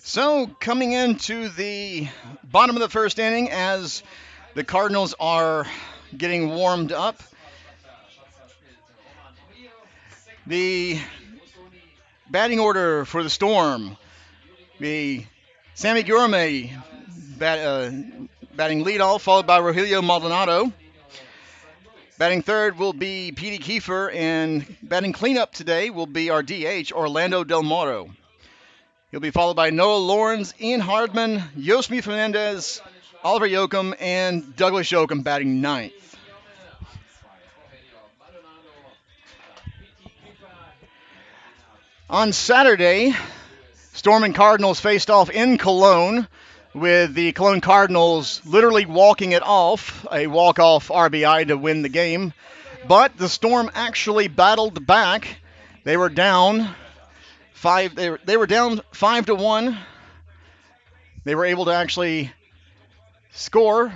So, coming into the bottom of the first inning, as the Cardinals are getting warmed up, the batting order for the Storm: the Sammy Guillorme batting leadoff, followed by Rogelio Maldonado. Batting third will be Petey Kiefer, and batting cleanup today will be our DH, Orlando Del Moro. He'll be followed by Noah Lawrence, Ian Hardman, Yosmi Fernandez, Oliver Yoakum, and Douglas Yoakum batting ninth. On Saturday, Storm and Cardinals faced off in Cologne, with the Cologne Cardinals literally walking it off, a walk-off RBI to win the game. But the Storm actually battled back. They were down They were down 5-1. They were able to actually score.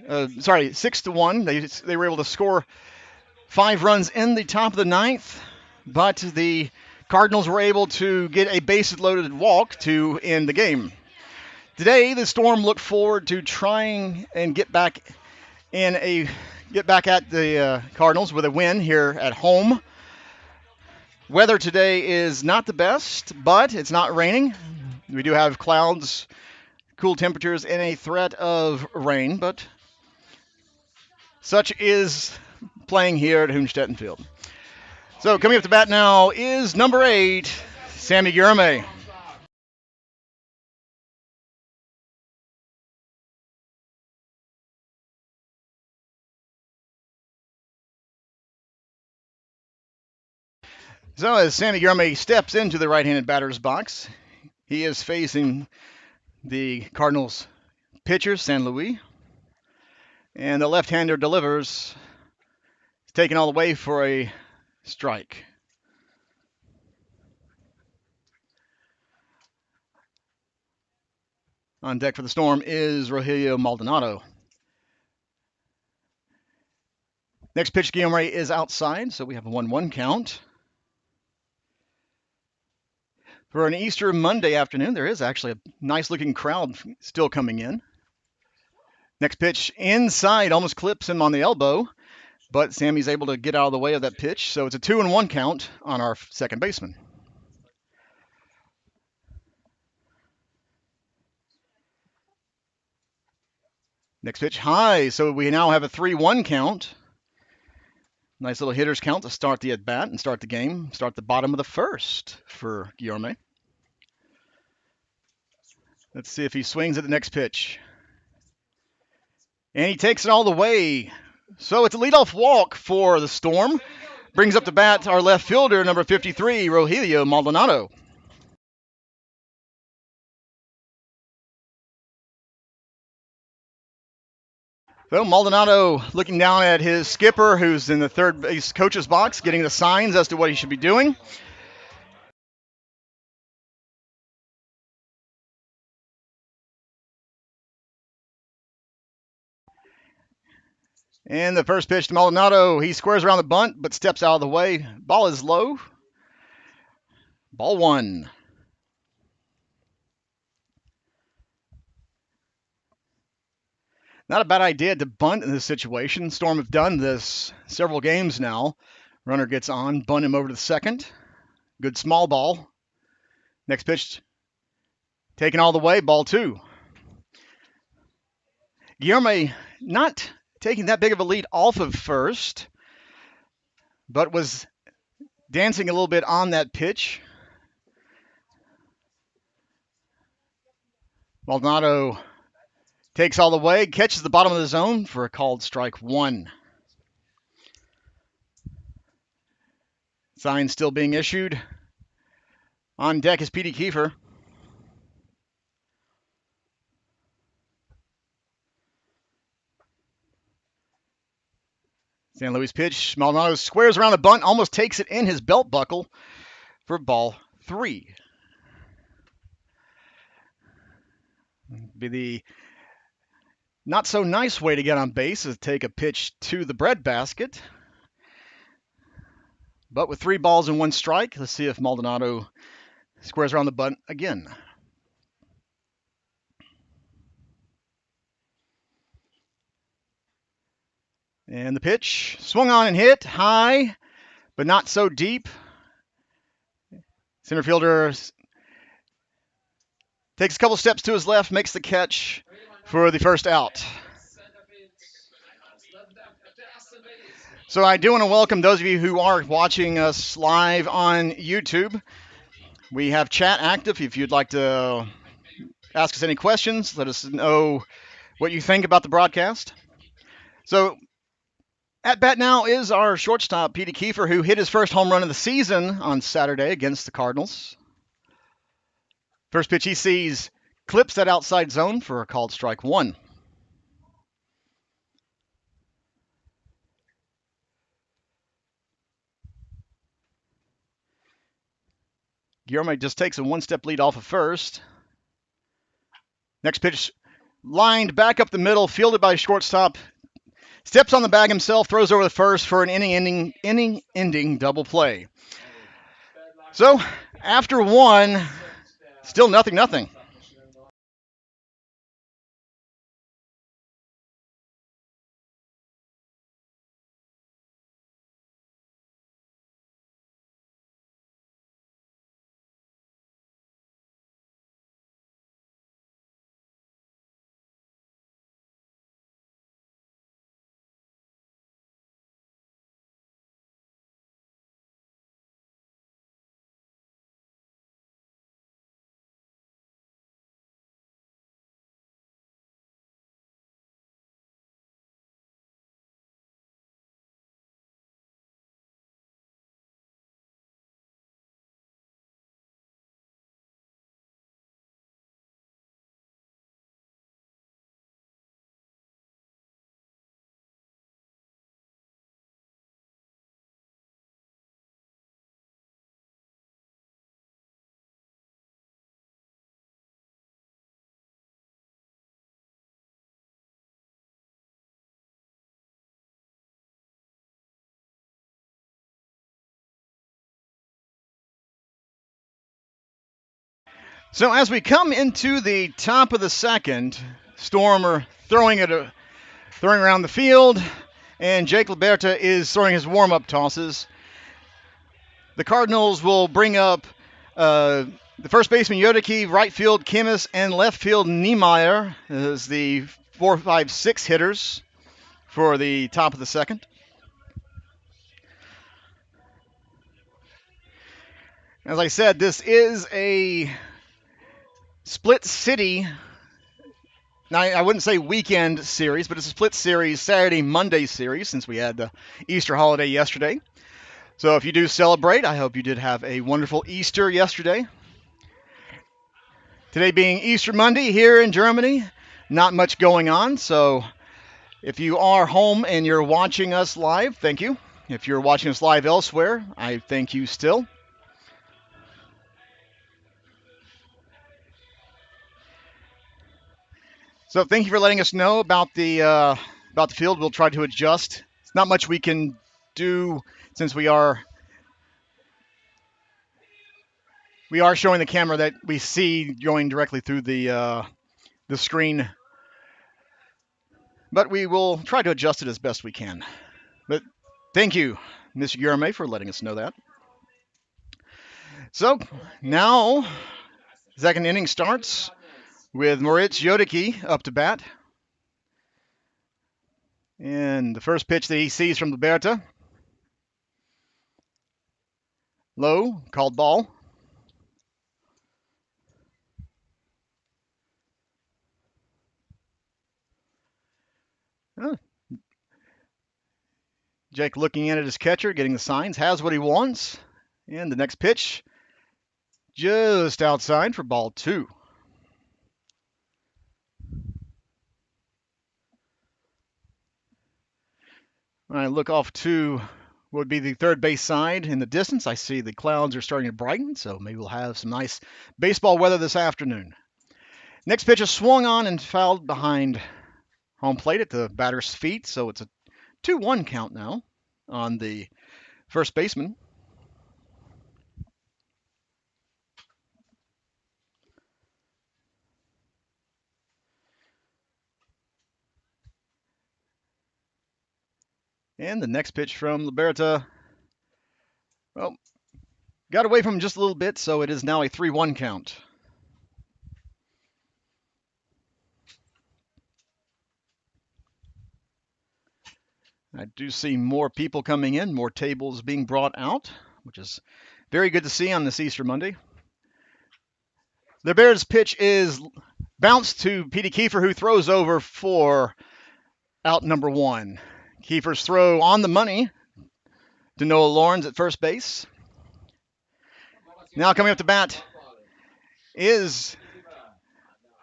6-1. They were able to score 5 runs in the top of the ninth, but the Cardinals were able to get a bases-loaded walk to end the game. Today, the Storm look forward to trying and get back at the Cardinals with a win here at home. Weather today is not the best, but it's not raining. We do have clouds, cool temperatures, and a threat of rain, but such is playing here at Hünstetten Field. So coming up to bat now is number 8, Sammy Guillorme. So as Sammy Guillorme steps into the right-handed batter's box, he is facing the Cardinals pitcher, San Luis. And the left-hander delivers. It's taken all the way for a strike. On deck for the Storm is Rogelio Maldonado. Next pitch, Guillorme is outside, so we have a 1-1 count. For an Easter Monday afternoon, there is actually a nice-looking crowd still coming in. Next pitch inside, almost clips him on the elbow, but Sammy's able to get out of the way of that pitch, so it's a 2-1 count on our second baseman. Next pitch high, so we now have a 3-1 count. Nice little hitter's count to start the at-bat and start the game. Start the bottom of the first for Guillorme. Let's see if he swings at the next pitch. And he takes it all the way. So it's a leadoff walk for the Storm. Brings up the bat our left fielder, number 53, Rogelio Maldonado. So Maldonado looking down at his skipper, who's in the third base coach's box, getting the signs as to what he should be doing. And the first pitch to Maldonado, he squares around the bunt, but steps out of the way. Ball is low. Ball 1. Not a bad idea to bunt in this situation. Storm have done this several games now. Runner gets on, bunt him over to the second. Good small ball. Next pitch, taken all the way, ball 2. Guillorme not taking that big of a lead off of first, but was dancing a little bit on that pitch. Maldonado takes all the way, catches the bottom of the zone for a called strike 1. Sign still being issued. On deck is Petey Kiefer. San Luis pitch. Maldonado squares around the bunt, almost takes it in his belt buckle for ball 3. Be the not so nice way to get on base is to take a pitch to the breadbasket. But with 3 balls and 1 strike, let's see if Maldonado Squares around the bunt again. And the pitch swung on and hit high, but not so deep. Center fielder takes a couple steps to his left, makes the catch for the first out. So I do want to welcome those of you who are watching us live on YouTube. We have chat active. If you'd like to ask us any questions, let us know what you think about the broadcast. So at bat now is our shortstop, Petey Kiefer, who hit his first home run of the season on Saturday against the Cardinals. First pitch he sees clips that outside zone for a called strike one. Guillermo just takes a one-step lead off of first. Next pitch lined back up the middle, fielded by shortstop. Steps on the bag himself, throws over the first for an inning-ending double play. So after one, still 0-0. So as we come into the top of the second, Storm are throwing around the field, and Jake Liberta is throwing his warm-up tosses. The Cardinals will bring up the first baseman Yodicki, right field Kimmis, and left field Niemeyer as the 4, 5, 6 hitters for the top of the second. As I said, this is a split city. Now, I wouldn't say weekend series, but it's a split series, Saturday-Monday series, since we had the Easter holiday yesterday. So if you do celebrate, I hope you did have a wonderful Easter yesterday. Today being Easter Monday here in Germany, not much going on. So if you are home and you're watching us live, thank you. If you're watching us live elsewhere, I thank you still. So thank you for letting us know about the field. We'll try to adjust. It's not much we can do since we are showing the camera that we see going directly through the screen. But we will try to adjust it as best we can. But thank you, Mr. Guillermo, for letting us know that. So now, second inning starts with Moritz Yodicki up to bat. And the first pitch that he sees from Liberta. Low, called ball. Jake looking in at his catcher, getting the signs, has what he wants. And the next pitch, just outside for ball 2. When I look off to what would be the third base side in the distance, I see the clouds are starting to brighten, so maybe we'll have some nice baseball weather this afternoon. Next pitch is swung on and fouled behind home plate at the batter's feet, so it's a 2-1 count now on the first baseman. And the next pitch from Liberta, well, got away from him just a little bit, so it is now a 3-1 count. I do see more people coming in, more tables being brought out, which is very good to see on this Easter Monday. The Bears' pitch is bounced to Petey Kiefer, who throws over for out number 1. Kiefer's throw on the money to Noah Lawrence at first base. Now coming up to bat is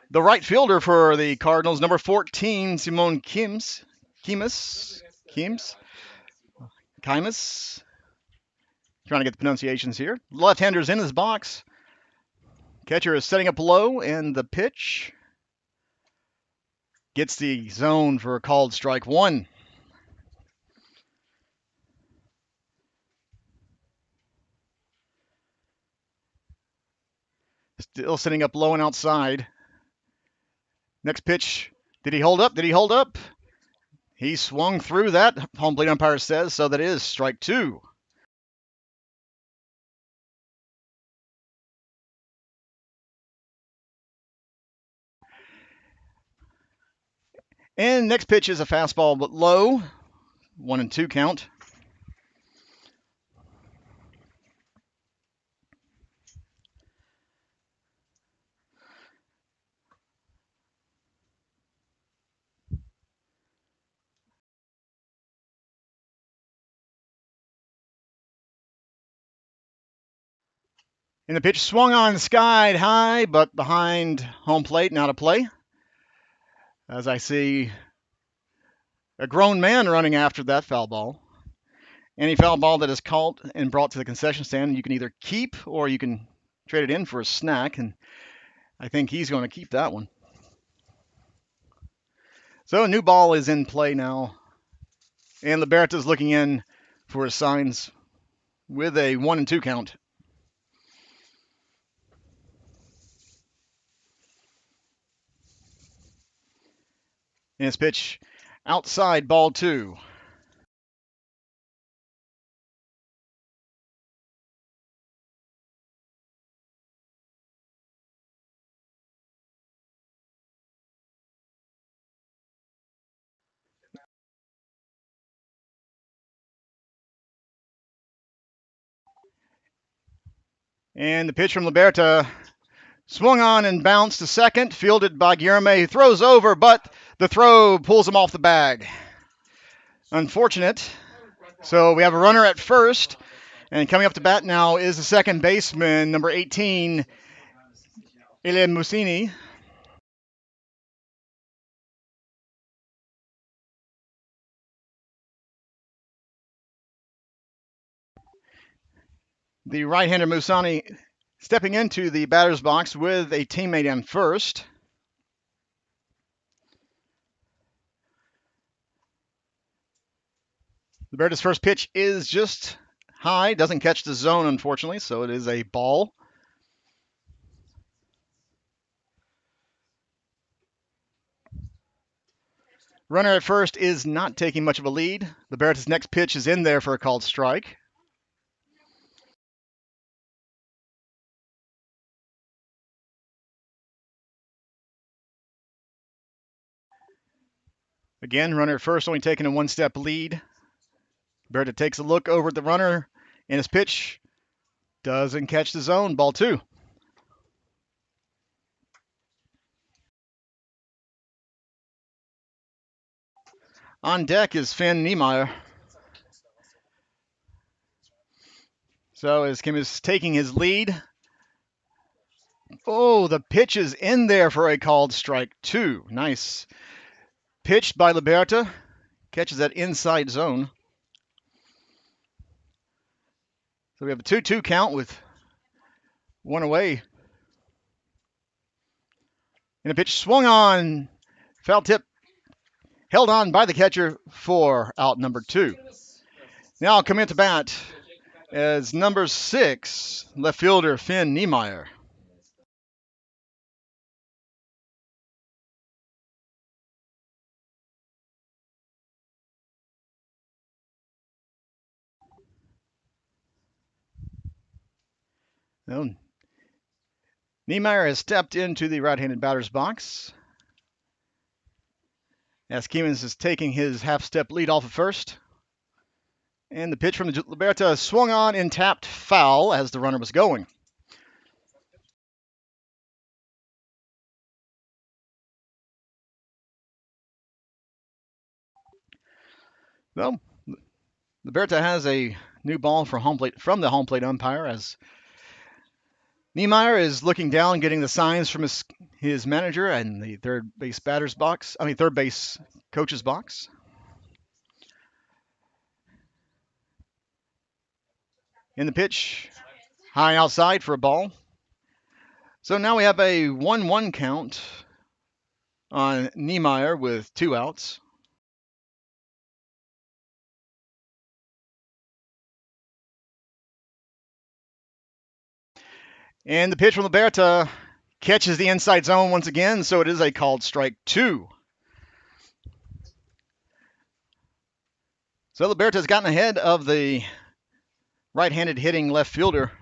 the right fielder for the Cardinals, number 14, Simone Kims. Trying to get the pronunciations here. Left-hander's in his box. Catcher is setting up low, and the pitch gets the zone for a called strike 1. Still sitting up low and outside. Next pitch. Did he hold up? He swung through that, home plate umpire says, so that is strike 2. And next pitch is a fastball, but low. 1-2 count. And the pitch swung on, skied high, but behind home plate, not a play. As I see a grown man running after that foul ball. Any foul ball that is caught and brought to the concession stand, you can either keep or you can trade it in for a snack, and I think he's going to keep that one. So a new ball is in play now, and Liberta's looking in for his signs with a 1-2 count. And his pitch outside, ball 2. And the pitch from Liberta swung on and bounced to second, fielded by Guillerme, who throws over, but the throw pulls him off the bag. Unfortunate. So we have a runner at first, and coming up to bat now is the second baseman, number 18, Ile Musini. The right-hander Musani stepping into the batter's box with a teammate on first. Liberta's first pitch is just high, doesn't catch the zone, unfortunately, so it is a ball. Runner at first is not taking much of a lead. Liberta's next pitch is in there for a called strike. Again, runner at first only taking a one-step lead. Liberta takes a look over at the runner, and his pitch doesn't catch the zone, ball 2. On deck is Finn Niemeyer. So as Kim is taking his lead. Oh, the pitch is in there for a called strike 2. Nice. Pitched by Liberta. Catches that inside zone. So we have a 2-2 count with one away. And the pitch swung on. Foul tip. Held on by the catcher for out number 2. Now coming into bat as number 6, left fielder Finn Niemeyer. Well, Niemeyer has stepped into the right-handed batter's box as Kemens is taking his half-step lead off of first. And the pitch from Liberta swung on and tapped foul as the runner was going. Well, Liberta has a new ball for home plate from the home plate umpire as Niemeyer is looking down, getting the signs from his manager and the third base coach's box. In the pitch, high outside for a ball. So now we have a 1-1 count on Niemeyer with 2 outs. And the pitch from Liberta catches the inside zone once again, so it is a called strike 2. So Liberta has gotten ahead of the right-handed hitting left fielder.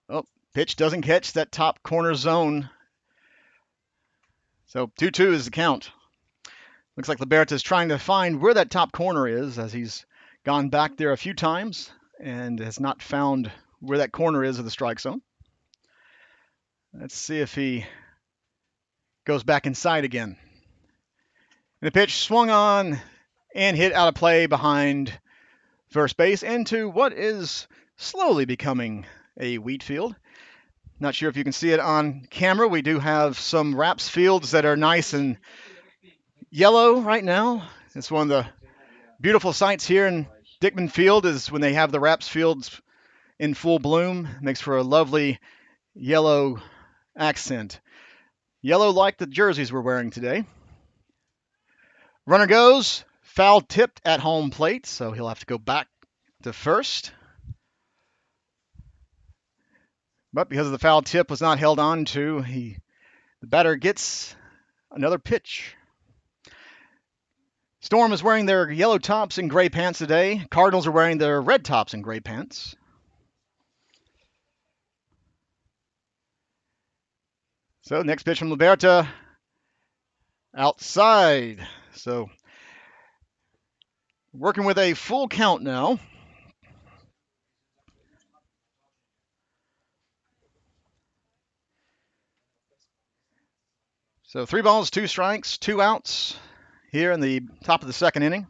Oh, pitch doesn't catch that top corner zone. So 2-2 is the count. Looks like Liberta is trying to find where that top corner is as he's gone back there a few times and has not found where that corner is of the strike zone. Let's see if he goes back inside again. And the pitch swung on and hit out of play behind first base into what is slowly becoming a wheat field. Not sure if you can see it on camera. We do have some wraps fields that are nice and yellow right now. It's one of the beautiful sights here in Dickman Field is when they have the wraps fields in full bloom. It makes for a lovely yellow accent. Yellow like the jerseys we're wearing today. Runner goes, foul tipped at home plate, so he'll have to go back to first. But because of the foul tip was not held on to, the batter gets another pitch. Storm is wearing their yellow tops and gray pants today. Cardinals are wearing their red tops and gray pants. So next pitch from Liberta, outside. So working with a full count now. So 3 balls, 2 strikes, 2 outs here in the top of the second inning.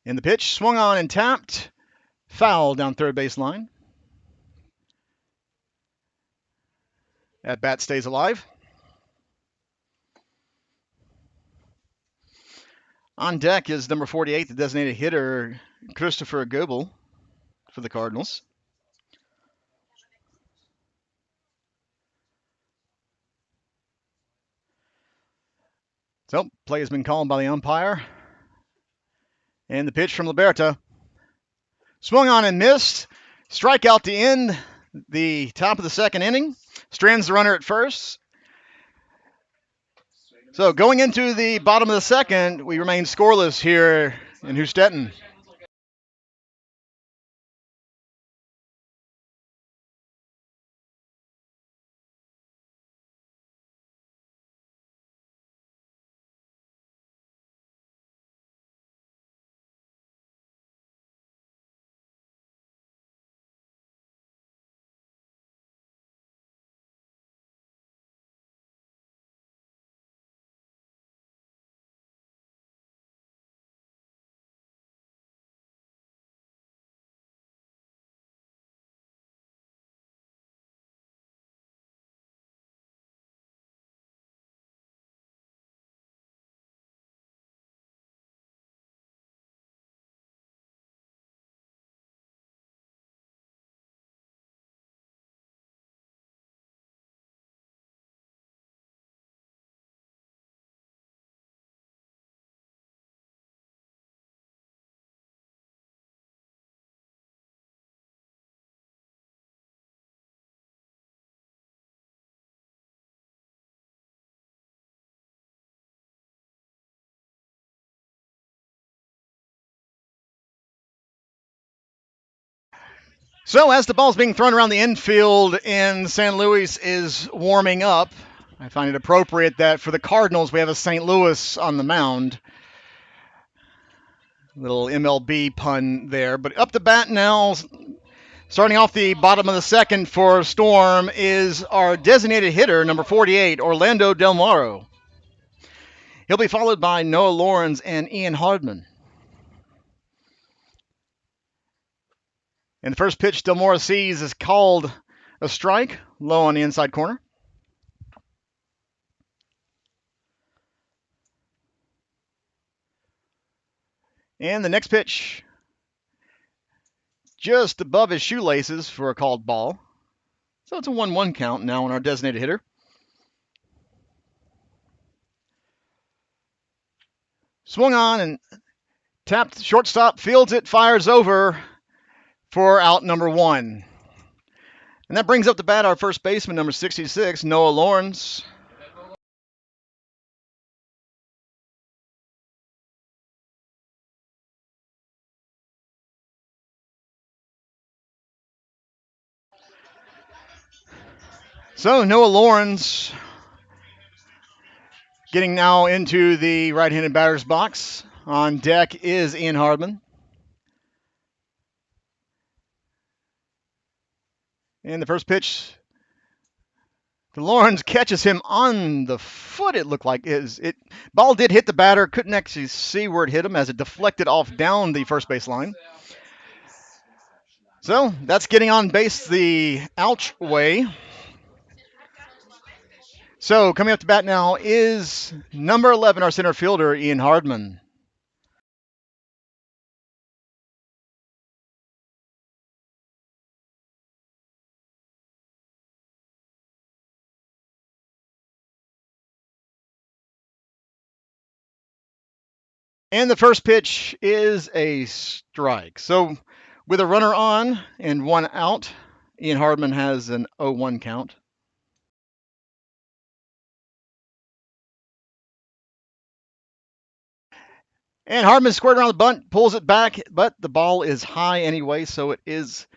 And the pitch swung on and tapped, foul down third base line. At bat stays alive. On deck is number 48, the designated hitter, Christopher Goebel for the Cardinals. So, play has been called by the umpire. And the pitch from Liberta. Swung on and missed. Strikeout to end the top of the second inning. Strands the runner at first. So, going into the bottom of the second, we remain scoreless here in Hünstetten. So as the ball's being thrown around the infield and San Luis is warming up, I find it appropriate that for the Cardinals we have a St. Louis on the mound. Little MLB pun there. But up to bat now, starting off the bottom of the second for Storm, is our designated hitter, number 48, Orlando Del Moro. He'll be followed by Noah Lawrence and Ian Hardman. And the first pitch Del Moro sees is called a strike, low on the inside corner. And the next pitch, just above his shoelaces for a called ball. So it's a 1-1 count now on our designated hitter. Swung on and tapped shortstop, fields it, fires over for out number 1. And that brings up the bat our first baseman, number 66, Noah Lawrence. So Noah Lawrence getting now into the right-handed batter's box. On deck is Ian Hardman. And the first pitch, the Lawrence catches him on the foot, it looked like. Ball did hit the batter, couldn't actually see where it hit him as it deflected off down the first base line. So that's getting on base the ouch way. So coming up to bat now is number 11, our center fielder, Ian Hardman. And the first pitch is a strike. So with a runner on and 1 out, Ian Hardman has an 0-1 count. And Hardman squared around the bunt, pulls it back, but the ball is high anyway, so it is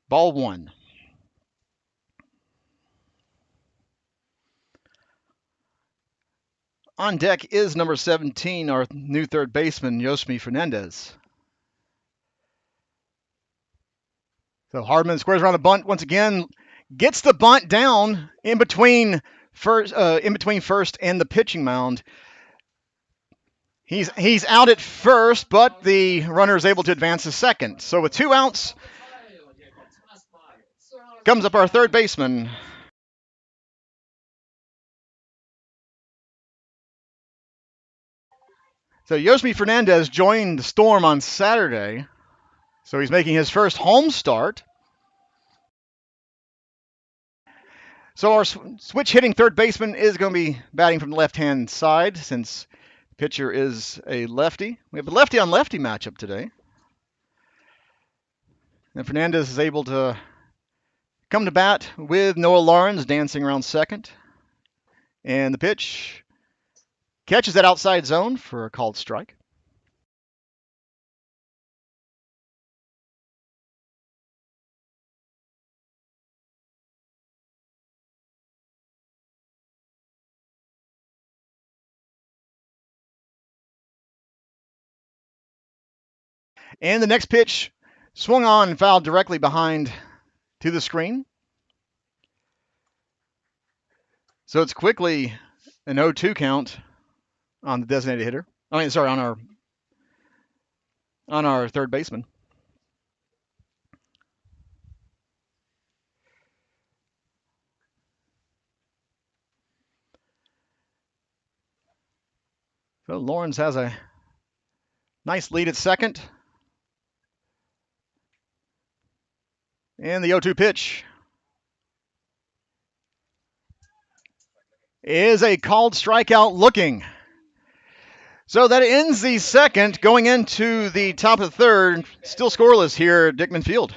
ball 1. On deck is number 17, our new third baseman, Yosmi Fernandez. So Hardman squares around the bunt once again, gets the bunt down in between first and the pitching mound. He's out at first, but the runner is able to advance to second. So with 2 outs, comes up our third baseman. So Yosmi Fernandez joined the Storm on Saturday. So he's making his first home start. So our switch hitting third baseman is going to be batting from the left-hand side since the pitcher is a lefty. We have a lefty on lefty matchup today. And Fernandez is able to come to bat with Noah Lawrence dancing around second. And the pitch catches that outside zone for a called strike. And the next pitch swung on and fouled directly behind to the screen. So it's quickly an 0-2 count on the designated hitter. On our third baseman. So Lawrence has a nice lead at second. And the 0-2 pitch is a called strikeout looking. So that ends the second, going into the top of the third. Still scoreless here at Dickman Field.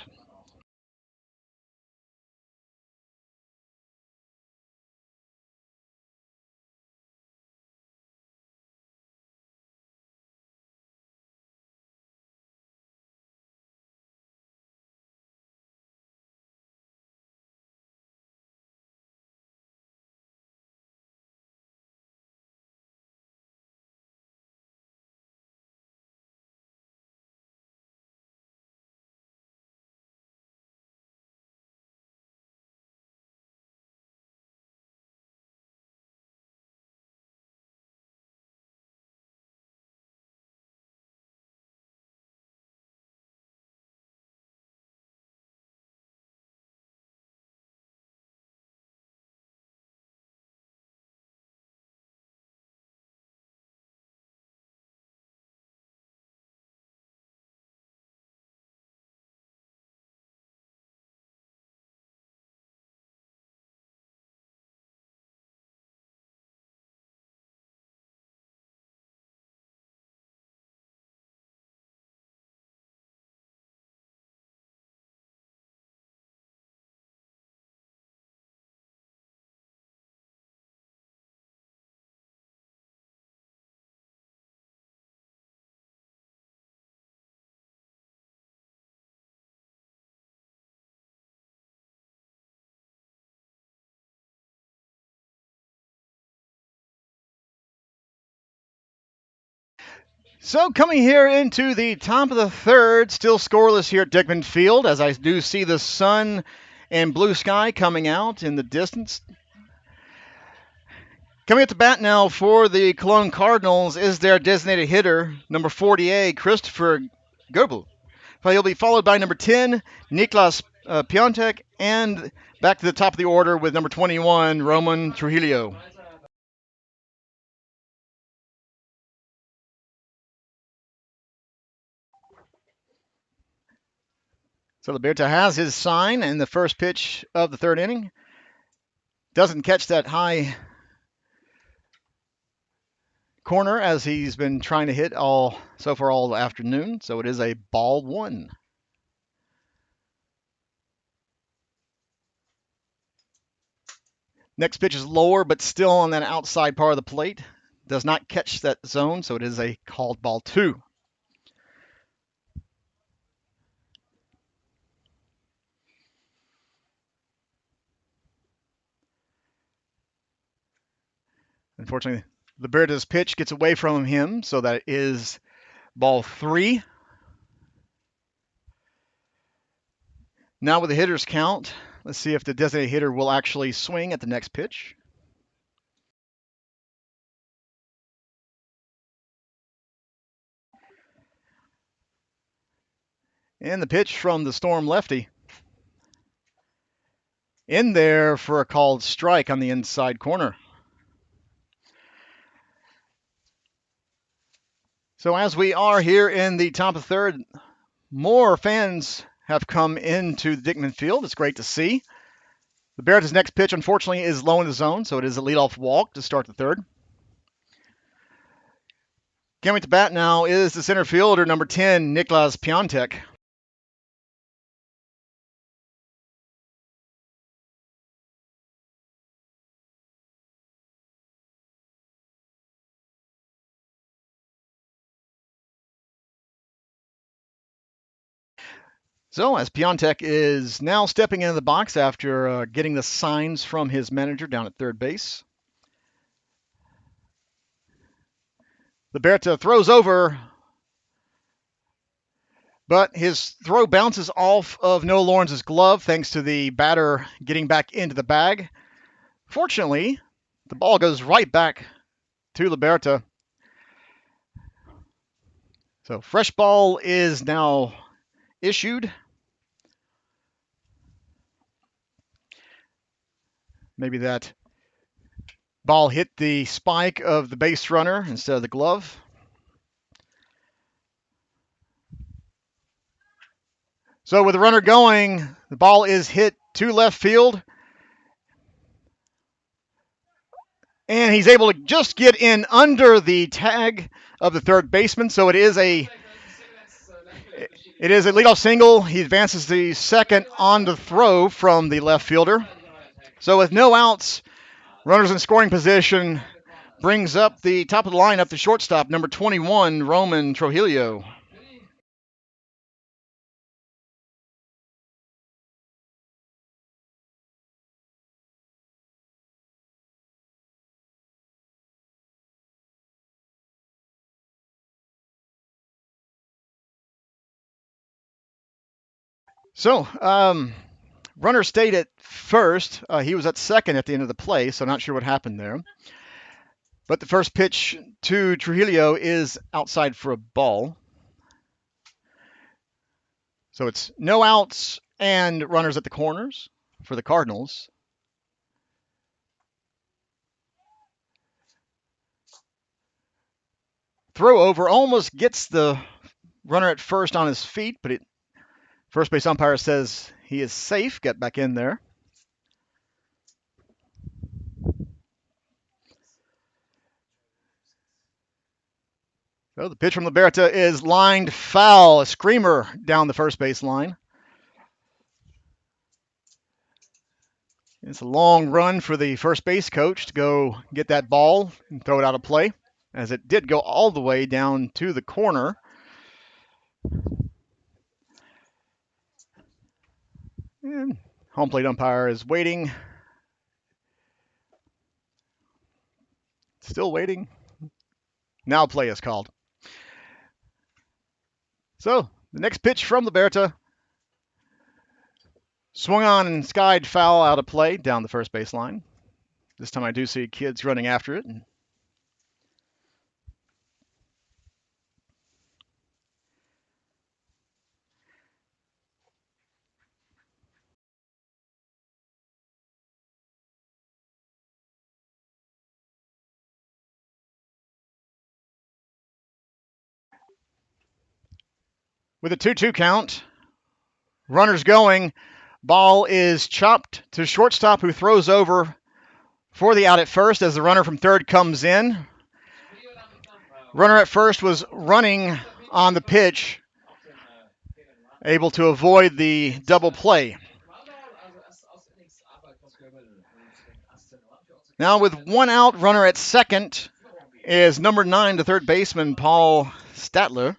So coming here into the top of the third, still scoreless here at Dickman Field, as I do see the sun and blue sky coming out in the distance. Coming at the bat now for the Cologne Cardinals is their designated hitter, number 48, Christopher Goebel. He'll be followed by number 10, Niklas Piontek, and back to the top of the order with number 21, Roman Trujillo. So Liberta has his sign in the first pitch of the third inning. Doesn't catch that high corner as he's been trying to hit all afternoon. So it is a ball one. Next pitch is lower, but still on that outside part of the plate. Does not catch that zone, so it is a called ball two. Unfortunately, Liberta's pitch gets away from him, so that is ball three. Now with the hitter's count, let's see if the designated hitter will actually swing at the next pitch. And the pitch from the Storm lefty. In there for a called strike on the inside corner. So as we are here in the top of the third, more fans have come into the Dickman Field. It's great to see. The Liberta's next pitch, unfortunately, is low in the zone, so it is a leadoff walk to start the third. Coming to bat now is the center fielder, number 10, Niklas Piontek. So as Piontek is now stepping into the box after getting the signs from his manager down at third base. Liberta throws over, but his throw bounces off of Noah Lawrence's glove thanks to the batter getting back into the bag. Fortunately, the ball goes right back to Liberta. So fresh ball is now issued. Maybe that ball hit the spike of the base runner instead of the glove. So with the runner going, the ball is hit to left field. And he's able to just get in under the tag of the third baseman. So it is a leadoff single. He advances the second on the throw from the left fielder. So with no outs, runners in scoring position, brings up the top of the lineup, the shortstop, number 21, Roman Trujillo. So, runner stayed at first. He was at second at the end of the play, so not sure what happened there. But the first pitch to Trujillo is outside for a ball. So it's no outs and runners at the corners for the Cardinals. Throw over almost gets the runner at first on his feet, but first base umpire says he is safe. Get back in there. So the pitch from Liberta is lined foul, a screamer down the first base line. It's a long run for the first base coach to go get that ball and throw it out of play, as it did go all the way down to the corner. And home plate umpire is waiting. Still waiting. Now play is called. So the next pitch from Liberta. Swung on and skied foul out of play down the first base line. This time I do see kids running after it. With a 2-2 count, runners going. Ball is chopped to shortstop, who throws over for the out at first as the runner from third comes in. Runner at first was running on the pitch, able to avoid the double play. Now with one out, runner at second is number 9, the third baseman, Paul Statler.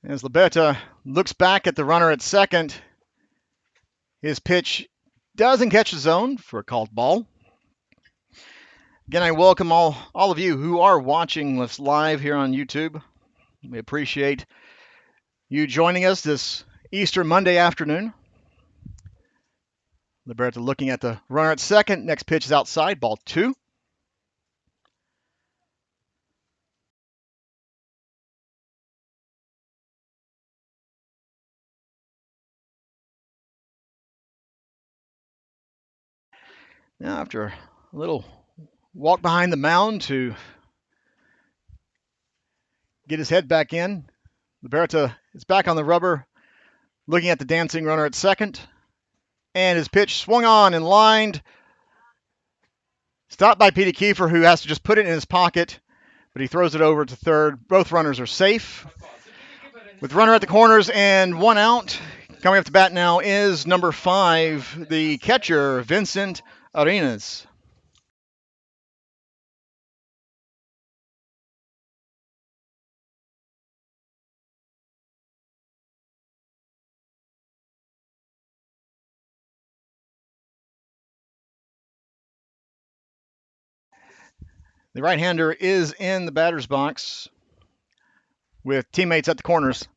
As Liberta looks back at the runner at second, his pitch doesn't catch the zone for a called ball. Again, I welcome all of you who are watching us live here on YouTube. We appreciate you joining us this Easter Monday afternoon. Liberta looking at the runner at second. Next pitch is outside, ball 2. Now, after a little walk behind the mound to get his head back in, Liberta is back on the rubber, looking at the dancing runner at second. And his pitch swung on and lined. Stopped by Petey Kiefer, who has to just put it in his pocket, but he throws it over to third. Both runners are safe. With runner at the corners and one out, coming up to bat now is number 5, the catcher, Vincent Arenas. The right-hander is in the batter's box with teammates at the corners.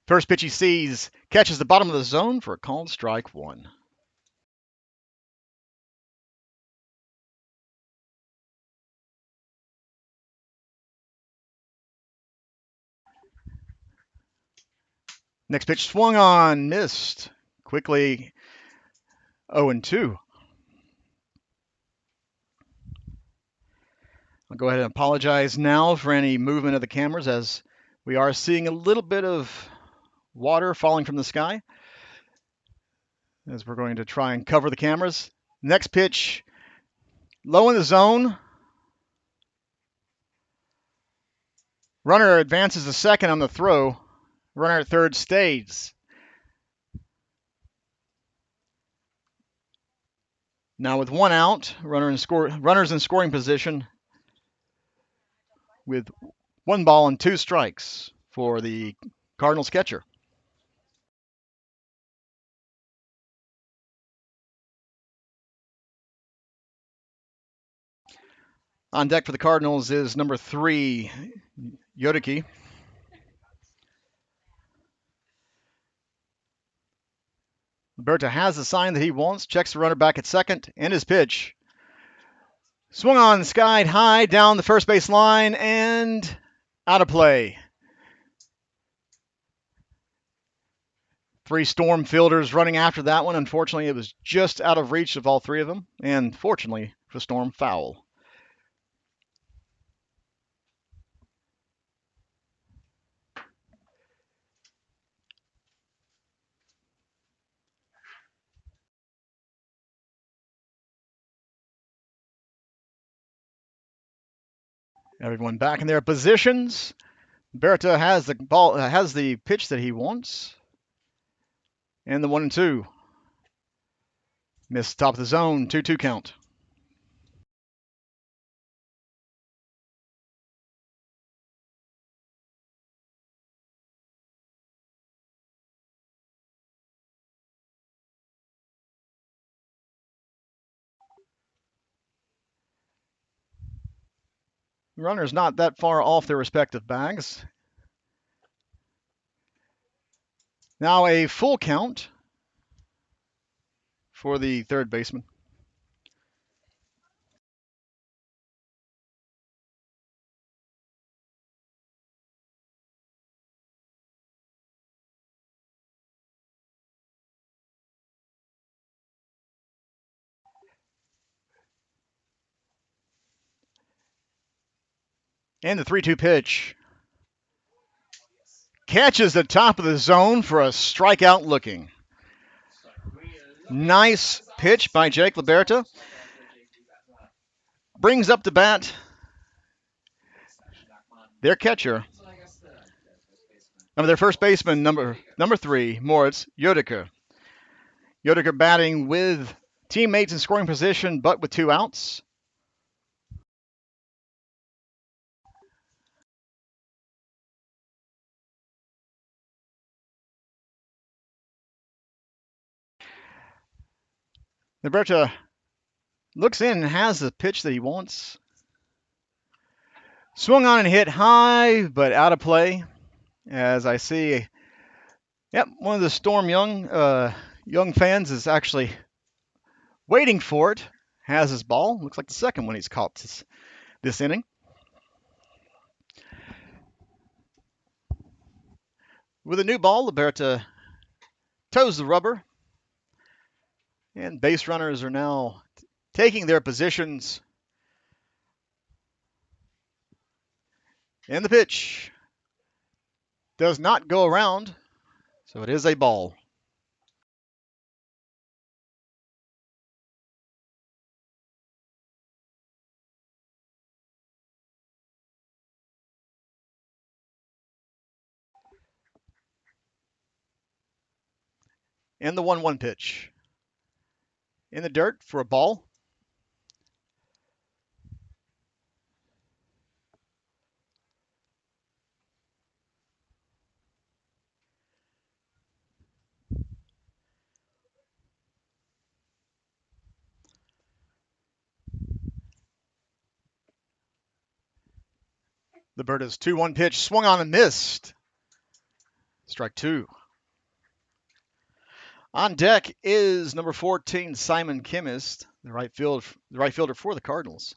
First pitch he sees, catches the bottom of the zone for a called strike 1. Next pitch swung on, missed. Quickly 0-2. I'll go ahead and apologize now for any movement of the cameras, as we are seeing a little bit of water falling from the sky, as we're going to try and cover the cameras. Next pitch, low in the zone. Runner advances to second on the throw. Runner at third stays. Now with one out, runners in scoring position with 1 ball and 2 strikes for the Cardinals catcher. On deck for the Cardinals is number 3, Yodiki. Liberta has the sign that he wants, checks the runner back at second, and his pitch. Swung on, skied high down the first base line, and out of play. 3 Storm fielders running after that one. Unfortunately, it was just out of reach of all 3 of them, and fortunately for Storm, foul. Everyone back in their positions. Berta has the ball, has the pitch that he wants, and the 1-2. Missed top of the zone, 2-2 count. Runners not that far off their respective bags. Now a full count for the third baseman. And the 3-2 pitch. Catches the top of the zone for a strikeout looking. Nice pitch by Jake Liberta. Brings up the bat their catcher. Their first baseman, number 3, Moritz Yodeker. Yodeker batting with teammates in scoring position, but with 2 outs. Liberta looks in and has the pitch that he wants. Swung on and hit high, but out of play. As I see, one of the Storm young fans is actually waiting for it. Has his ball. Looks like the second one he's caught this inning. With a new ball, Liberta toes the rubber. And base runners are now taking their positions. And the pitch does not go around, so it is a ball. And the 1-1 pitch. In the dirt for a ball. Liberta's 2-1 pitch swung on and missed. Strike 2. On deck is number 14, Simon Chemist, the right fielder for the Cardinals.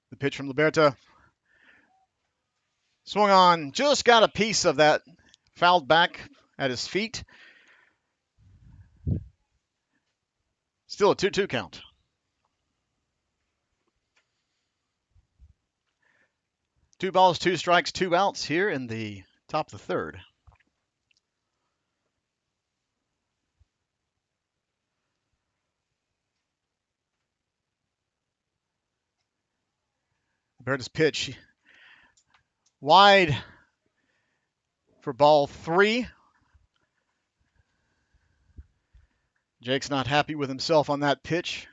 The pitch from Liberta. Swung on, just got a piece of that, fouled back at his feet. Still a 2-2 count. Two balls, 2 strikes, 2 outs here in the top of the third. Liberta's pitch wide for ball 3. Jake's not happy with himself on that pitch.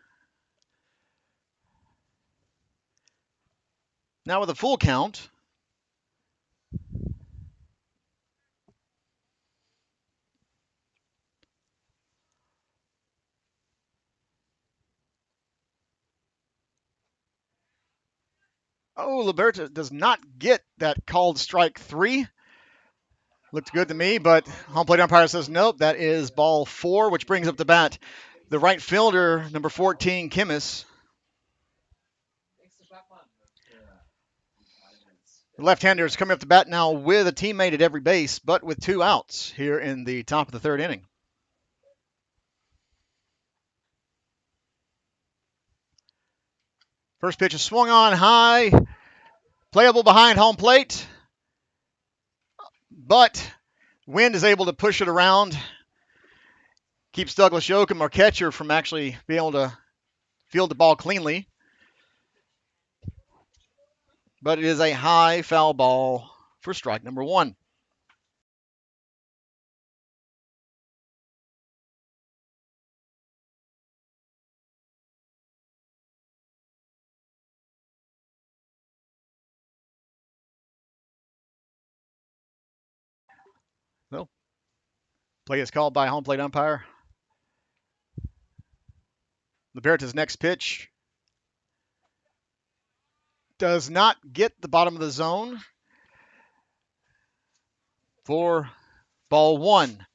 Now with a full count. Oh, Liberta does not get that called strike 3. Looked good to me, but home plate umpire says nope, that is ball 4, which brings up the bat the right fielder, number 14, Chemist. The left-hander is coming up the bat now with a teammate at every base, but with 2 outs here in the top of the third inning. First pitch is swung on high, playable behind home plate, but wind is able to push it around, keeps Douglas Yoakum, our catcher, from actually being able to field the ball cleanly. But it is a high foul ball for strike number 1. No. Play is called by home plate umpire. Liberta's next pitch does not get the bottom of the zone for ball one.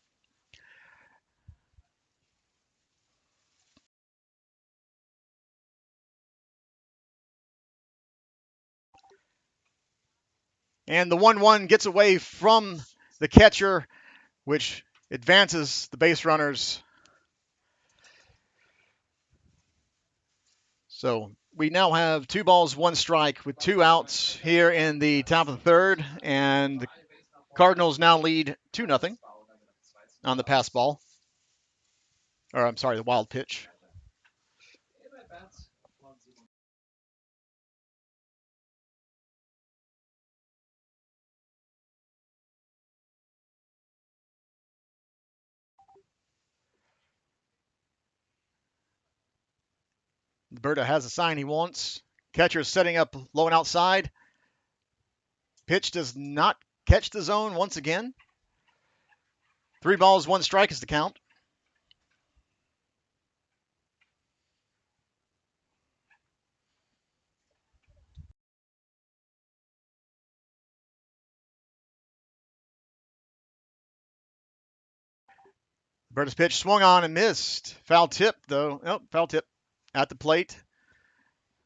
And the 1-1 gets away from the catcher, which advances the base runners. So we now have 2 balls, 1 strike with 2 outs here in the top of the third, and the Cardinals now lead 2-0 on the pass ball. Or I'm sorry, the wild pitch. Liberta has a sign he wants. Catcher setting up low and outside. Pitch does not catch the zone once again. 3 balls, 1 strike is the count. Liberta's pitch swung on and missed. Foul tip, though. Nope, foul tip at the plate.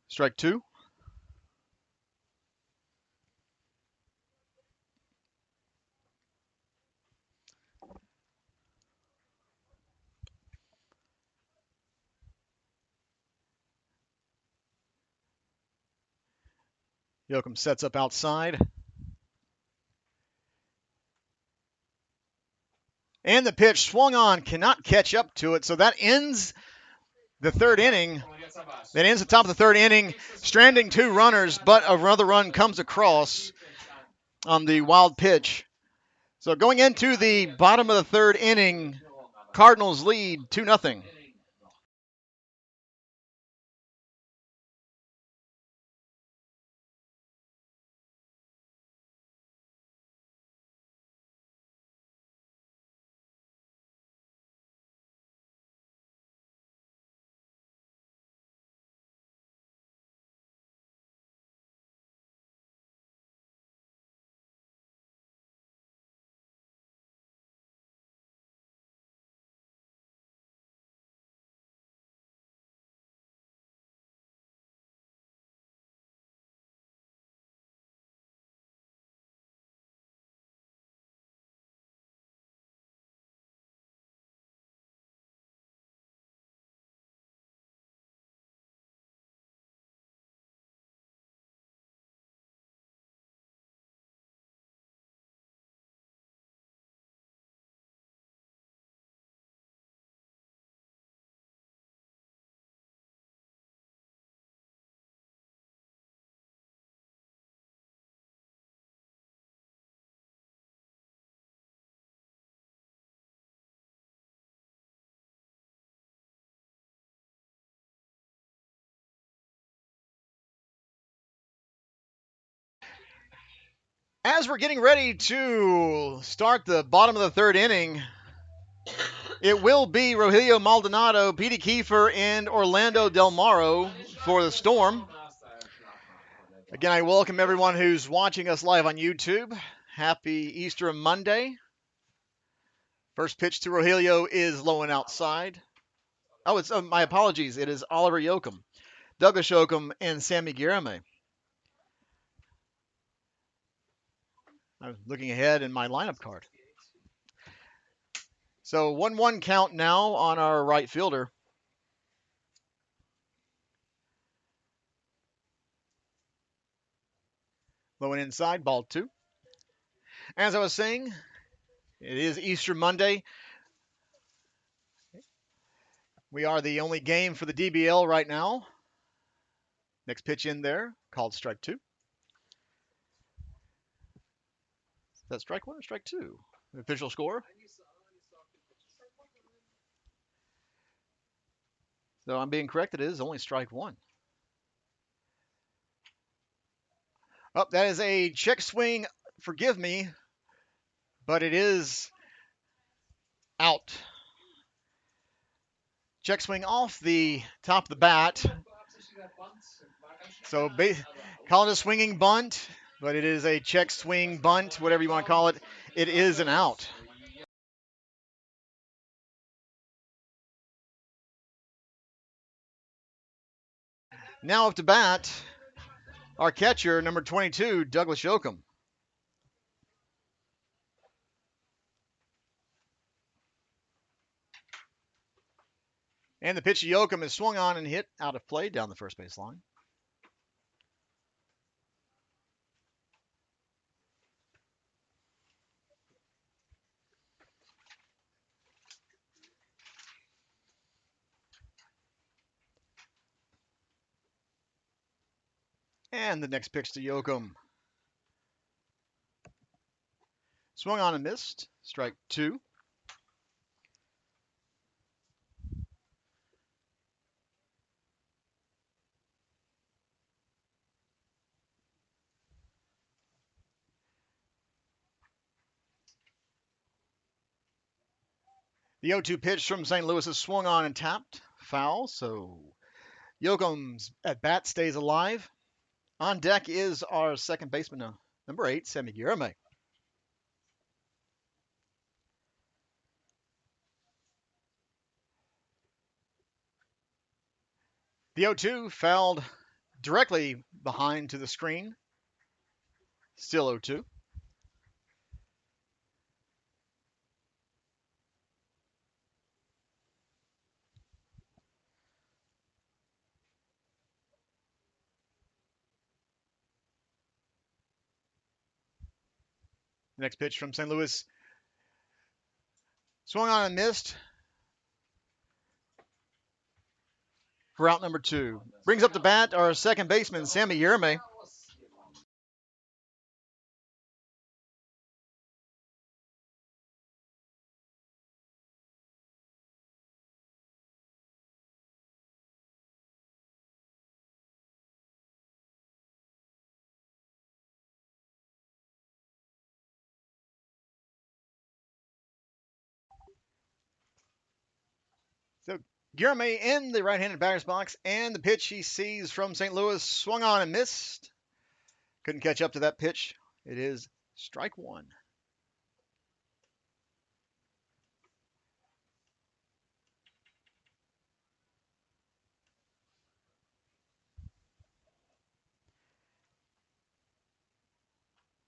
Strike 2. Yoakum sets up outside. And the pitch swung on, cannot catch up to it. So that ends the third inning. That ends the top of the third inning, stranding 2 runners, but another run comes across on the wild pitch. So going into the bottom of the third inning, Cardinals lead 2-0. As we're getting ready to start the bottom of the third inning, it will be Rogelio Maldonado, Petey Kiefer, and Orlando Del Maro for the Storm. Again, I welcome everyone who's watching us live on YouTube. Happy Easter Monday. First pitch to Rogelio is low and outside. Oh, it's my apologies. It is Oliver Yoakum, Douglas Yoakum, and Sammy Guerame. I'm looking ahead in my lineup card. So 1-1 count now on our right fielder. Low and inside, ball 2. As I was saying, it is Easter Monday. We are the only game for the DBL right now. Next pitch in there, called strike 2. Is that strike 1 or strike 2? The official score. So I'm being corrected. It is only strike 1. Oh, that is a check swing. Forgive me, but it is Out. Check swing off the top of the bat. So call it a swinging bunt, but it is a check swing bunt, whatever you want to call it. It is an out. Now up to bat, our catcher, number 22, Douglas Yoakum. And the pitch to Yoakum is swung on and hit out of play down the first base line. And the next pitch to Yoakum. Swung on and missed. Strike 2. The 0-2 pitch from St. Louis is swung on and tapped. Foul, so Yoakum's at bat stays alive. On deck is our second baseman, number 8, Sammy Guillerme. The 0-2 fouled directly behind to the screen. Still 0-2. The next pitch from St. Louis. Swung on and missed. For out number 2. Brings up the bat our second baseman, Sammy Guillerme. So Guillerme in the right-handed batter's box, and the pitch he sees from St. Louis swung on and missed. Couldn't catch up to that pitch. It is strike 1.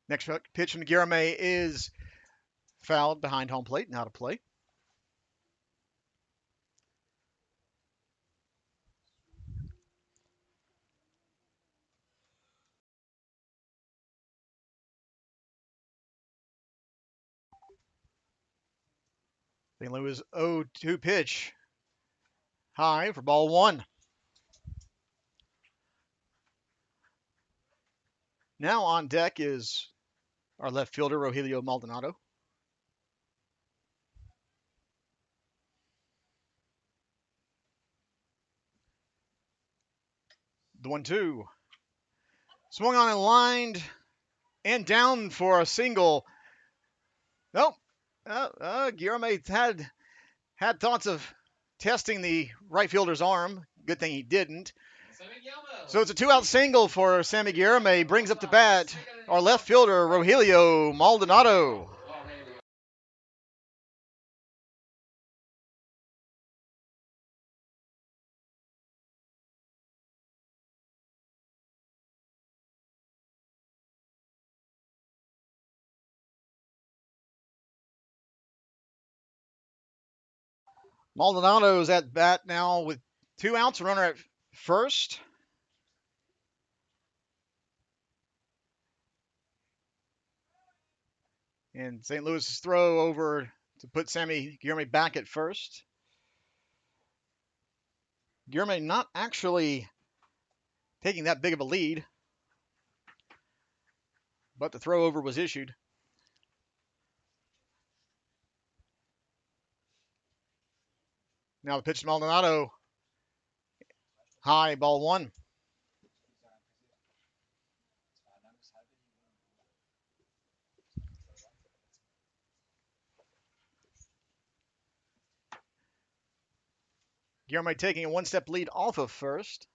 Next pitch from Guillerme is fouled behind home plate, not a play. St. Louis 0-2 pitch. High for ball 1. Now on deck is our left fielder, Rogelio Maldonado. The 1-2. Swung on and lined and down for a single. Nope. Guillerme had thoughts of testing the right fielder's arm. Good thing he didn't. So it's a 2-out single for Sammy Guillerme. Brings up the bat our left fielder, Rogelio Maldonado. Maldonado's at bat now with 2 outs, runner at first. And St. Louis's throw over to put Sammy Guillerme back at first. Guillerme not actually taking that big of a lead, but the throw over was issued. Now the pitch to Maldonado. High, ball 1. Guillermo taking a one-step lead off of first.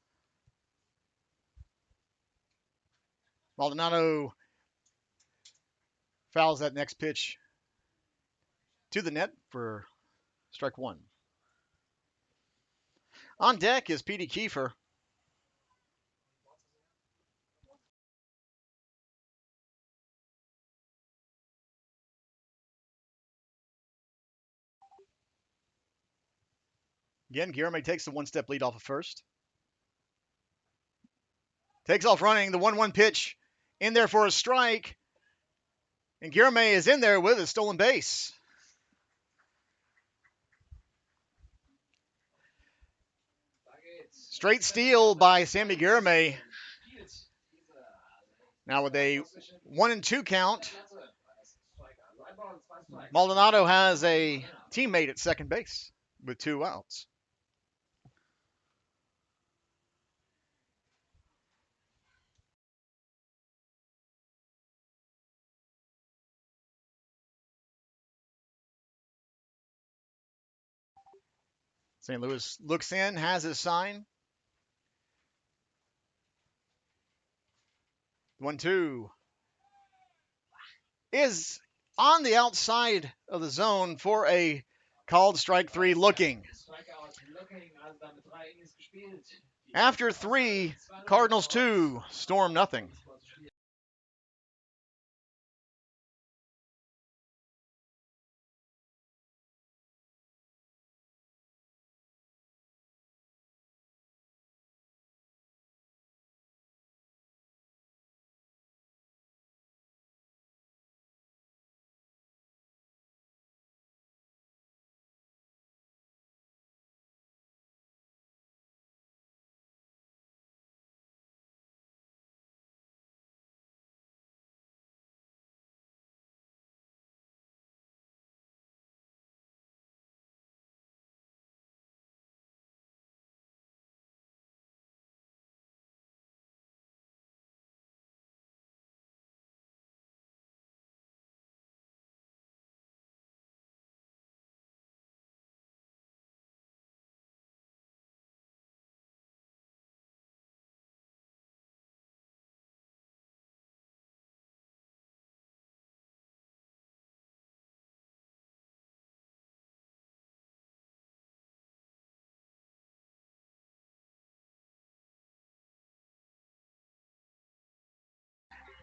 Maldonado fouls that next pitch to the net for strike one. On deck is Petey Kiefer. Again, Guillermo takes the one-step lead off of first. Takes off running, the 1-1 pitch in there for a strike. And Guillermo is in there with a stolen base. Straight steal by Sammy Guillermo. Now with a 1-2 count, Maldonado has a teammate at second base with 2 outs. St. Louis looks in, has his sign. 1-2 is on the outside of the zone for a called strike 3 looking. After 3, Cardinals 2, Storm nothing.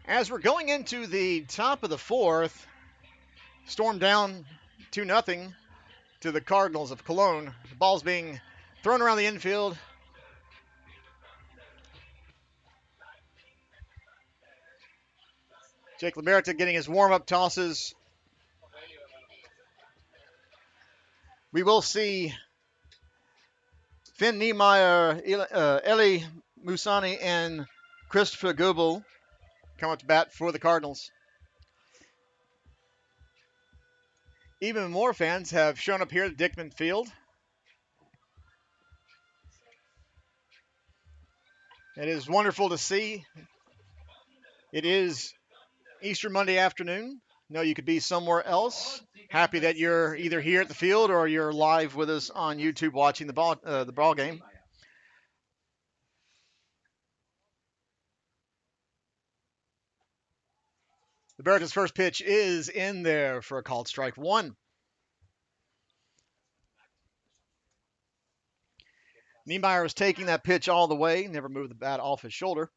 As we're going into the top of the 4th, Storm down 2-0 to the Cardinals of Cologne. The ball's being thrown around the infield. Jake Liberta getting his warm-up tosses. We will see Finn Niemeyer, Eli Musani, and Christopher Goebel come up to bat for the Cardinals. Even more fans have shown up here at Dickman Field. It is wonderful to see. It is Easter Monday afternoon. No, you could be somewhere else. Happy that you're either here at the field or you're live with us on YouTube watching the ball game. Liberta's first pitch is in there for a called strike 1. Niemeyer is taking that pitch all the way, never moved the bat off his shoulder.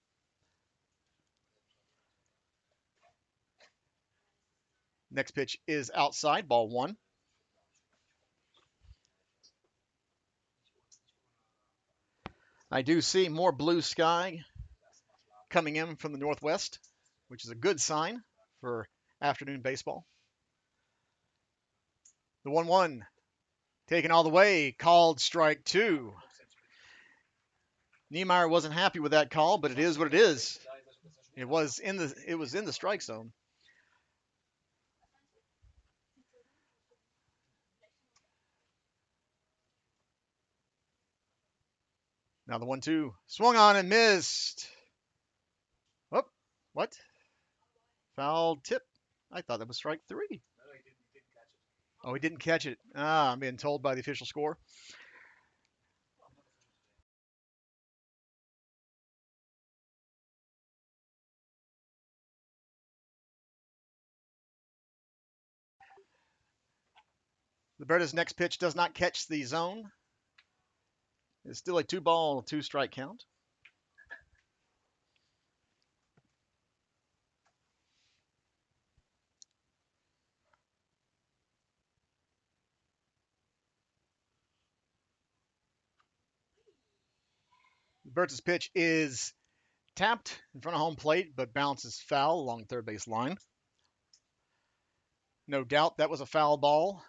Next pitch is outside, ball 1. I do see more blue sky coming in from the northwest, which is a good sign for afternoon baseball. The 1-1 taken all the way, called strike 2. Niemeyer wasn't happy with that call, but it is what it is. It was in the strike zone. Now the 1-2 swung on and missed. Oh, what? Foul tip. I thought that was strike 3. Oh, he didn't catch it. I'm being told by the official score. Liberta's next pitch does not catch the zone. It's still a 2-ball, 2-strike count. Liberta's pitch is tapped in front of home plate, but bounces foul along third base line. No doubt that was a foul ball.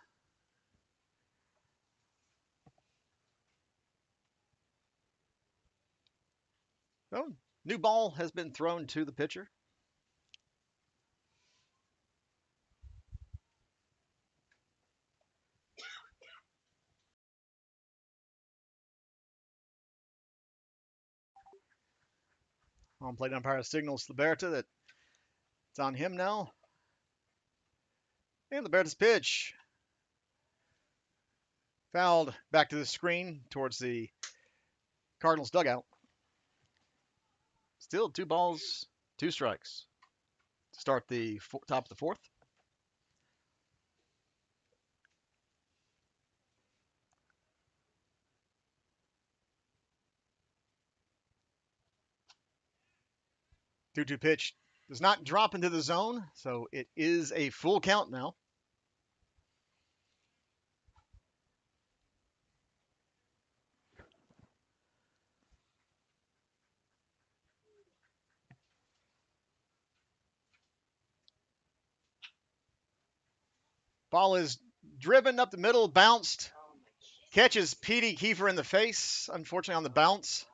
So, new ball has been thrown to the pitcher. Home plate umpire signals Liberta that it's on him now. And Liberta's pitch fouled back to the screen towards the Cardinals dugout. Still 2 balls, 2 strikes to start the top of the 4th. Two-two pitch does not drop into the zone, so it is a full count now. Ball is driven up the middle, bounced, catches Petey Kiefer in the face, unfortunately on the bounce.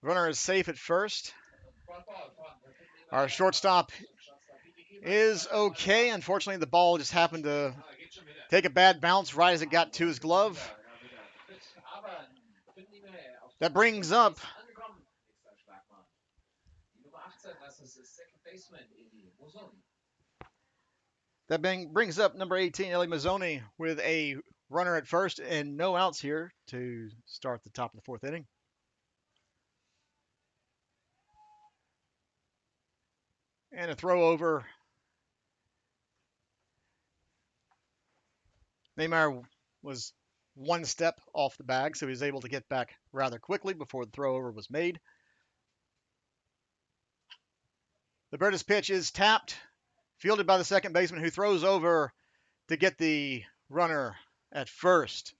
Runner is safe at first. Our shortstop is okay. Unfortunately, the ball just happened to take a bad bounce right as it got to his glove. That brings up number 18, Eli Mazzoni, with a runner at first and no outs here to start the top of the 4th inning. And a throw over. Neymar was 1 step off the bag, so he was able to get back rather quickly before the throw over was made. Liberta's pitch is tapped, fielded by the second baseman, who throws over to get the runner at first.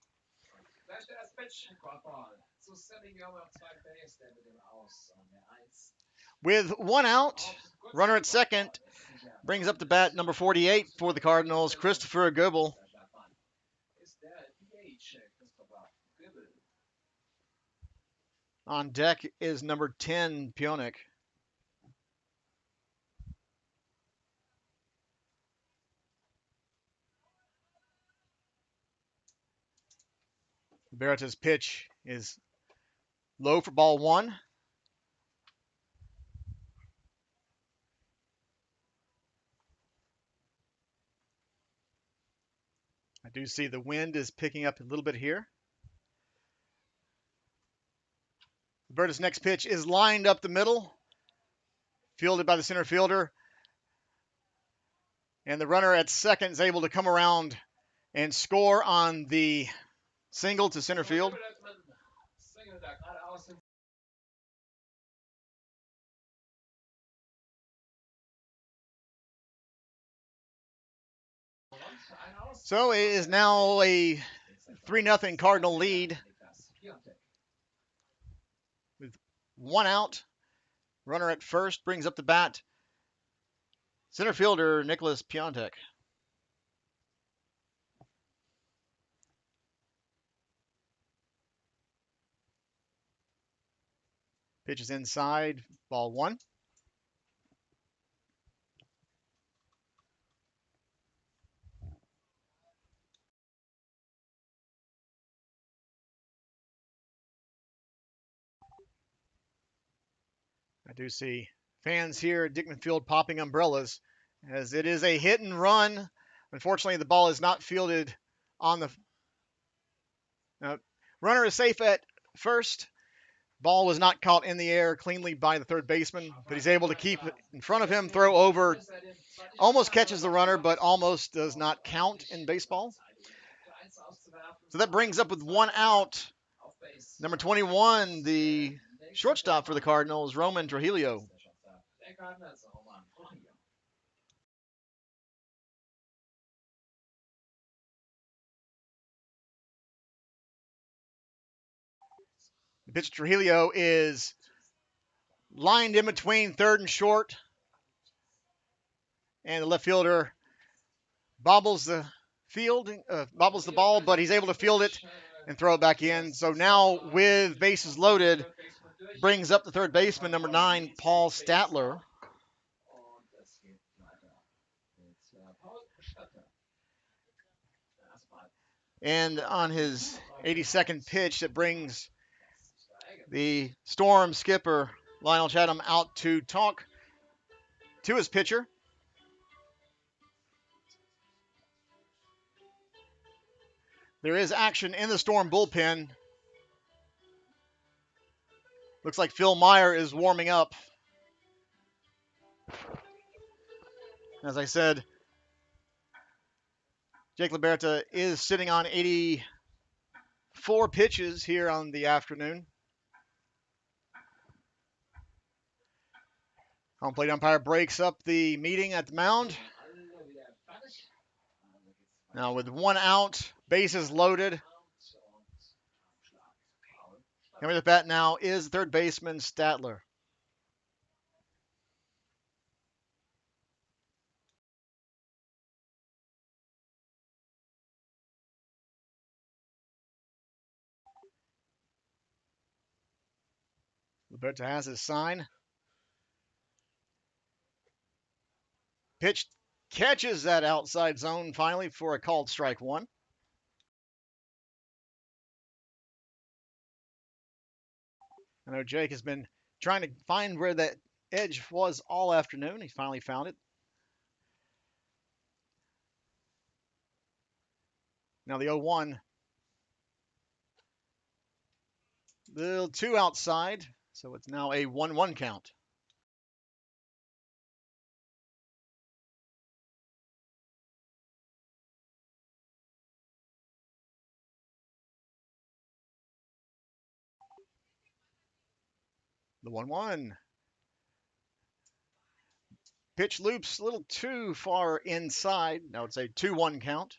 With 1 out, runner at second, brings up the bat number 48 for the Cardinals, Christopher Goebel. On deck is number 10, Pionik. Liberta's pitch is low for ball 1. I do see the wind is picking up a little bit here. Liberta's next pitch is lined up the middle, fielded by the center fielder. And the runner at second is able to come around and score on the single to center field. So it is now a 3-0 Cardinal lead. With 1 out, runner at first brings up the bat center fielder Nicholas Piontek. Pitch is inside, ball 1. I do see fans here at Dickman Field popping umbrellas as it is a hit and run. Unfortunately, the ball is not fielded on the... runner is safe at first. Ball was not caught in the air cleanly by the third baseman, but he's able to keep it in front of him, throw over, almost catches the runner, but almost does not count in baseball. So that brings up with one out. Number 21, the shortstop for the Cardinals, Roman Trujillo. The pitch to Trujillo is lined in between third and short, and the left fielder bobbles the ball, but he's able to field it and throw it back in. So now with bases loaded, brings up the third baseman, number 9, Paul Statler. And on his 82nd pitch, that brings the Storm skipper, Lionel Chatham, out to talk to his pitcher. There is action in the Storm bullpen. Looks like Phil Meyer is warming up. As I said, Jake Liberta is sitting on 84 pitches here on the afternoon. Home plate umpire breaks up the meeting at the mound. Now with one out, bases loaded. Coming to the bat now is third baseman Statler. Liberta has his sign. Pitch catches that outside zone finally for a called strike one. I know Jake has been trying to find where that edge was all afternoon. He finally found it. Now the 0-1. The 2 outside, so it's now a 1-1 count. The 1-1. Pitch loops a little too far inside. Now it's a 2-1 count.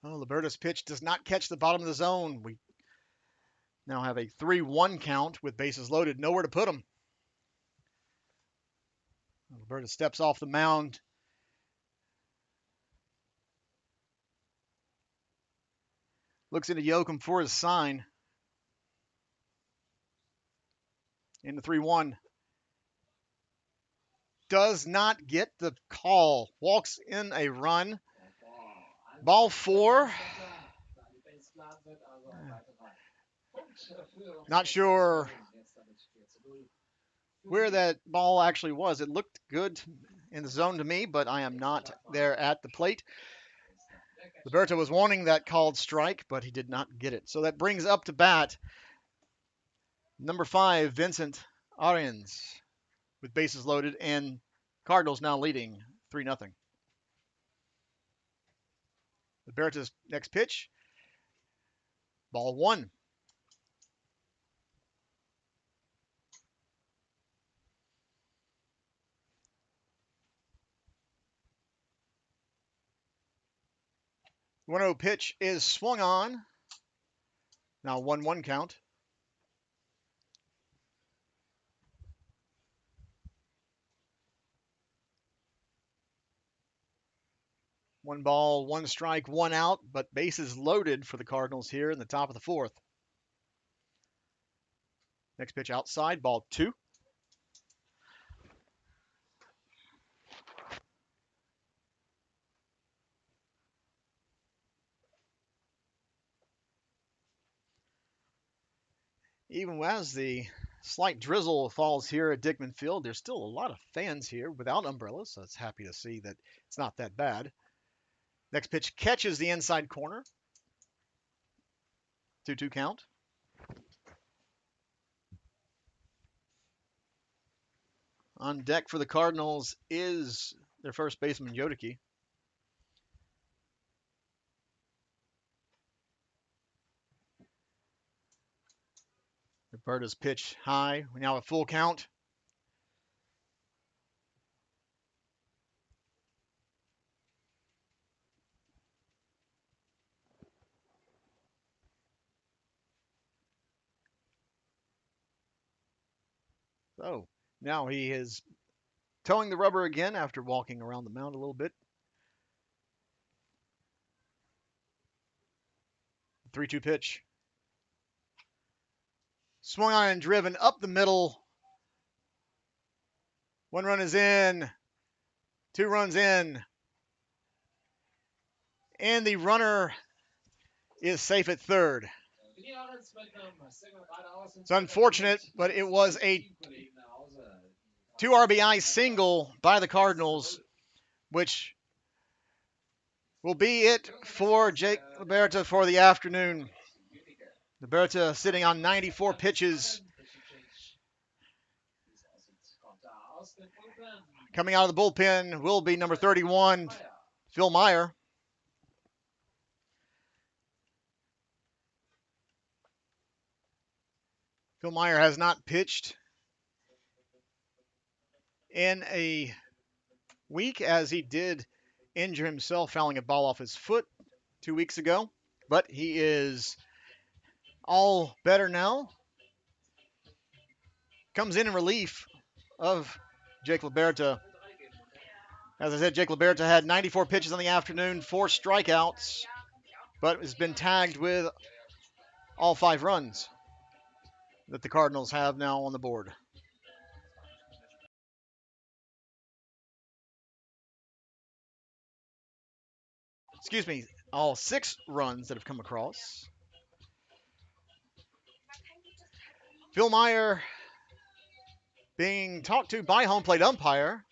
Oh, Liberta's pitch does not catch the bottom of the zone. We now have a 3-1 count with bases loaded. Nowhere to put them. Liberta steps off the mound. Looks into Yoakum for his sign. In the 3-1. Does not get the call. Walks in a run. Ball 4. Not sure where that ball actually was. It looked good in the zone to me, but I am not there at the plate. Liberta was wanting that called strike, but he did not get it. So that brings up to bat number 5, Vincent Arians, with bases loaded, and Cardinals now leading 3-0. Liberta's next pitch, ball 1. The 1-0 pitch is swung on. Now 1-1 count. One ball, one strike, one out, but bases loaded for the Cardinals here in the top of the 4th. Next pitch outside, ball 2. Even as the Slight drizzle falls here at Dickman Field. There's still a lot of fans here without umbrellas, so it's happy to see that it's not that bad. Next pitch catches the inside corner. 2-2 count. On deck for the Cardinals is their first baseman, Yodiki. Roberta's pitch high. We now have full count. So now he is towing the rubber again after walking around the mound a little bit. 3-2 pitch. Swung on and driven up the middle. 1 run is in. 2 runs in. And the runner is safe at third. It's unfortunate, but it was a 2 RBI single by the Cardinals, which will be it for Jake Liberta for the afternoon. Liberta sitting on 94 pitches. Coming out of the bullpen will be number 31, Phil Meyer. Phil Meyer has not pitched in a week, as he did injure himself fouling a ball off his foot 2 weeks ago. But he is all better now. Comes in relief of Jake Liberta. As I said, Jake Liberta had 94 pitches on the afternoon, 4 strikeouts, but has been tagged with all 5 runs that the Cardinals have now on the board. Excuse me, all 6 runs that have come across. Phil Meyer being talked to by home plate umpire.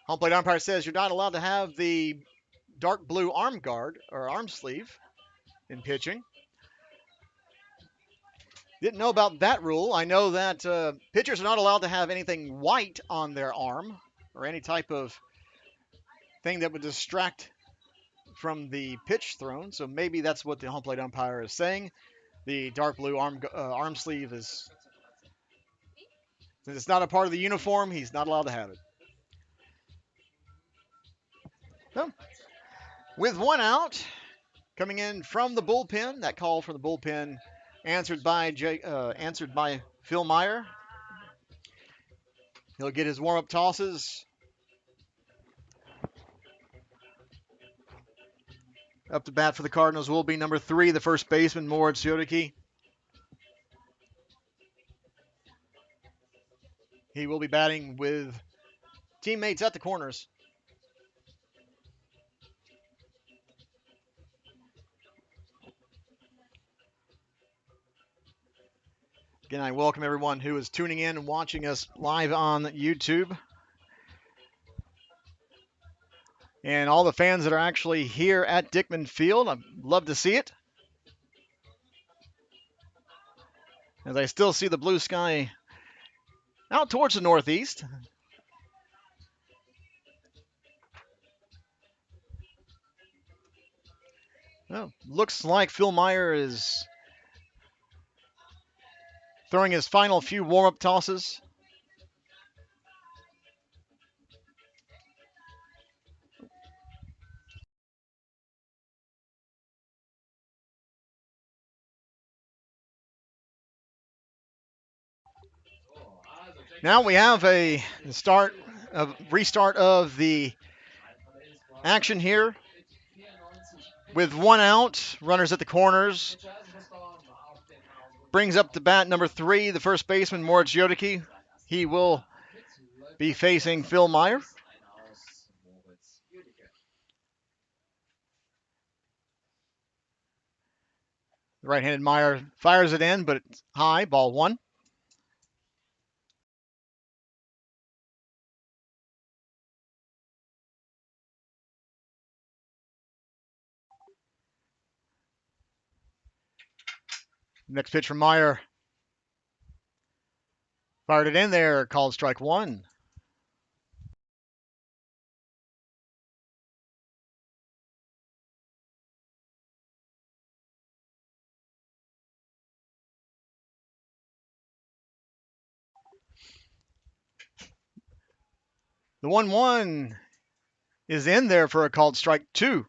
Home plate umpire says you're not allowed to have the dark blue arm guard or arm sleeve in pitching. Didn't know about that rule. I know that pitchers are not allowed to have anything white on their arm or any type of thing that would distract from the pitch thrown. So maybe that's what the home plate umpire is saying. The dark blue arm sleeve is, since it's not a part of the uniform, he's not allowed to have it. So, with 1 out, coming in from the bullpen, that call from the bullpen answered by Phil Meyer. He'll get his warm-up tosses. Up to bat for the Cardinals will be number 3, the first baseman, Moritz Yodiki. He will be batting with teammates at the corners. Again, I welcome everyone who is tuning in and watching us live on YouTube. And all the fans that are actually here at Dickman Field. I'd love to see it. As I still see the blue sky out towards the northeast. Well, looks like Phil Meyer is throwing his final few warm-up tosses. Now we have a restart of the action here. With 1 out, runners at the corners. Brings up the bat number 3, the first baseman, Moritz Yodiki. He will be facing Phil Meyer. The right-handed Meyer fires it in, but it's high, ball 1. Next pitch from Meyer. Fired it in there, called strike one. The 1-1 is in there for a called strike two.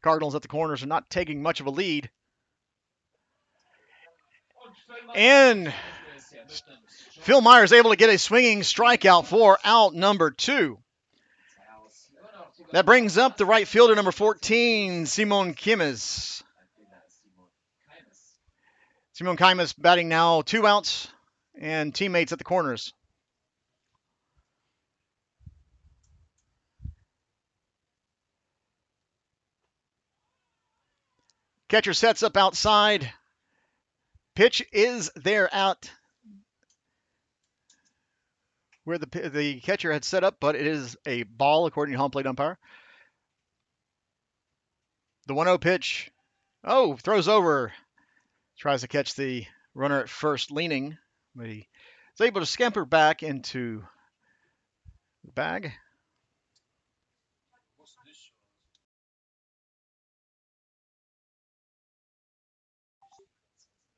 Cardinals at the corners are not taking much of a lead. And Phil Myers able to get a swinging strikeout for out number two. That brings up the right fielder, number 14, Simon Kimes. Simon Kimes batting now 2 outs and teammates at the corners. Catcher sets up outside. Pitch is there at where the catcher had set up, but it is a ball according to home plate umpire. The 1-0 pitch. Oh, throws over. Tries to catch the runner at first leaning, but he is able to scamper back into the bag.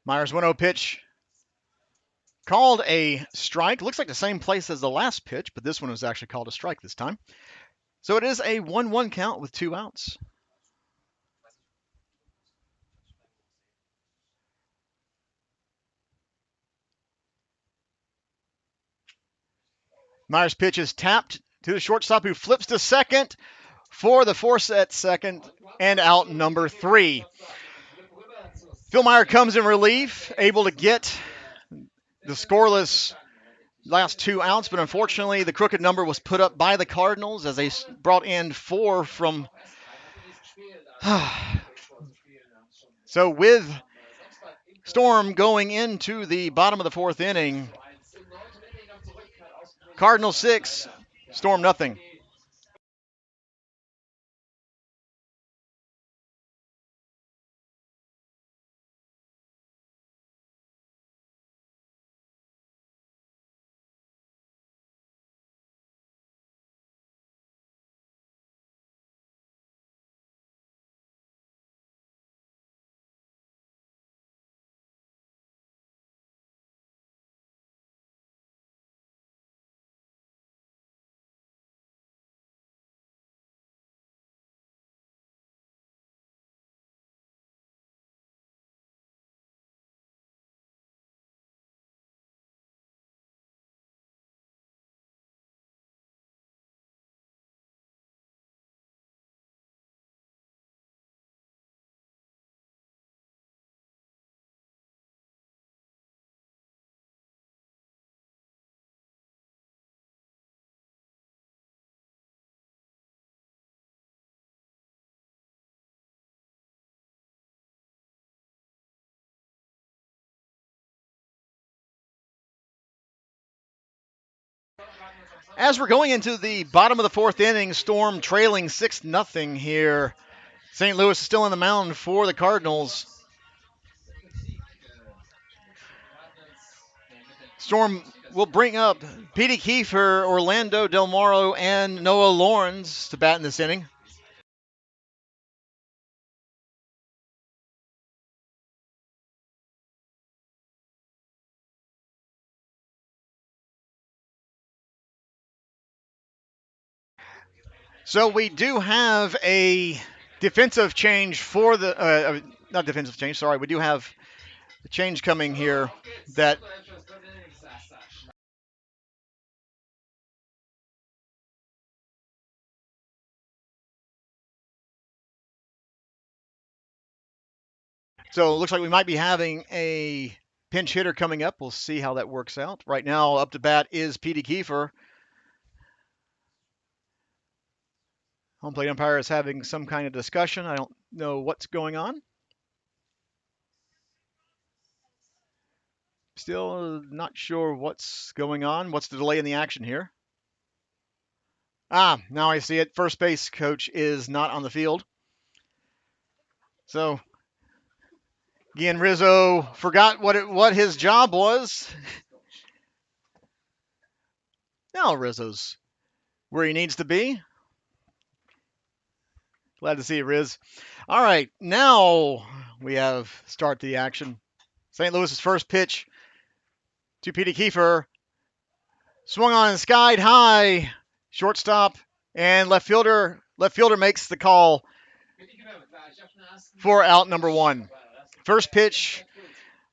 Myers 1-0 pitch. Called a strike. Looks like the same place as the last pitch, but this one was actually called a strike this time. So it is a 1-1 count with 2 outs. Myers' pitch is tapped to the shortstop, who flips to second for the force at second and out number 3. Phil Meyer comes in relief, able to get the scoreless last 2 outs, but unfortunately the crooked number was put up by the Cardinals as they brought in 4 from... So with Storm going into the bottom of the 4th inning, Cardinals 6, Storm nothing. As we're going into the bottom of the 4th inning, Storm trailing 6-0 here. St. Louis is still on the mound for the Cardinals. Storm will bring up Petey Kiefer, Orlando Del Moro, and Noah Lawrence to bat in this inning. So we do have a defensive change for the, not defensive change, sorry. We do have a change coming here that so it looks like we might be having a pinch hitter coming up. We'll see how that works out. Right now, up to bat is Petey Kiefer. Home plate umpire is having some kind of discussion. I don't know what's going on. Still not sure what's going on. What's the delay in the action here? Now I see it. First base coach is not on the field. So, again, Rizzo forgot what his job was. Now Rizzo's where he needs to be. Glad to see you, Riz. All right, now we have start the action. St. Louis's first pitch to Petey Kiefer. Swung on and skied high. Shortstop and left fielder. Left fielder makes the call for out number one. First pitch,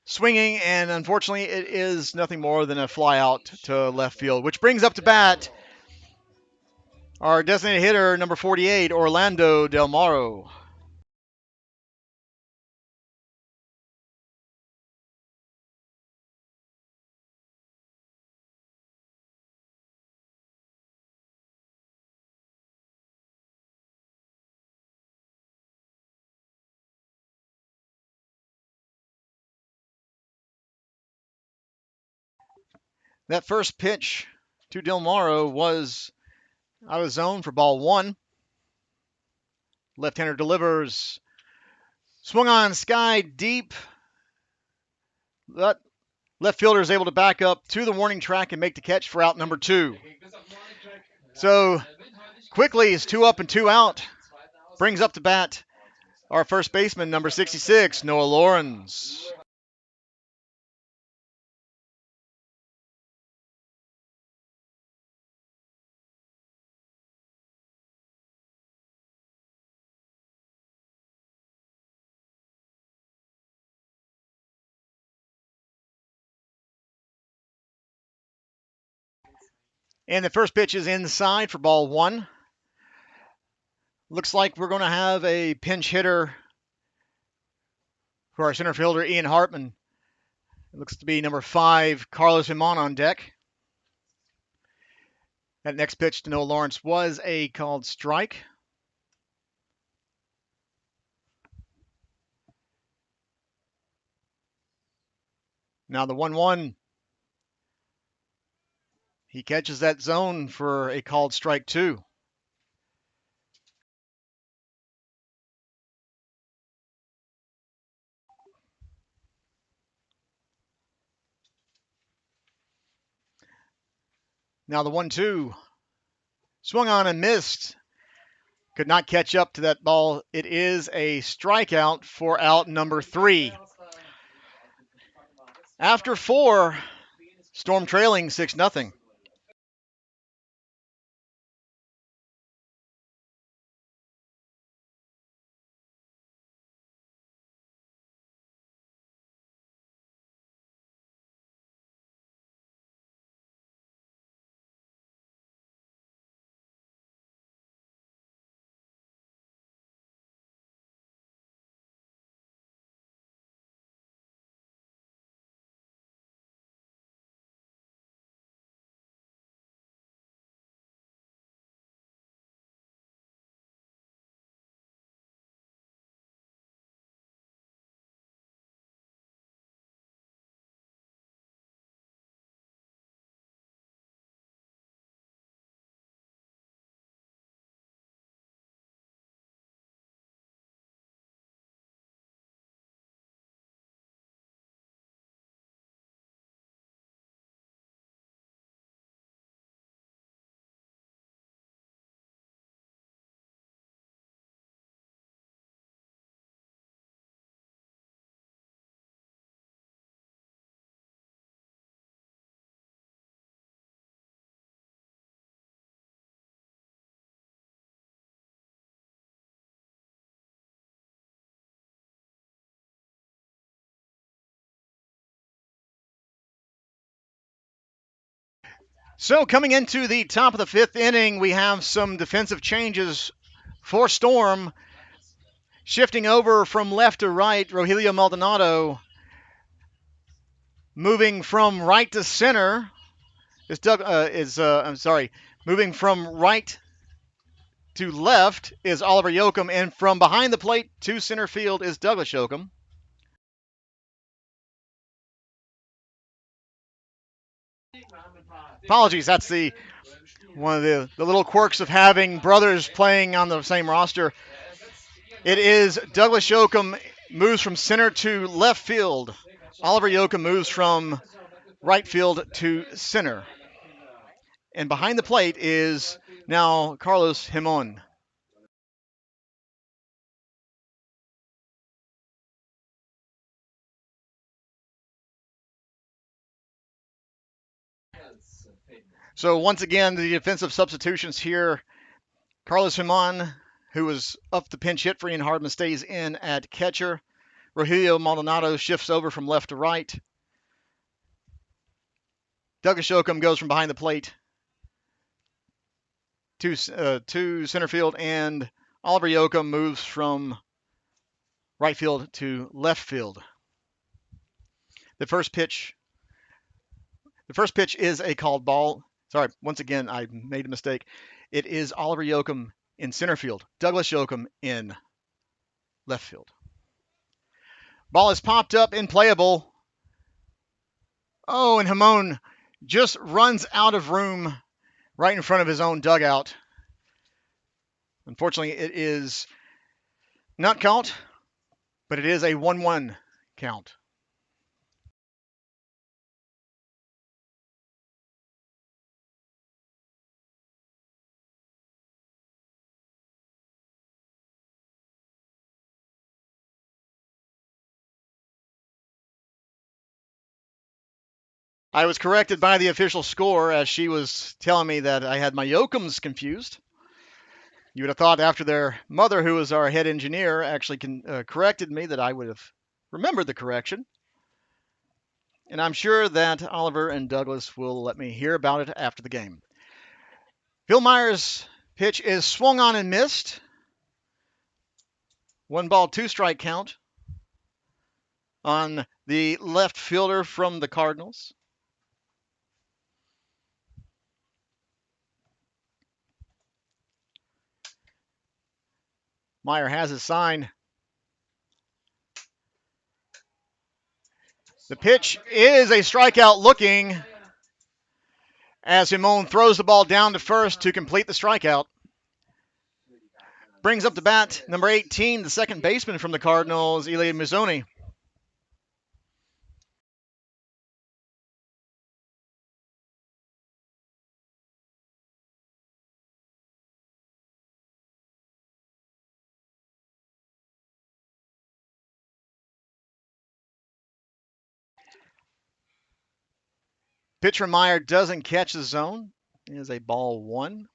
swinging, and unfortunately it is nothing more than a fly out to left field, which brings up to bat our designated hitter, number 48, Orlando Del Moro. That first pitch to Del Moro was out of zone for ball one. Left-hander delivers. Swung on, sky deep. But left fielder is able to back up to the warning track and make the catch for out number two. So quickly is 2 up and 2 out. Brings up to bat our first baseman, number 66, Noah Lawrence. And the first pitch is inside for ball one. Looks like we're going to have a pinch hitter for our center fielder, Ian Hartman. It looks to be number 5, Carlos Himon on deck. That next pitch to Noah Lawrence was a called strike. Now the 1-1. He catches that zone for a called strike two. Now the 1-2. Swung on and missed. Could not catch up to that ball. It is a strikeout for out number 3. After 4, Storm trailing 6-0. So coming into the top of the 5th inning, we have some defensive changes for Storm. Shifting over from left to right, Rogelio Maldonado. Moving from right to center moving from right to left is Oliver Yoakum, and from behind the plate to center field is Douglas Yoakum. Apologies, that's the One of the little quirks of having brothers playing on the same roster. It is Douglas Yoakum moves from center to left field. Oliver Yoakum moves from right field to center. And behind the plate is now Carlos Himon. So once again, the defensive substitutions here. Carlos Himon, who was up the pinch hit for Ian Hardman, stays in at catcher. Rogelio Maldonado shifts over from left to right. Douglas Yoakum goes from behind the plate to center field, and Oliver Yoakum moves from right field to left field. The first pitch is a called ball. Sorry, once again, I made a mistake. It is Oliver Yoakum in center field, Douglas Yoakum in left field. Ball is popped up, playable. Oh, and Himon just runs out of room right in front of his own dugout. Unfortunately, it is not count, but it is a 1-1 count. I was corrected by the official score as she was telling me that I had my Yoakums confused. You would have thought after their mother, who was our head engineer, actually corrected me that I would have remembered the correction. And I'm sure that Oliver and Douglas will let me hear about it after the game. Phil Myers' pitch is swung on and missed. 1-ball, 2-strike count on the left fielder from the Cardinals. Meyer has his sign. The pitch is a strikeout looking as Himon throws the ball down to first to complete the strikeout. Brings up the bat, number 18, the second baseman from the Cardinals, Elia Mazzoni. Pitch from Meyer doesn't catch the zone. It is a ball 1.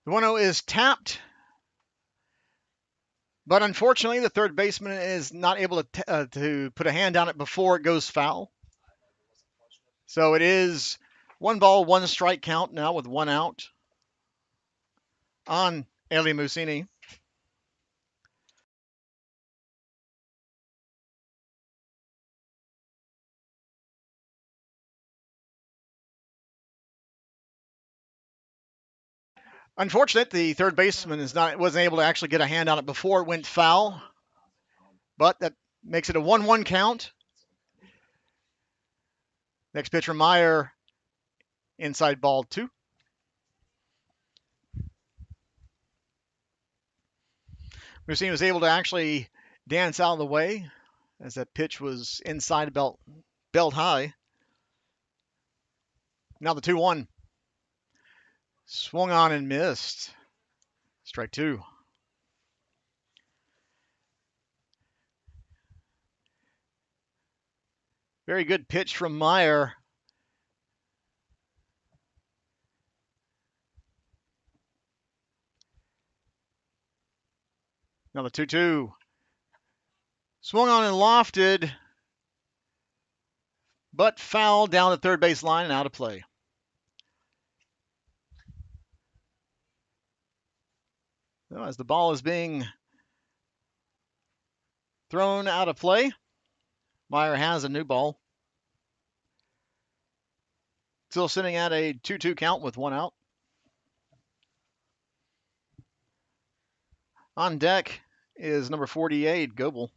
The 1-0 is tapped, but unfortunately the third baseman is not able to put a hand on it before it goes foul. So it is 1-ball, 1-strike count now with 1 out on Elia Mazzoni. Unfortunate, the third baseman wasn't able to actually get a hand on it before it went foul, but that makes it a 1-1 count. Next pitch from Meyer, inside ball 2. Mazzoni was able to actually dance out of the way as that pitch was inside belt high. Now the 2-1. Swung on and missed. Strike 2. Very good pitch from Meyer. Now the 2-2. Swung on and lofted, but fouled down the third base line and out of play. So as the ball is being thrown out of play, Meyer has a new ball. Still sitting at a 2-2 count with 1 out. On deck is number 48, Goebel.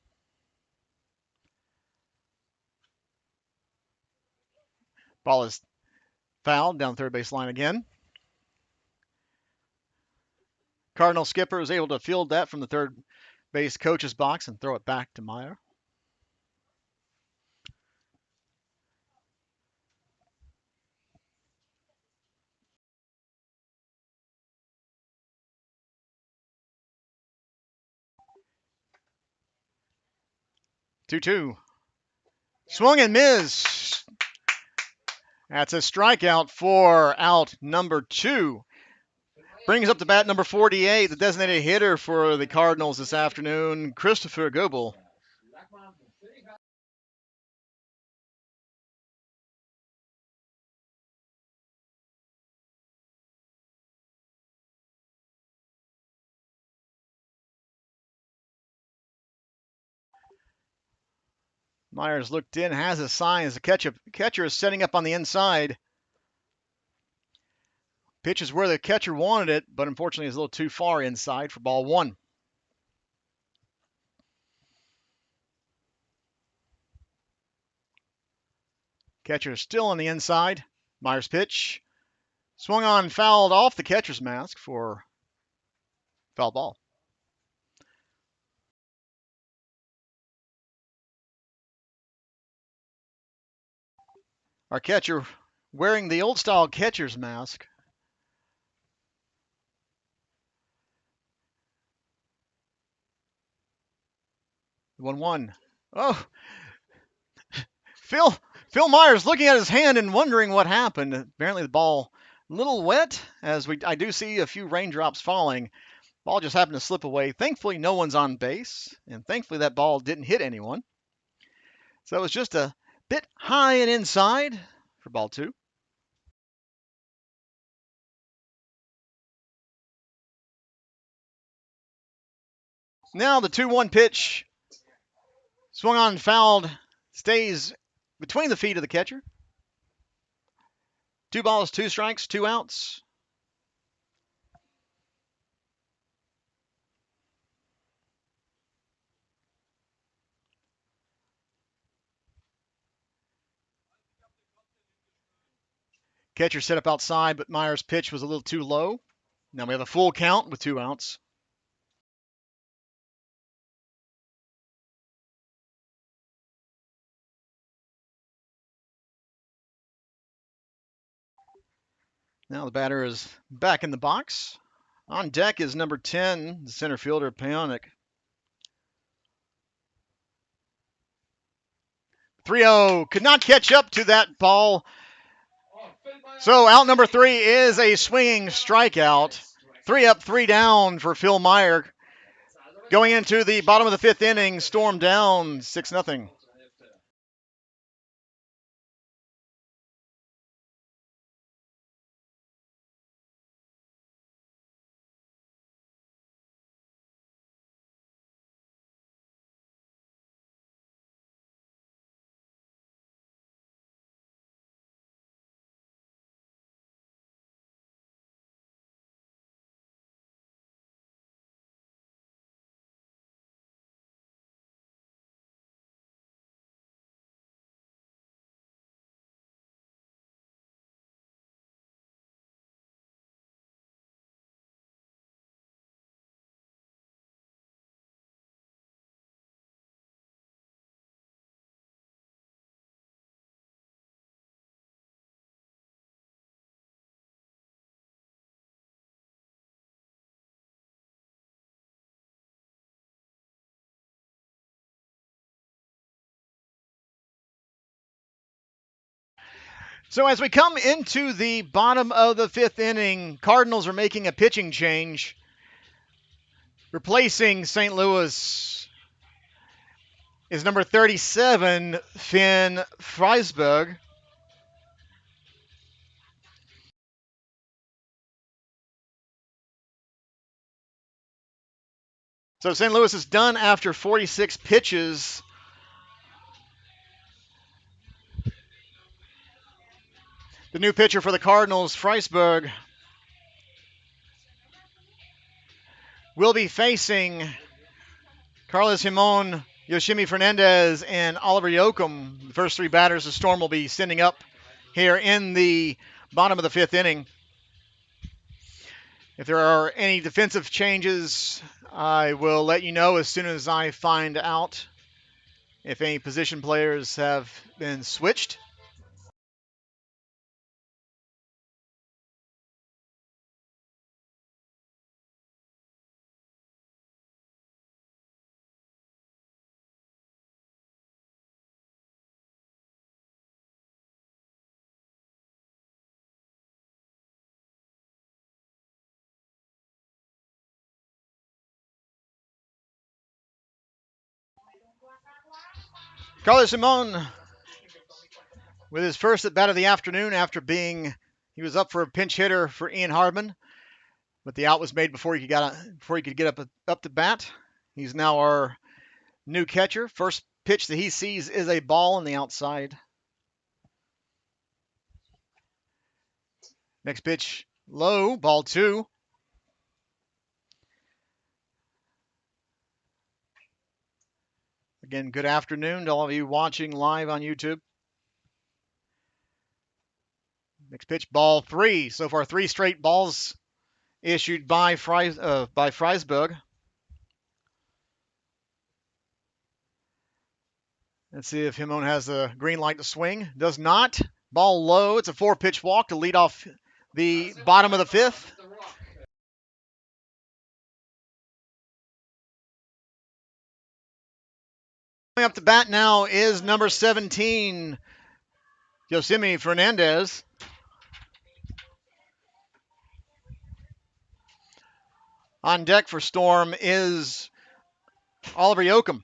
Ball is fouled down third base line again. Cardinal skipper is able to field that from the third base coach's box and throw it back to Meyer. Two. Swung and missed. That's a strikeout for out number 2. Brings up the bat number 48, the designated hitter for the Cardinals this afternoon, Christopher Goebel. Myers looked in, has a sign as the catcher is setting up on the inside. Pitch is where the catcher wanted it, but unfortunately is a little too far inside for ball 1. Catcher is still on the inside. Myers' pitch. Swung on, fouled off the catcher's mask for foul ball. Our catcher wearing the old style catcher's mask. The 1-1. Oh, Phil Myers looking at his hand and wondering what happened. Apparently the ball a little wet, as I do see a few raindrops falling. Ball just happened to slip away. Thankfully, no one's on base, and thankfully that ball didn't hit anyone. So it was just a bit high and inside for ball 2. Now the 2-1 pitch. Swung on, fouled, stays between the feet of the catcher. 2 balls, 2 strikes, 2 outs. Catcher set up outside, but Myers' pitch was a little too low. Now we have a full count with 2 outs. Now the batter is back in the box. On deck is number 10, the center fielder, Paonic. 3-0. Could not catch up to that ball. So out number 3 is a swinging strikeout. 3 up, 3 down for Phil Meyer. Going into the bottom of the 5th inning, Storm down 6-0. So as we come into the bottom of the 5th inning, Cardinals are making a pitching change. Replacing St. Louis is number 37, Finn Freisberg. So St. Louis is done after 46 pitches. The new pitcher for the Cardinals, Freisberg, will be facing Carlos Himon, Yoshimi Fernandez, and Oliver Yoakum. The first three batters the Storm will be sending up here in the bottom of the fifth inning. If there are any defensive changes, I will let you know as soon as I find out if any position players have been switched. Carlos Simon with his first at bat of the afternoon after he was up for a pinch hitter for Ian Hardman, but the out was made before he could get up to bat. He's now our new catcher. First pitch that he sees is a ball on the outside. Next pitch low, ball 2. Again, good afternoon to all of you watching live on YouTube. Next pitch, ball 3. So far, 3 straight balls issued by Freisberg. Let's see if Himon has the green light to swing. Does not. Ball low. It's a 4-pitch walk to lead off the bottom of the fifth. Coming up to bat now is number 17, Yoshimi Fernandez. On deck for Storm is Oliver Yoakum.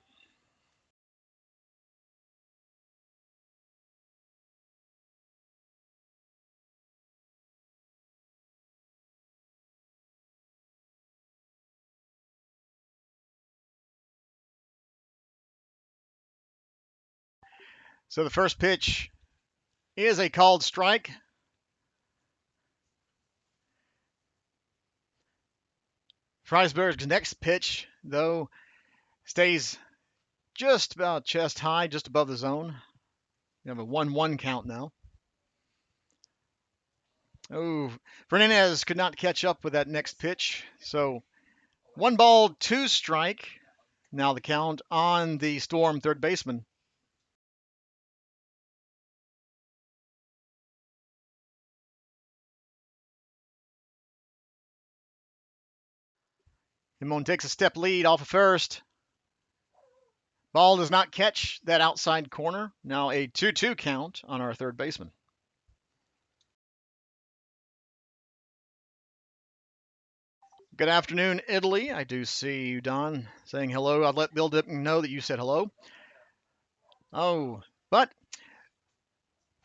So the first pitch is a called strike. Freisberg's next pitch, though, stays just about chest high, just above the zone. We have a 1-1 count now. Oh, Fernandez could not catch up with that next pitch. So 1 ball, 2 strike. Now the count on the Storm third baseman. Himon takes a step lead off of first. Ball does not catch that outside corner. Now a 2-2 count on our third baseman. Good afternoon, Italy. I do see you, Don, saying hello. I'll let Bill Dipping know that you said hello. Oh, but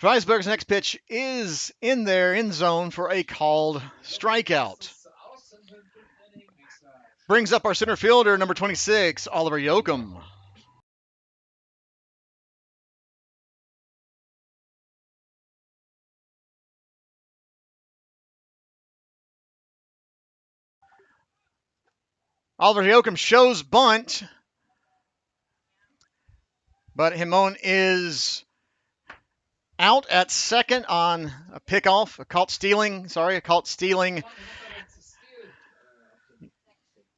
Freisberg's next pitch is in there, in zone for a called strikeout. Brings up our center fielder, number 26, Oliver Yoakum. Oliver Yoakum shows bunt, but Himon is out at second on a pickoff, a caught stealing.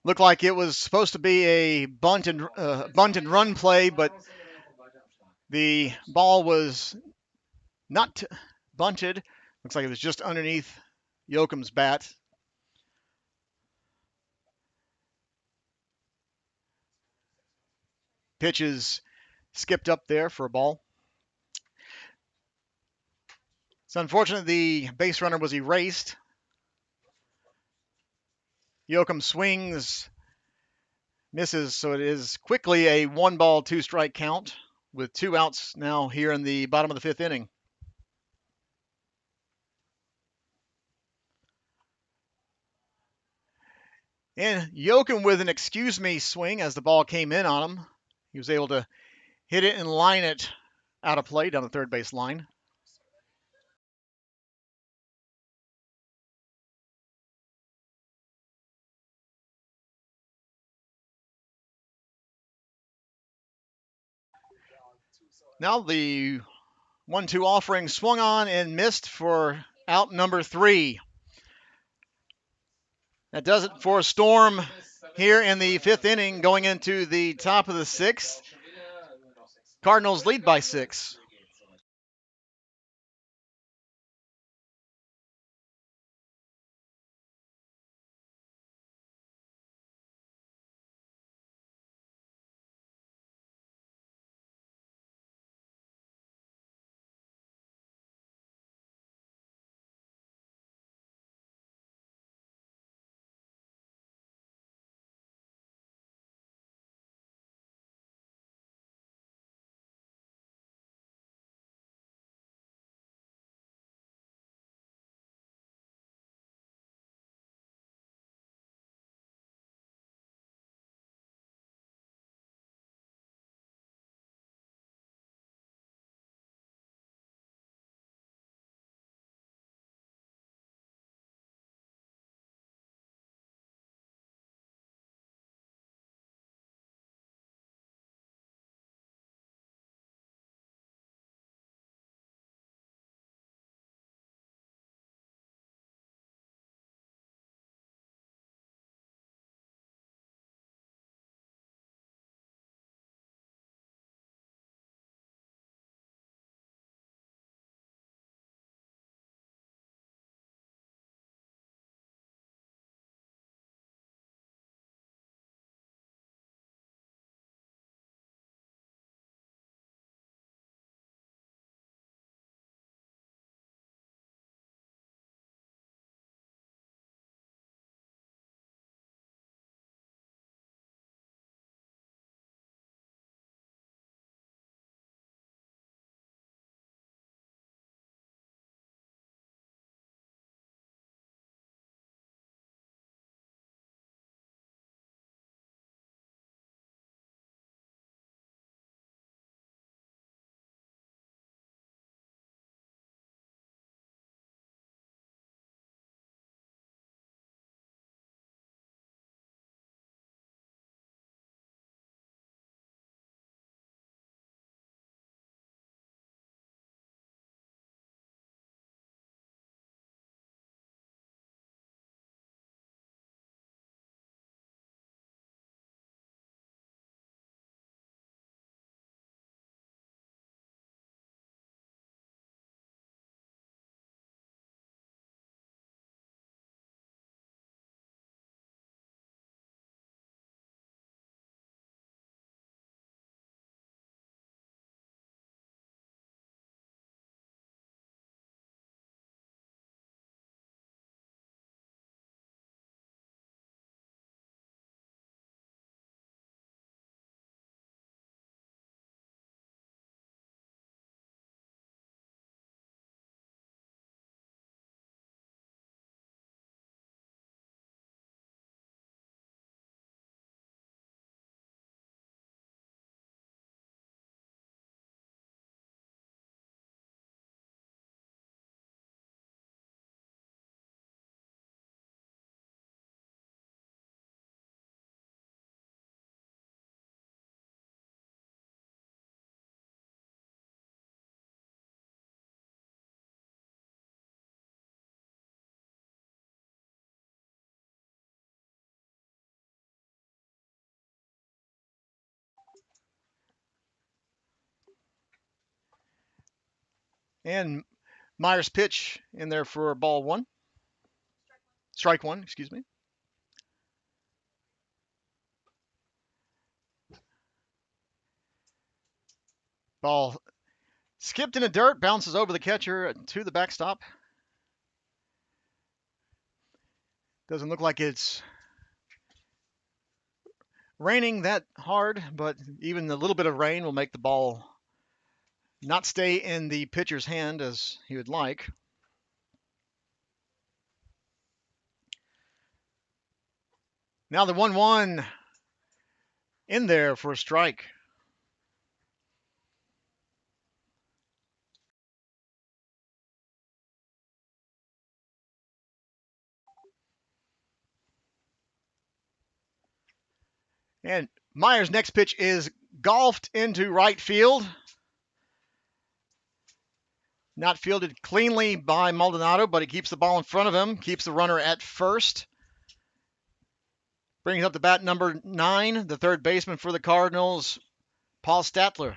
Looked like it was supposed to be a bunt and run play, but the ball was not bunted. Looks like it was just underneath Yoakum's bat. Pitches skipped up there for a ball. It's unfortunate the base runner was erased. Yoakum swings, misses, so it is quickly a 1 ball, 2 strike count with 2 outs now here in the bottom of the fifth inning. And Yoakum with an excuse me swing as the ball came in on him. He was able to hit it and line it out of play down the third base line. Now the 1-2 offering swung on and missed for out number 3. That does it for Storm here in the 5th inning, going into the top of the 6th. Cardinals lead by 6. And Myers' pitch in there for ball 1. Strike 1, excuse me. Ball skipped in the dirt, bounces over the catcher to the backstop. Doesn't look like it's raining that hard, but even a little bit of rain will make the ball not stay in the pitcher's hand as he would like. Now the 1-1 in there for a strike. And Myers' next pitch is golfed into right field. Not fielded cleanly by Maldonado, but he keeps the ball in front of him, keeps the runner at first. Brings up the bat number 9, the third baseman for the Cardinals, Paul Statler.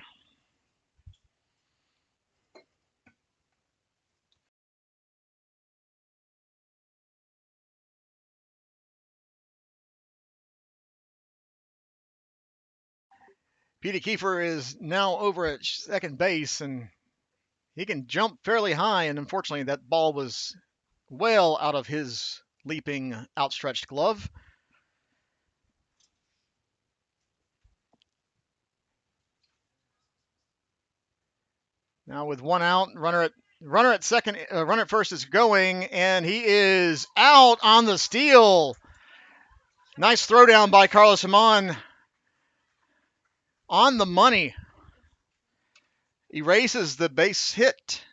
Petey Kiefer is now over at second base, and he can jump fairly high, and unfortunately that ball was well out of his leaping, outstretched glove. Now with one out, runner at first is going, and he is out on the steal. Nice throwdown by Carlos Hamon. On the money. Erases the base hit.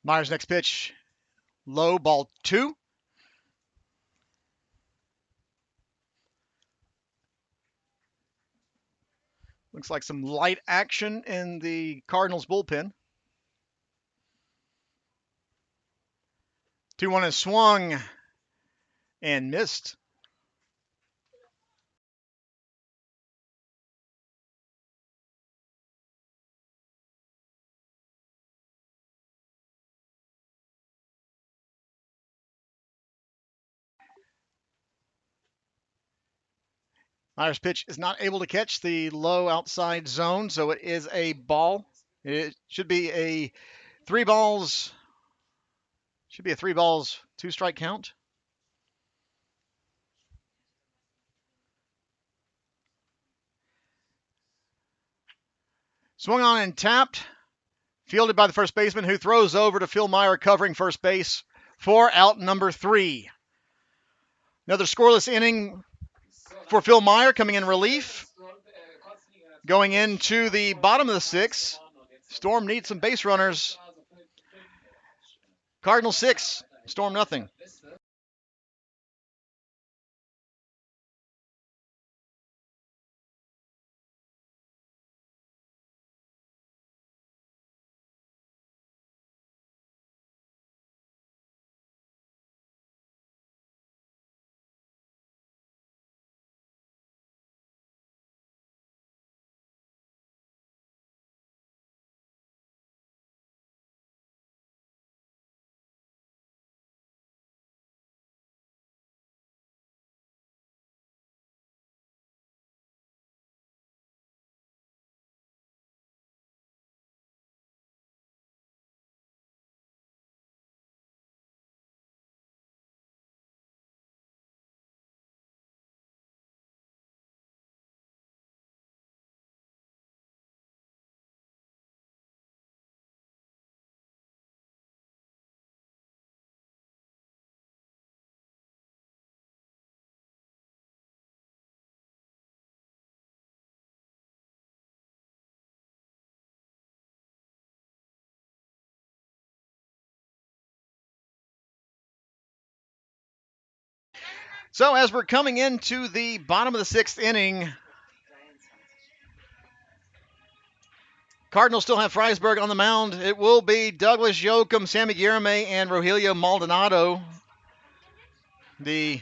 Myers' next pitch, low, ball 2. Looks like some light action in the Cardinals bullpen. 2-1 is swung and missed. Myers' pitch is not able to catch the low outside zone, so it is a ball. It should be a 3 balls. Should be a 3 balls, 2 strike count. Swung on and tapped. Fielded by the first baseman, who throws over to Phil Meyer covering first base for out number 3. Another scoreless inning for Phil Meyer coming in relief. Going into the bottom of the 6th, Storm needs some base runners. Cardinals 6, Storm nothing. So as we're coming into the bottom of the 6th inning, Cardinals still have Freisberg on the mound. It will be Douglas Yoakum, Sammy Guillerme, and Rogelio Maldonado. The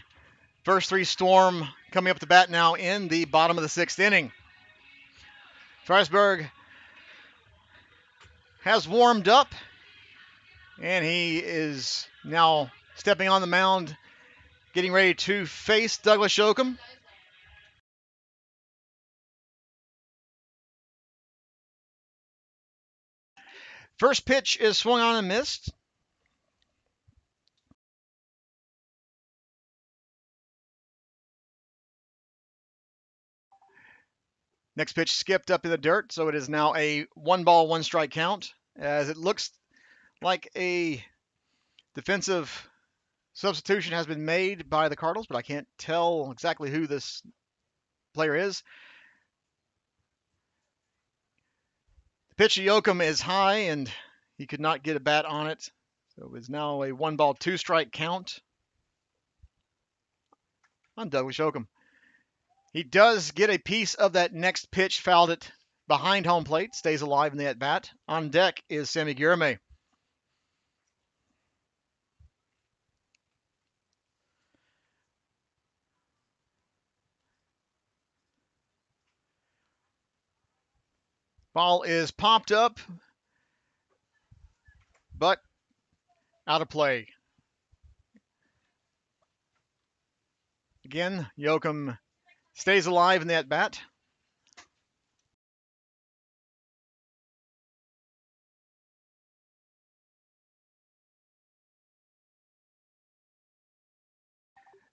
first 3 Storm coming up to bat now in the bottom of the 6th inning. Freisberg has warmed up, and he is now stepping on the mound, getting ready to face Douglas Yoakum. First pitch is swung on and missed. Next pitch skipped up in the dirt, so it is now a 1 ball, 1 strike count, as it looks like a defensive substitution has been made by the Cardinals, but I can't tell exactly who this player is. The pitch to Yoakum is high, and he could not get a bat on it. So it is now a 1-ball, 2-strike count on Douglas Yoakum. He does get a piece of that next pitch, fouled it behind home plate, stays alive in the at-bat. On deck is Sammy Guillerme. Ball is popped up, but out of play. Again, Yoakum stays alive in the at-bat.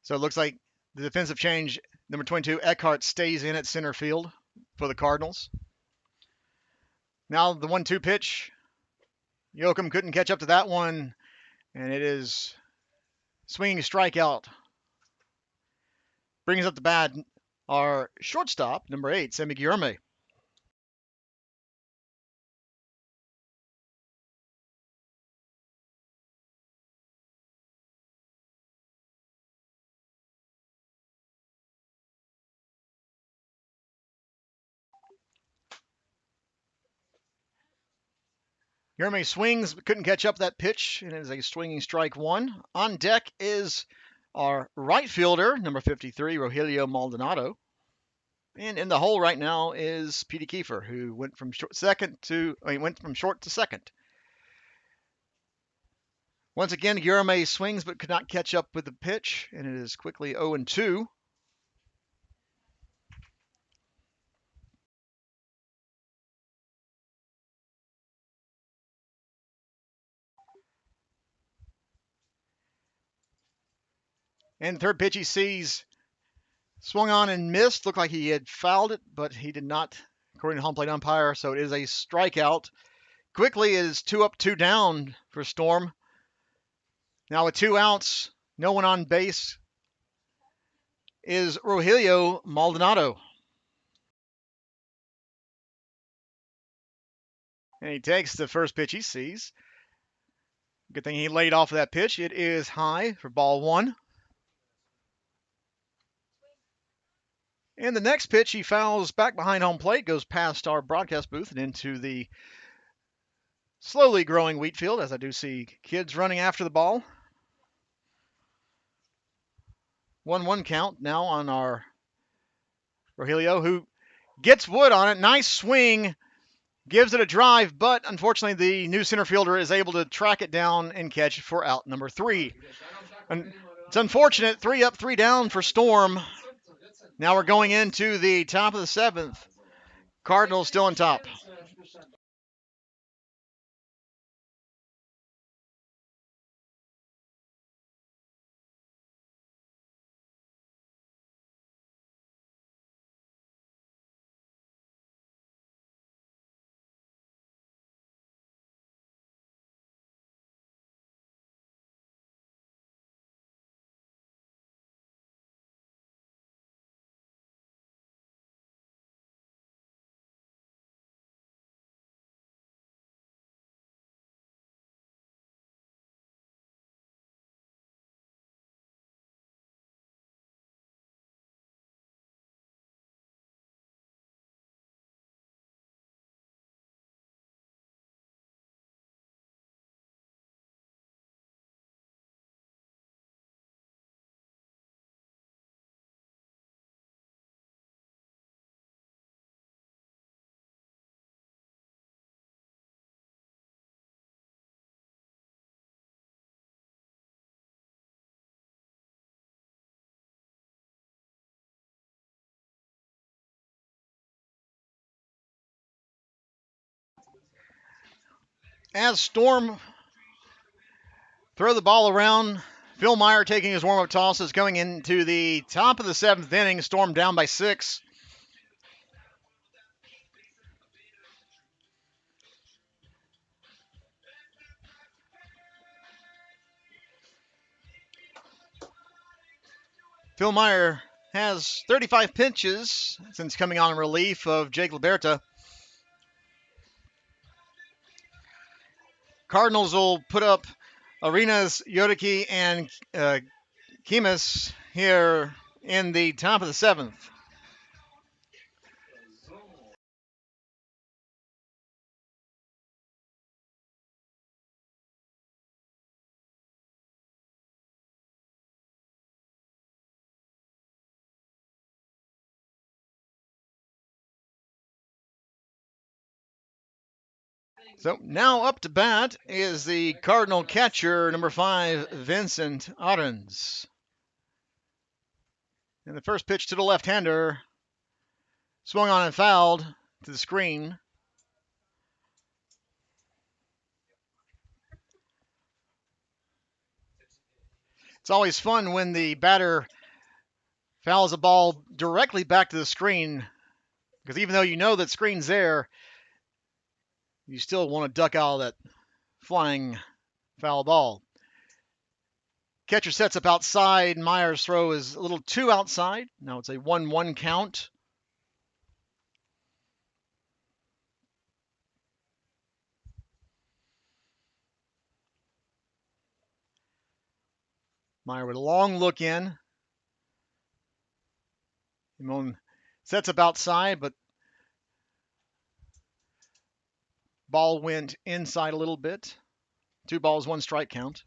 So it looks like the defensive change, number 22, Eckhart, stays in at center field for the Cardinals. Now the 1-2 pitch. Yoakum couldn't catch up to that one, and it is swinging strikeout. Brings up the bat our shortstop, number 8, Sammy Guillerme. Guillerme swings, but couldn't catch up that pitch, and it is a swinging strike one. On deck is our right fielder, number 53, Rogelio Maldonado. And in the hole right now is Petey Kiefer, who went from short to second. Once again, Guillerme swings but could not catch up with the pitch, and it is quickly 0-2. And third pitch he sees, swung on and missed. Looked like he had fouled it, but he did not, according to home plate umpire. So it is a strikeout. Quickly it is 2 up, 2 down for Storm. Now with 2 outs, no one on base, is Rogelio Maldonado. And he takes the first pitch he sees. Good thing he laid off of that pitch. It is high for ball 1. And the next pitch he fouls back behind home plate, goes past our broadcast booth and into the slowly growing wheat field, as I do see kids running after the ball. 1-1 count now on our Rogelio, who gets wood on it. Nice swing, gives it a drive, but unfortunately the new center fielder is able to track it down and catch it for out number 3. And it's unfortunate, 3 up, 3 down for Storm. Now we're going into the top of the 7th. Cardinals still on top. As Storm throw the ball around, Phil Meyer taking his warm-up tosses, going into the top of the 7th inning. Storm down by 6. Phil Meyer has 35 pitches since coming on in relief of Jake Liberta. Cardinals will put up Arenas, Yodiki, and Kimis here in the top of the 7th. So now up to bat is the Cardinal catcher, number 5, Vincent Arens. And the first pitch to the left-hander, swung on and fouled to the screen. It's always fun when the batter fouls a ball directly back to the screen, because even though you know that screen's there, you still want to duck out of that flying foul ball. Catcher sets up outside. Meyer's throw is a little too outside. Now it's a 1-1 count. Meyer with a long look in. Simon sets up outside, but ball went inside a little bit. 2 balls, 1 strike count.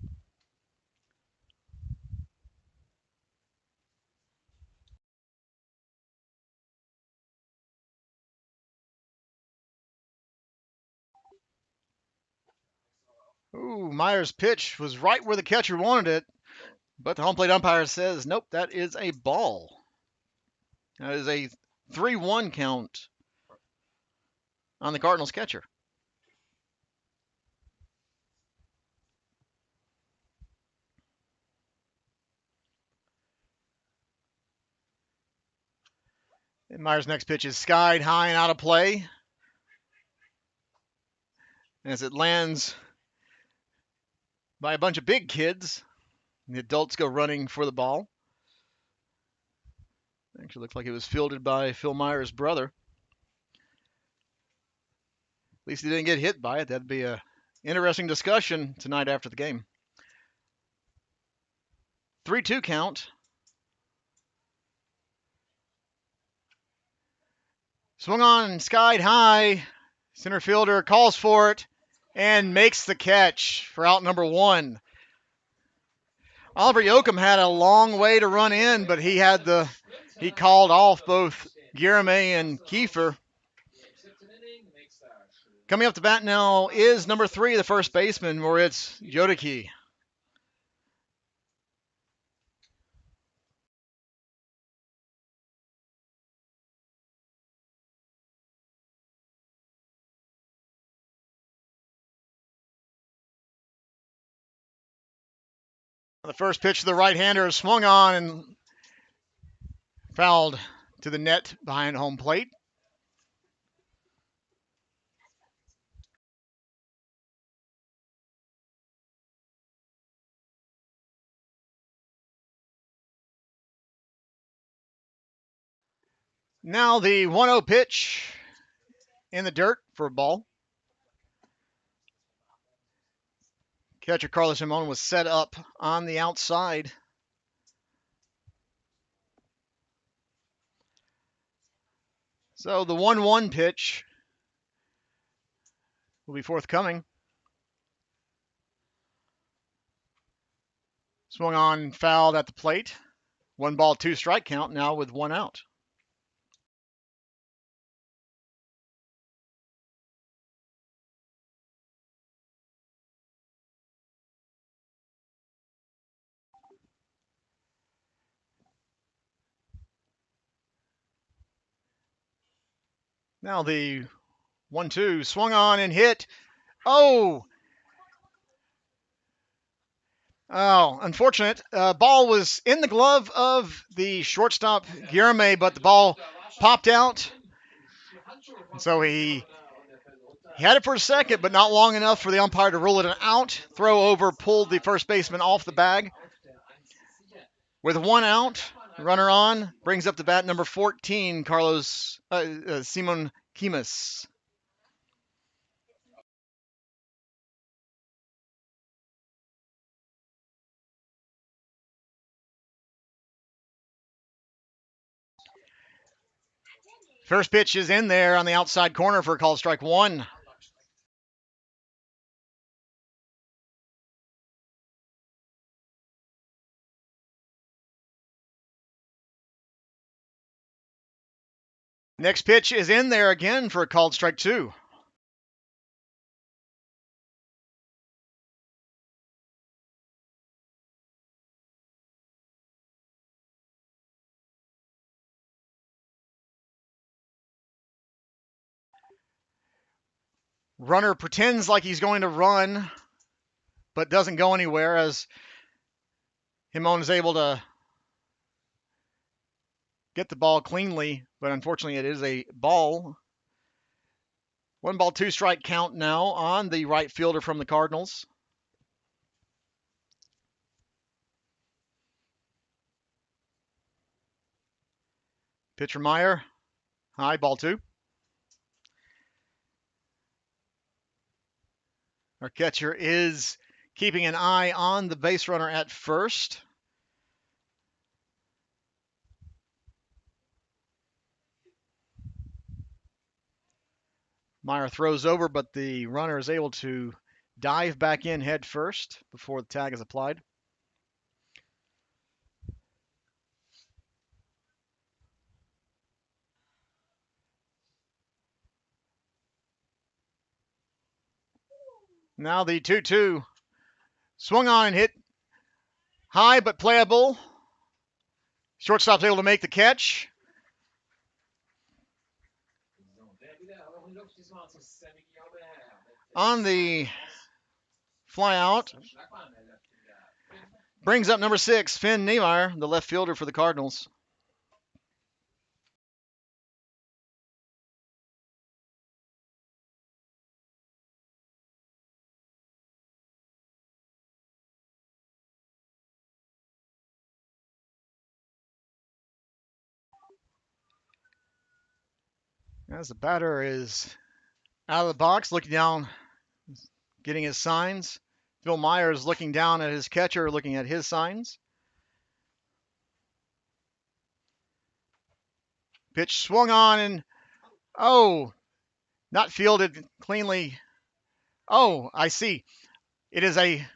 Ooh, Meyer's pitch was right where the catcher wanted it, but the home plate umpire says, nope, that is a ball. That is a 3-1 count on the Cardinals catcher. And Meyer's next pitch is skied high and out of play as it lands by a bunch of big kids. The adults go running for the ball. Actually looked like it was fielded by Phil Meyer's brother. At least he didn't get hit by it. That'd be a interesting discussion tonight after the game. 3-2 count. Swung on, skied high. Center fielder calls for it and makes the catch for out number 1. Oliver Yoakum had a long way to run in, but he called off both Gameday and Kiefer. Coming up to bat now is number 3, the first baseman, where it's Yodiki. The first pitch to the right-hander is swung on and fouled to the net behind home plate. Now the 1-0 pitch in the dirt for a ball. Catcher Carlos Simon was set up on the outside. So the 1-1 pitch will be forthcoming. Swung on, fouled at the plate. 1 ball, 2 strike count now with 1 out. Now the 1-2 swung on and hit. Oh, unfortunate. Ball was in the glove of the shortstop, Gameday, but the ball popped out. So he had it for a second, but not long enough for the umpire to rule it an out. Throw over pulled the first baseman off the bag. With 1 out, runner on, brings up the bat number 14, Simon Kimis. First pitch is in there on the outside corner for a called strike one. Next pitch is in there again for a called strike two. Runner pretends like he's going to run, but doesn't go anywhere as Himon is able to get the ball cleanly, but unfortunately it is a ball. 1 ball, 2 strike count now on the right fielder from the Cardinals. Pitcher Meyer, high, ball 2. Our catcher is keeping an eye on the base runner at first. Meyer throws over, but the runner is able to dive back in head first before the tag is applied. Now the 2-2. Swung on and hit high but playable. Shortstop's able to make the catch. On the fly out, brings up number 6, Finn Niemeyer, the left fielder for the Cardinals. As the batter is out of the box, looking down, getting his signs. Phil Myers looking down at his catcher, looking at his signs. Pitch swung on and, not fielded cleanly. I see. It is a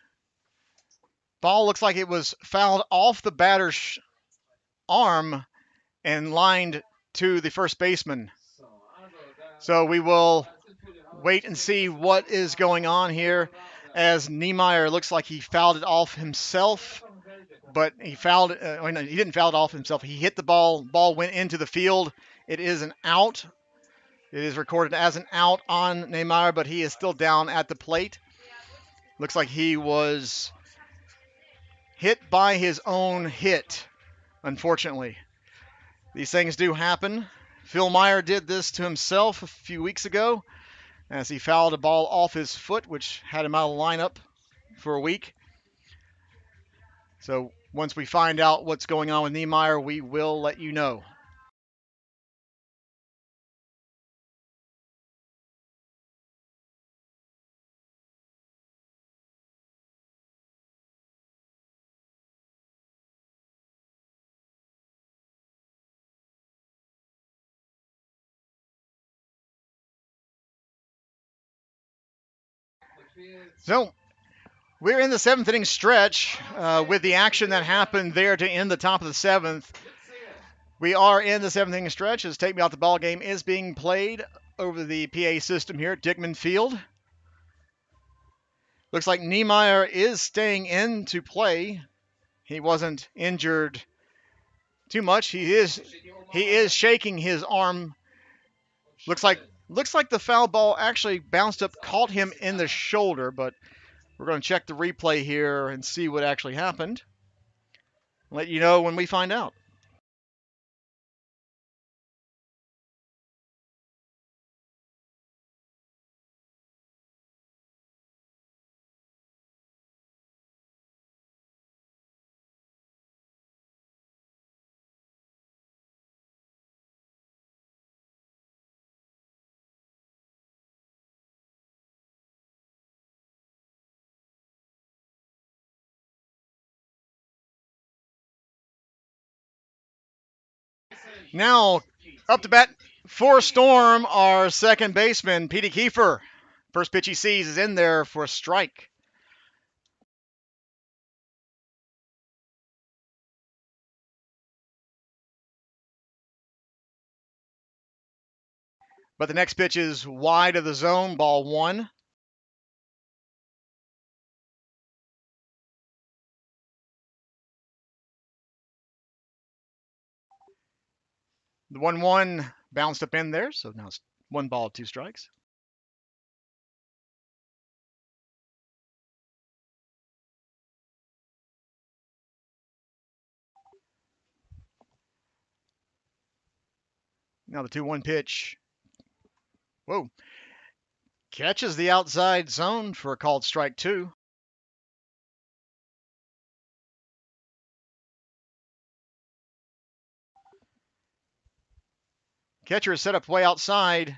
ball, looks like it was fouled off the batter's arm and lined to the first baseman. So we will wait and see what is going on here, as Niemeyer looks like he fouled it off himself, but he didn't foul it off himself. He hit the ball. Ball went into the field. It is an out. It is recorded as an out on Niemeyer, but he is still down at the plate. Looks like he was hit by his own hit, unfortunately. These things do happen. Phil Meyer did this to himself a few weeks ago as he fouled a ball off his foot, which had him out of the lineup for a week. So once we find out what's going on with Niemeyer, we will let you know. So we're in the 7th inning stretch with the action that happened there to end the top of the 7th. We are in the 7th inning stretch as Take Me Out the Ball game is being played over the PA system here at Dickman Field. Looks like Niemeyer is staying in to play. He wasn't injured too much. He is shaking his arm. Looks like the foul ball actually bounced up, caught him in the shoulder, but we're going to check the replay here and see what actually happened. Let you know when we find out. Now, up to bat, For Storm, our second baseman, Petey Kiefer. First pitch he sees is in there for a strike. But the next pitch is wide of the zone, ball one. The 1-1 bounced up in there, so now it's 1 ball, 2 strikes. Now the 2-1 pitch. Whoa. Catches the outside zone for a called strike 2. Catcher is set up way outside.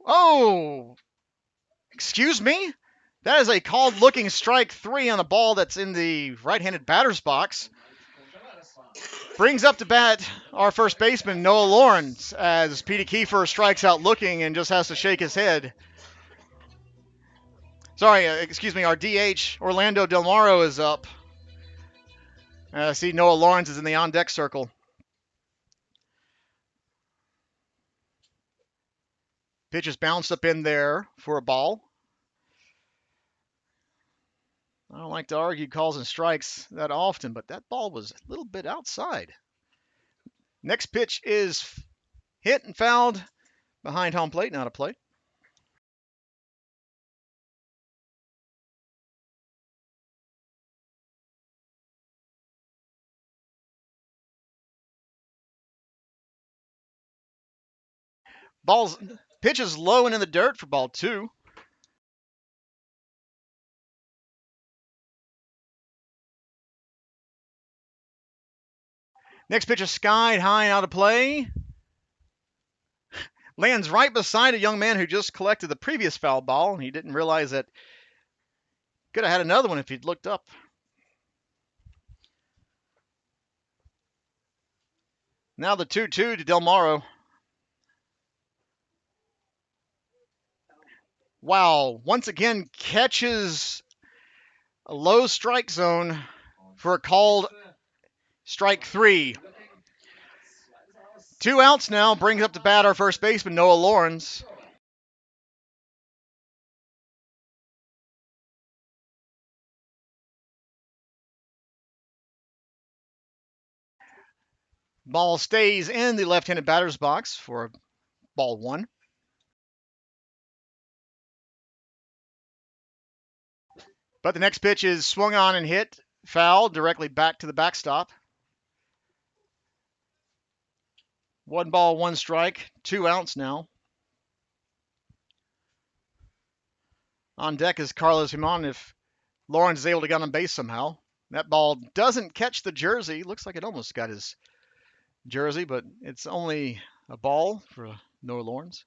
Oh! Excuse me? That is a called looking strike 3 on a ball that's in the right-handed batter's box. Brings up to bat our first baseman, Noah Lawrence, as Petey Kiefer strikes out looking and just has to shake his head. Sorry, excuse me, our DH, Orlando Del Moro, is up. I see Noah Lawrence is in the on-deck circle. Pitch is bounced up in there for a ball. I don't like to argue calls and strikes that often, but that ball was a little bit outside. Next pitch is hit and fouled behind home plate, not a play. Pitch is low and in the dirt for ball 2. Next pitch is skied high and out of play. Lands right beside a young man who just collected the previous foul ball, and he didn't realize that could have had another one if he'd looked up. Now the 2-2 to Del Moro. Wow, once again catches a low strike zone for a called strike 3. 2 outs now, brings up to bat our first baseman, Noah Lawrence. Ball stays in the left-handed batter's box for ball 1. But the next pitch is swung on and hit, foul, directly back to the backstop. 1 ball, 1 strike, 2 outs now. On deck is Carlos Himon if Lawrence is able to get on base somehow. That ball doesn't catch the jersey. Looks like it almost got his jersey, but it's only a ball for Noah Lawrence.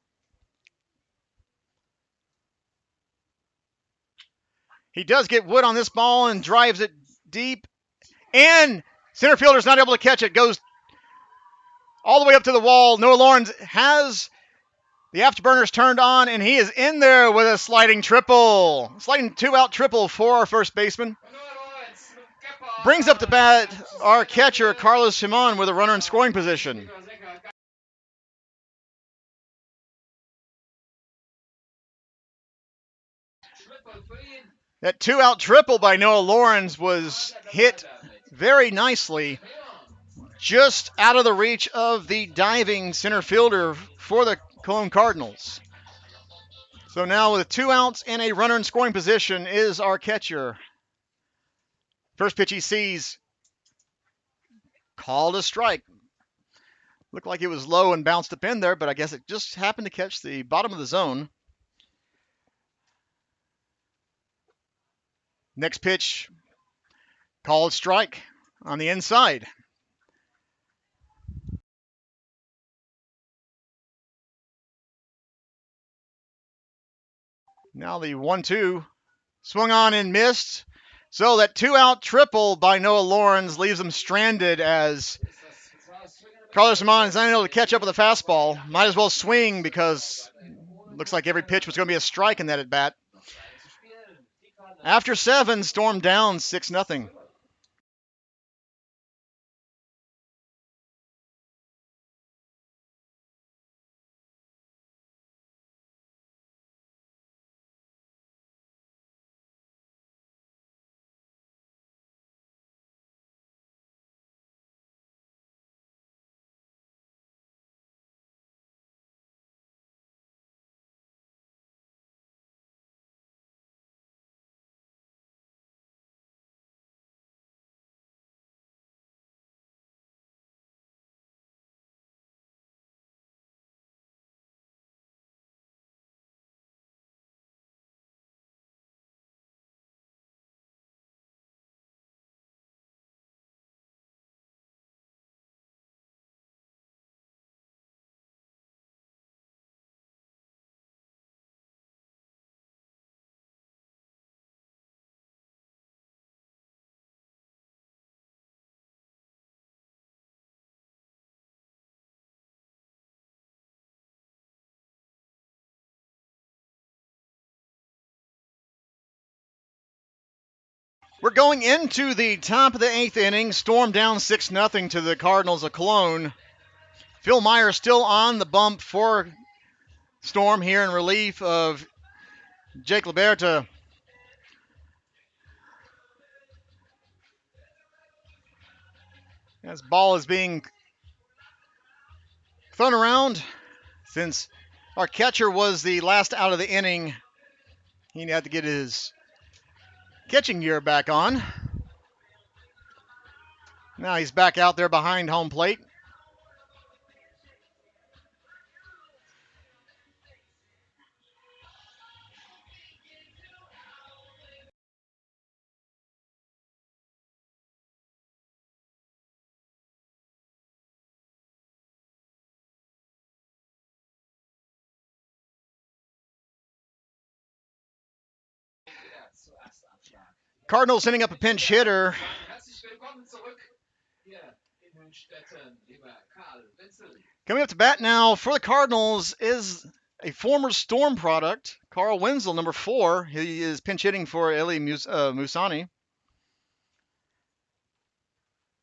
He does get wood on this ball and drives it deep. And center fielder's not able to catch it. Goes all the way up to the wall. Noah Lawrence has the afterburners turned on, and he is in there with a sliding triple. Sliding 2-out triple for our first baseman. Brings up to bat our catcher, Carlos Simon, with a runner in scoring position. That 2-out triple by Noah Lawrence was hit very nicely, just out of the reach of the diving center fielder for the Cologne Cardinals. So now with 2 outs and a runner in scoring position is our catcher. First pitch he sees, called a strike. Looked like it was low and bounced up in there, but I guess it just happened to catch the bottom of the zone. Next pitch, called strike on the inside. Now the 1-2 swung on and missed. So that 2-out triple by Noah Lawrence leaves him stranded as Carlos Ramon is not able to catch up with the fastball. Might as well swing because it looks like every pitch was going to be a strike in that at bat. After 7, Storm down 6-0. We're going into the top of the 8th inning. Storm down 6-0 to the Cardinals of Cologne. Phil Meyer still on the bump for Storm here in relief of Jake Liberta. As ball is being thrown around, since our catcher was the last out of the inning, he had to get his catching gear back on. Now he's back out there behind home plate. Cardinals sending up a pinch hitter. Coming up to bat now for the Cardinals is a former Storm product, Carl Wenzel, number 4. He is pinch hitting for Eli Musani.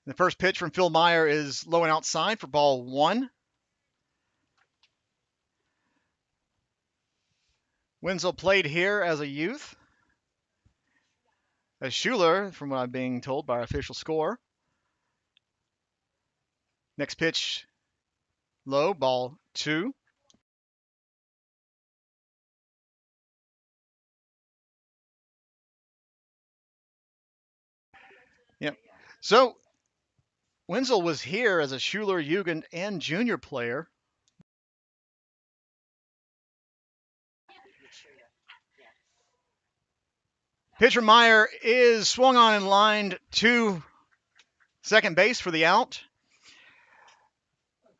The first pitch from Phil Meyer is low and outside for ball 1. Wenzel played here as a youth, as Schuler, from what I'm being told by our official score. Next pitch, low, ball 2. Yep. So Wenzel was here as a Schuler, Jugend, and junior player. Pitcher Meyer is swung on and lined to second base for the out.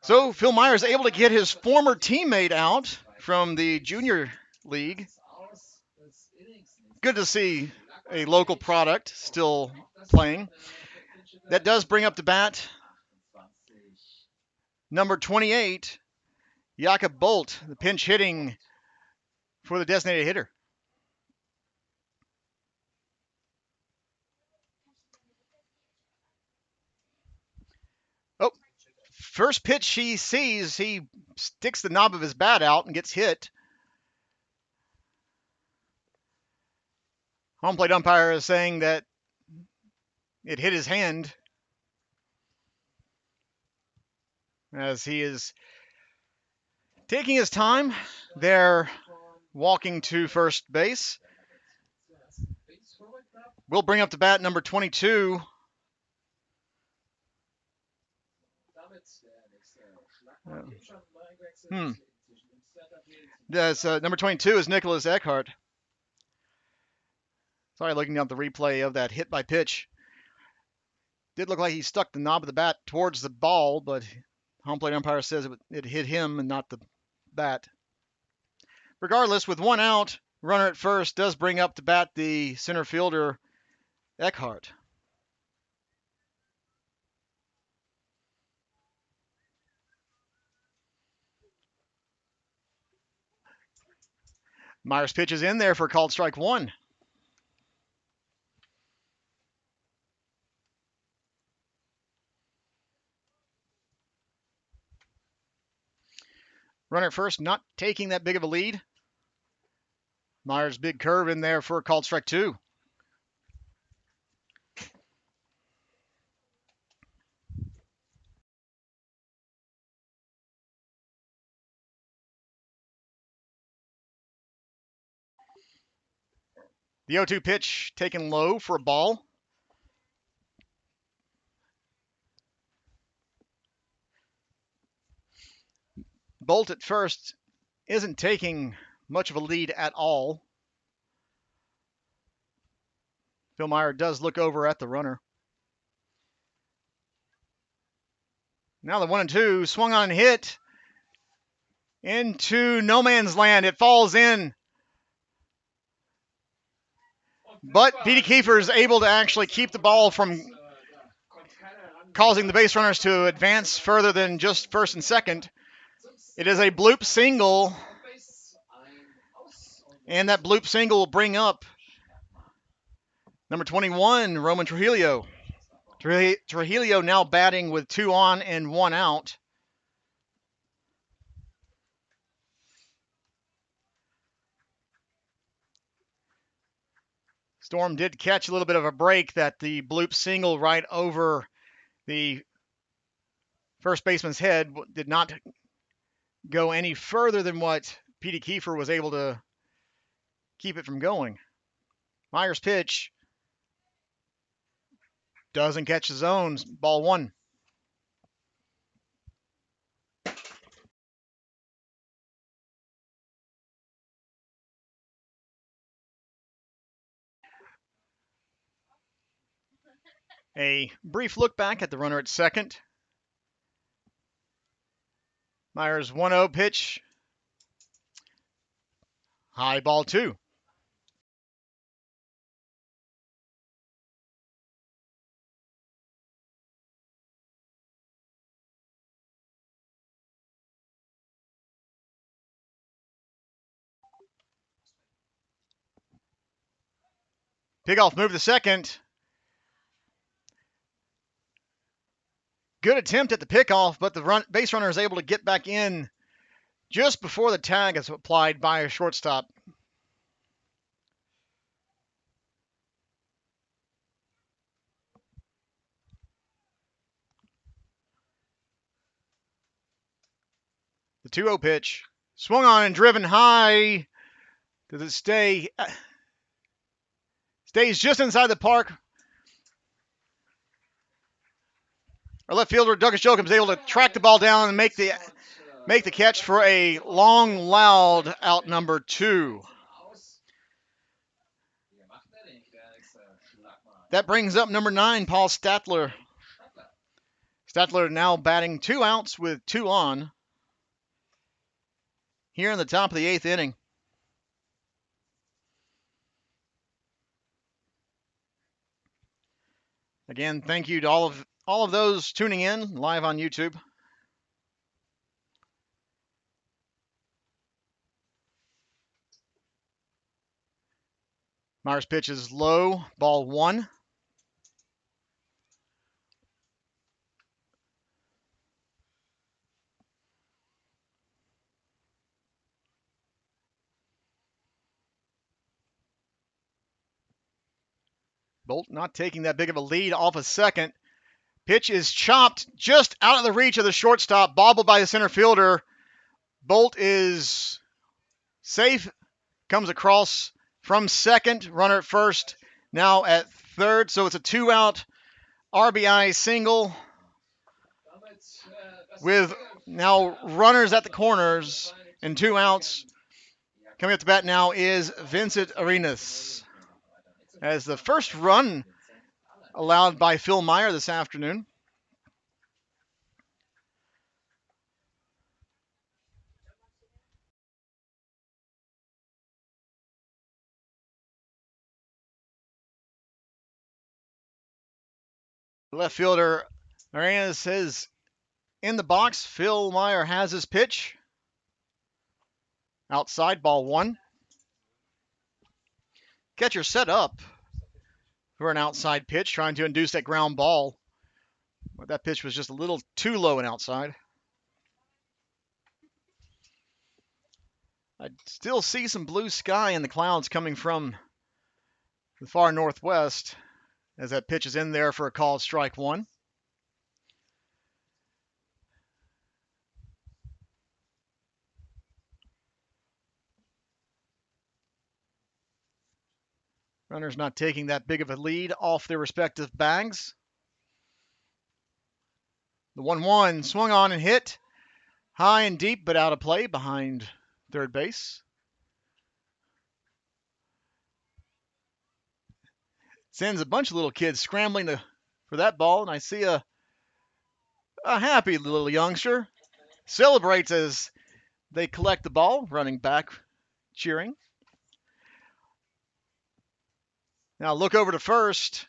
So Phil Meyer is able to get his former teammate out from the junior league. Good to see a local product still playing. That does bring up the bat number 28, Jakob Bolt, the pinch hitting for the designated hitter. Oh, first pitch he sees, he sticks the knob of his bat out and gets hit. Home plate umpire is saying that it hit his hand as he is taking his time. They're walking to first base. We'll bring up the bat number 22. Number 22 is Nicholas Eckhart. Sorry, looking at the replay of that hit by pitch. Did look like he stuck the knob of the bat towards the ball, but home plate umpire says it hit him and not the bat. Regardless, with 1 out, runner at first does bring up to bat the center fielder, Eckhart. Myers pitches in there for called strike one. Runner at first, not taking that big of a lead. Myers' big curve in there for called strike two. The 0-2 pitch taken low for a ball. Bolt at first isn't taking much of a lead at all. Phil Meyer does look over at the runner. Now the 1-2 swung on and hit into no man's land. It falls in. But Petey Kiefer is able to actually keep the ball from causing the base runners to advance further than just first and second. It is a bloop single, and that bloop single will bring up number 21, Roman Trujillo. Trujillo now batting with 2 on and 1 out. Storm did catch a little bit of a break, that the bloop single right over the first baseman's head did not go any further than what Petey Kiefer was able to keep it from going. Myers' pitch doesn't catch the zone. Ball one. A brief look back at the runner at second. Myers' 1-0 pitch. High ball two. Pickoff move to second. Good attempt at the pickoff, but the base runner is able to get back in just before the tag is applied by a shortstop. The 2-0 pitch. Swung on and driven high. Does it stay? Stays just inside the park. Our left fielder, Douglas Jochum, is able to track the ball down and make the catch for a long, loud out number 2. That brings up number 9, Paul Statler. Statler now batting 2 outs with 2 on here in the top of the 8th inning. Again, thank you to all of those tuning in live on YouTube. Myers pitches low, ball 1. Bolt not taking that big of a lead off a second. Pitch is chopped just out of the reach of the shortstop, bobbled by the center fielder. Bolt is safe, comes across from second, runner at first, now at third. So it's a 2-out RBI single with now runners at the corners and 2 outs. Coming up to bat now is Vincent Arenas, as the first run allowed by Phil Meyer this afternoon. Left fielder Arenas is in the box. Phil Meyer has his pitch. Outside, ball 1. Catcher set up for an outside pitch, trying to induce that ground ball. But that pitch was just a little too low and outside. I still see some blue sky in the clouds coming from the far northwest as that pitch is in there for a called strike one. Runners not taking that big of a lead off their respective bags. The 1-1 swung on and hit. High and deep, but out of play behind third base. Sends a bunch of little kids scrambling for that ball, and I see a happy little youngster celebrates as they collect the ball, running back, cheering. Now look over to first.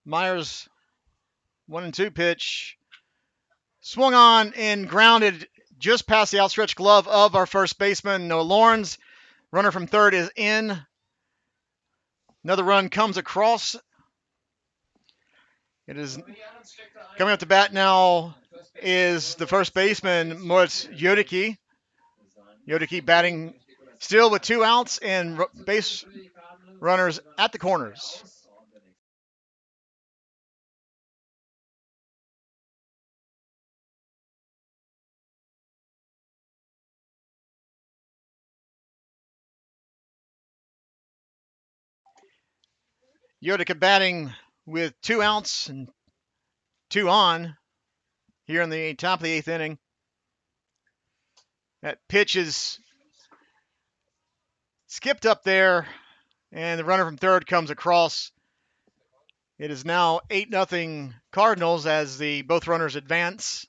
Myers 1-2 pitch. Swung on and grounded just past the outstretched glove of our first baseman, Noah Lawrence. Runner from third is in. Another run comes across. It is coming up to bat now is the first baseman, Moritz Yodicki. Yodicki batting still with 2 outs and base runners at the corners. Yodicki batting with 2 outs and 2 on here in the top of the 8th inning. That pitch is skipped up there, and the runner from third comes across. It is now 8-0 Cardinals as both runners advance.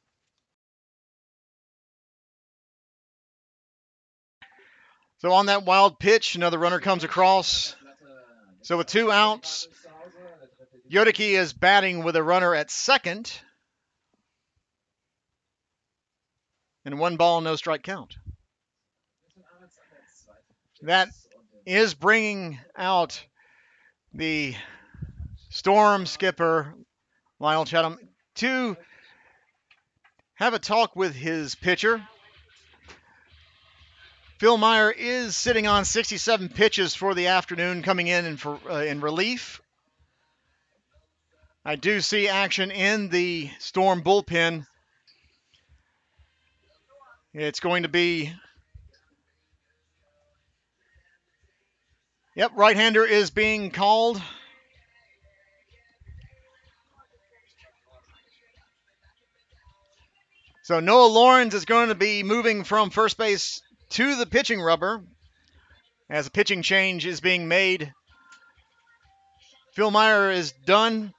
So on that wild pitch, another runner comes across. So with 2 outs, Yodicki is batting with a runner at second. And 1 ball, no strike count. That is bringing out the Storm skipper, Lionel Chatham, to have a talk with his pitcher. Phil Meyer is sitting on 67 pitches for the afternoon, coming in in relief. I do see action in the Storm bullpen. It's going to be, right-hander is being called. So Noah Lawrence is going to be moving from first base to the pitching rubber as a pitching change is being made. Phil Meyer is done.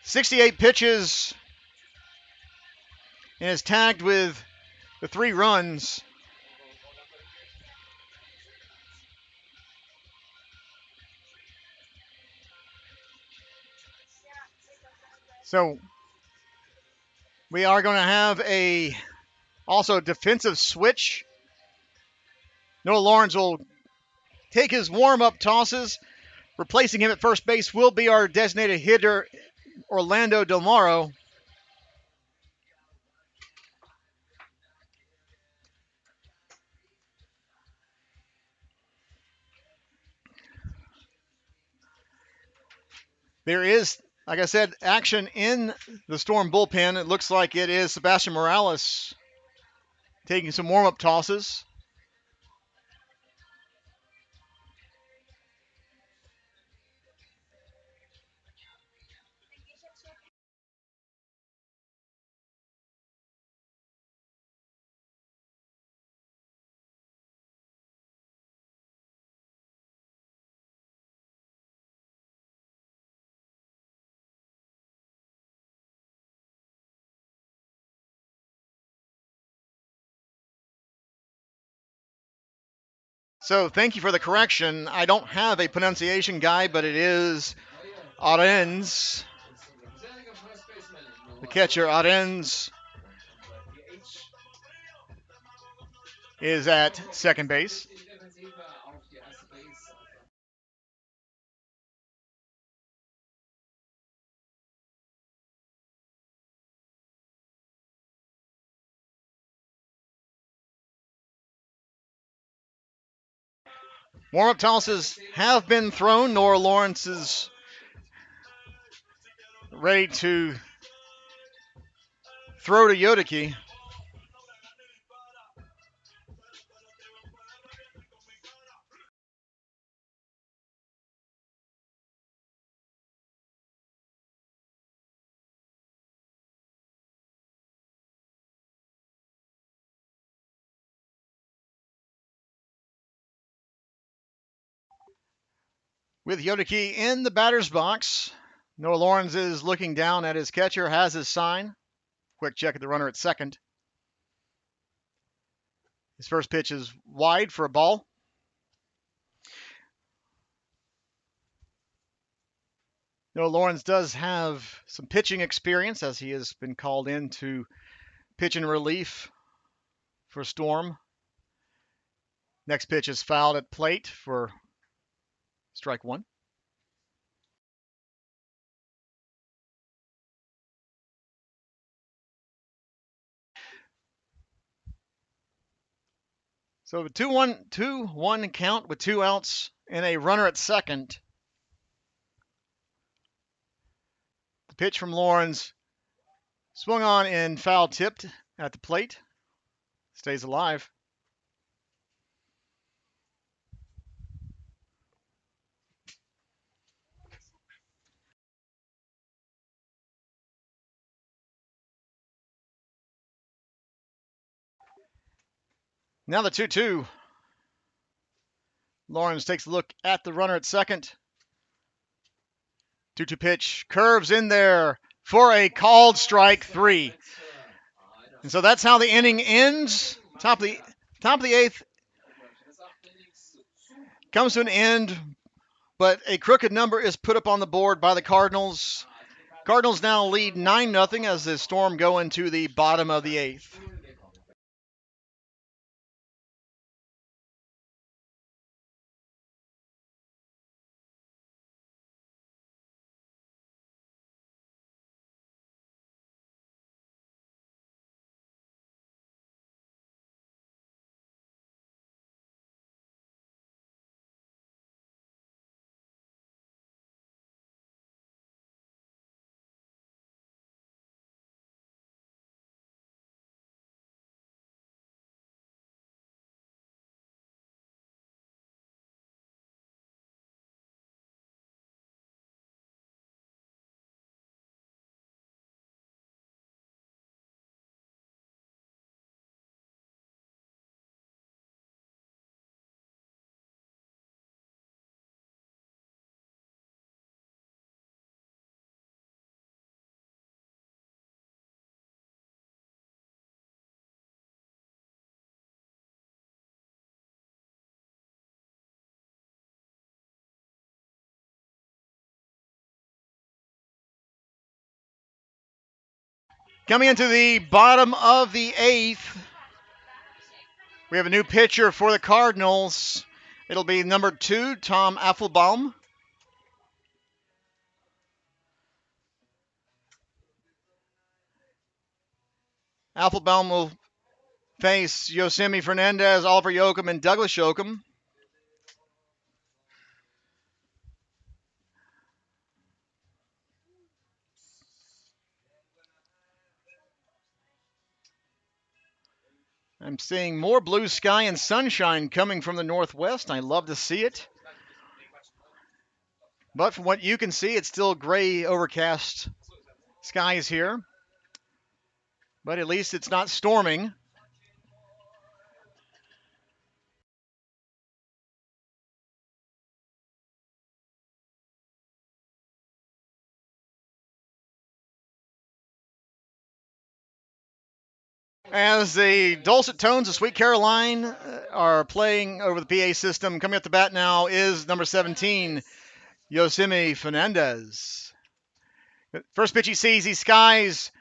68 pitches and is tagged with the 3 runs. So we are going to have also a defensive switch. Noah Lawrence will take his warm-up tosses. Replacing him at first base will be our designated hitter, Orlando Del Moro. There is, like I said, action in the Storm bullpen. It looks like it is Sebastian Morales taking some warm-up tosses. So thank you for the correction. I don't have a pronunciation guide, but it is Arens. The catcher, Arens. is at second base. Warm-up tosses have been thrown. Nora Lawrence is ready to throw to Yodiki. With Yodiki in the batter's box, Noah Lawrence is looking down at his catcher, has his sign. Quick check at the runner at second. His first pitch is wide for a ball. Noah Lawrence does have some pitching experience as he has been called in to pitch in relief for Storm. Next pitch is fouled at plate for strike one. So the 2-1 count with 2 outs and a runner at second. The pitch from Lawrence swung on and foul tipped at the plate. Stays alive. Now the 2-2. Lawrence takes a look at the runner at second. 2-2 pitch, curves in there for a called strike 3. And so that's how the inning ends. Top of the eighth comes to an end, but a crooked number is put up on the board by the Cardinals. Cardinals now lead 9-0 as the Storm go into the bottom of the eighth. Coming into the bottom of the eighth, we have a new pitcher for the Cardinals. It'll be number 2, Tom Affelbaum. Affelbaum will face Yosemi Fernandez, Oliver Yoakum, and Douglas Yoakum. I'm seeing more blue sky and sunshine coming from the northwest. I love to see it. But from what you can see, it's still gray, overcast skies here. But at least it's not storming. As the dulcet tones of Sweet Caroline are playing over the PA system, coming up the bat now is number 17, Yosemi Fernandez. First pitch he sees, he skies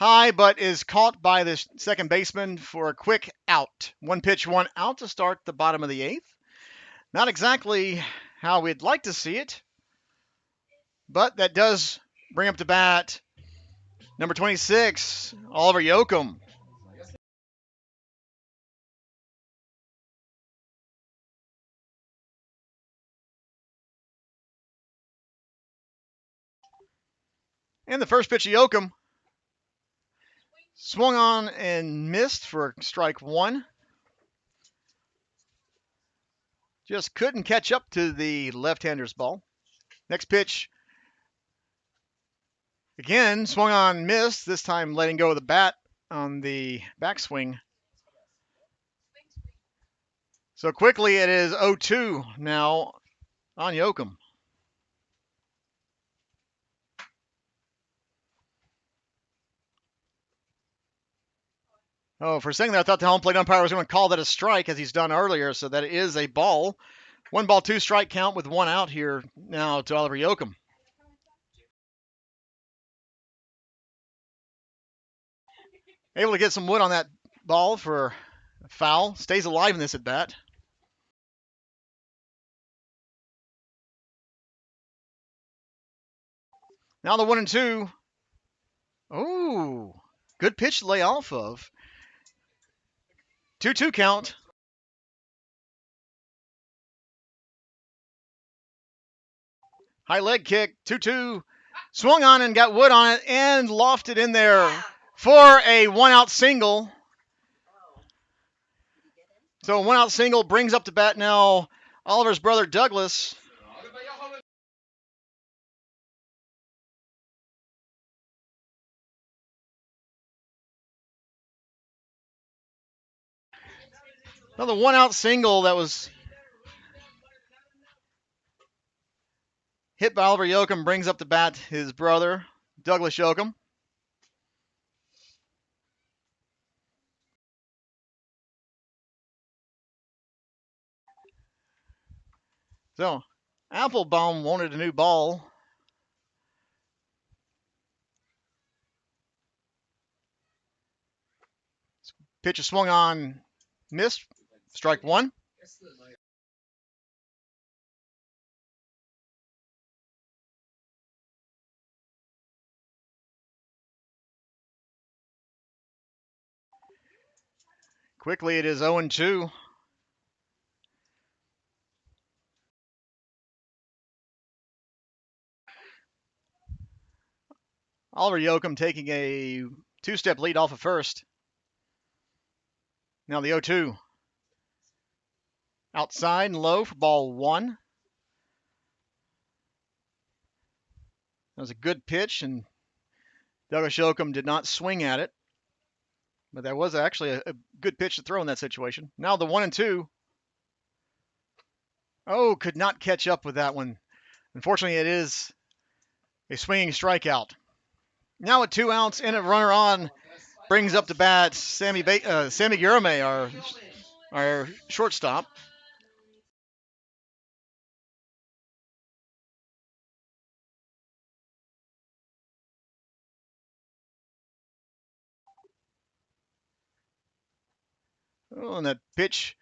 high, but is caught by the second baseman for a quick out. 1 pitch, 1 out to start the bottom of the 8th. Not exactly how we'd like to see it, but that does bring up to bat number 26, Oliver Yoakum. And the first pitch of Yoakum swung on and missed for strike 1. Just couldn't catch up to the left-hander's ball. Next pitch, again, swung on, missed, this time letting go of the bat on the backswing. So quickly it is 0-2 now on Yoakum. Oh, for a second there, I thought the home plate umpire was going to call that a strike, as he's done earlier, so that is a ball. 1 ball, 2 strike count with 1 out here now to Oliver Yoakum. Able to get some wood on that ball for a foul. Stays alive in this at bat. Now the 1-2. Oh, good pitch to lay off of. 2-2 count. High leg kick, 2-2. Swung on and got wood on it and lofted in there for a 1-out single. So a 1-out single brings up to bat now Oliver's brother Douglas. Another 1-out single that was hit by Oliver Yoakum brings up to bat his brother, Douglas Yoakum. So, Applebaum wanted a new ball. Pitch is swung on, missed, strike 1. Quickly, it is 0-2. Oliver Yoakum taking a 2-step lead off of first. Now the 0-2. Outside and low for ball 1. That was a good pitch, and Douglas Yoakum did not swing at it. But that was actually a good pitch to throw in that situation. Now the 1-2. Oh, could not catch up with that one. Unfortunately, it is a swinging strikeout. Now with 2 outs and a runner on, brings up to bat Sammy Guerame, our shortstop. Oh, and that pitch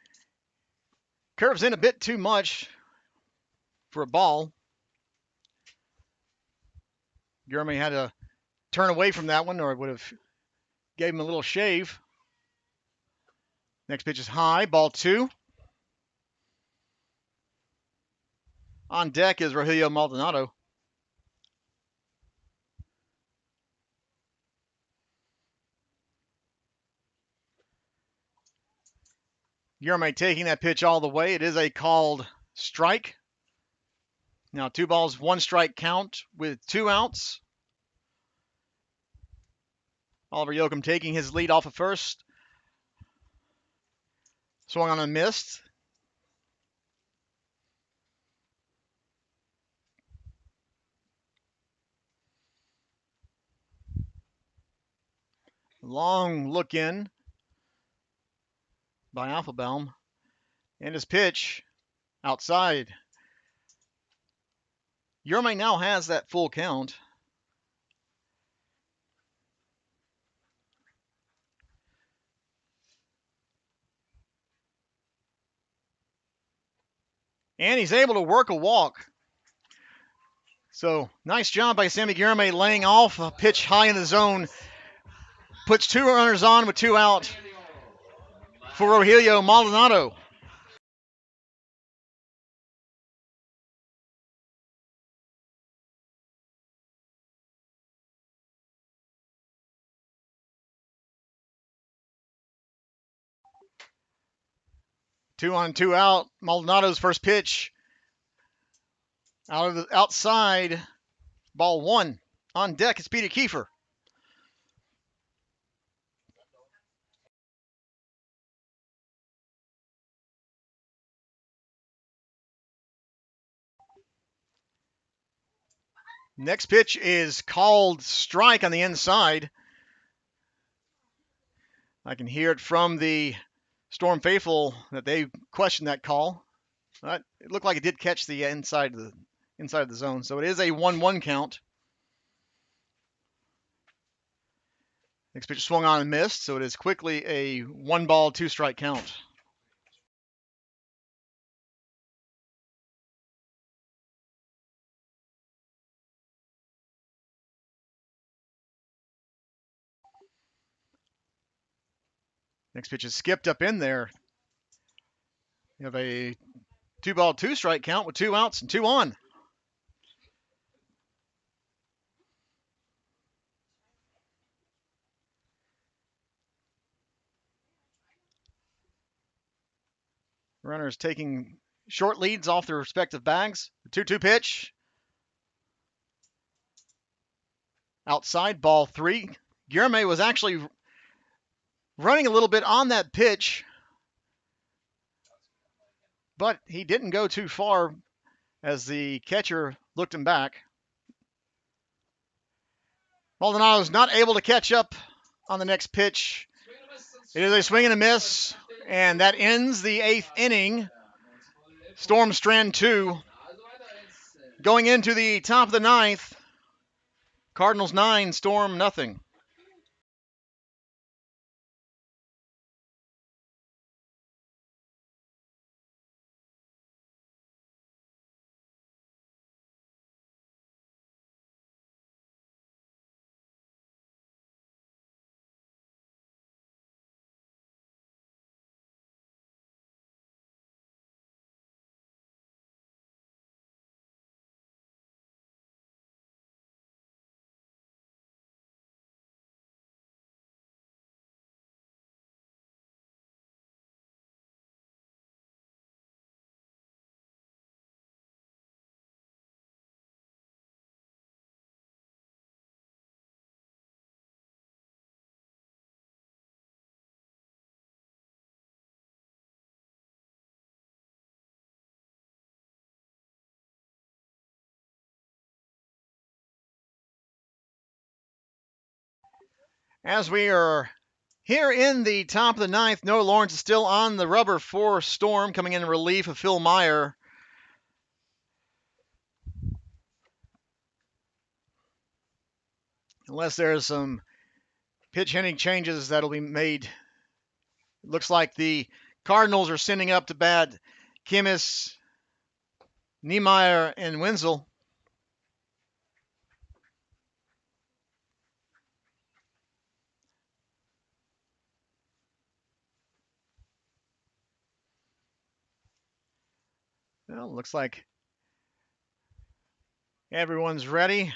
curves in a bit too much for a ball. Guerame had to turn away from that one, or it would have gave him a little shave. Next pitch is high, ball 2. On deck is Rogelio Maldonado. Guerame taking that pitch all the way. It is a called strike. Now 2 balls, 1 strike count with 2 outs. Oliver Yoakum taking his lead off of first. Swung on and missed. Long look in by Applebaum. And his pitch outside. Guerame now has that full count. And he's able to work a walk. So nice job by Sammy Gameday laying off a pitch high in the zone. Puts 2 runners on with 2 out for Rogelio Maldonado. Two on, 2 out. Maldonado's first pitch out of the outside. Ball 1. On deck is Peter Kiefer. Next pitch is called strike on the inside. I can hear it from the Storm faithful that they questioned that call. But it looked like it did catch the inside of the zone. So it is a 1-1 count. Next pitch swung on and missed, so it is quickly a 1-ball, 2-strike count. Next pitch is skipped up in there. You have a 2-ball, 2-strike count with 2 outs and 2 on. Runners taking short leads off their respective bags. The 2-2 pitch. Outside, ball 3. Gameday was actually running a little bit on that pitch, but he didn't go too far as the catcher looked him back. Maldonado's not able to catch up on the next pitch. It is a swing and a miss, and that ends the 8th inning. Storm strand 2. Going into the top of the 9th, Cardinals 9, Storm nothing. As we are here in the top of the 9th, Noah Lawrence is still on the rubber for Storm, coming in relief of Phil Meyer. Unless there's some pitch hitting changes that'll be made. It looks like the Cardinals are sending up to bat Kimmis, Niemeyer, and Wenzel. Well, looks like everyone's ready.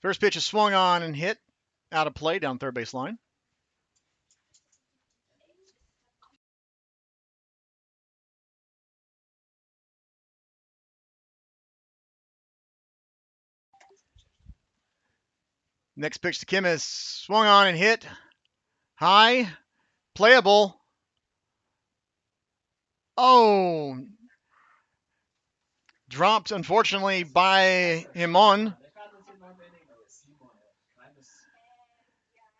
First pitch is swung on and hit out of play down third base line. Next pitch to Kimmis, swung on and hit. High, playable. Oh, dropped unfortunately by Himon.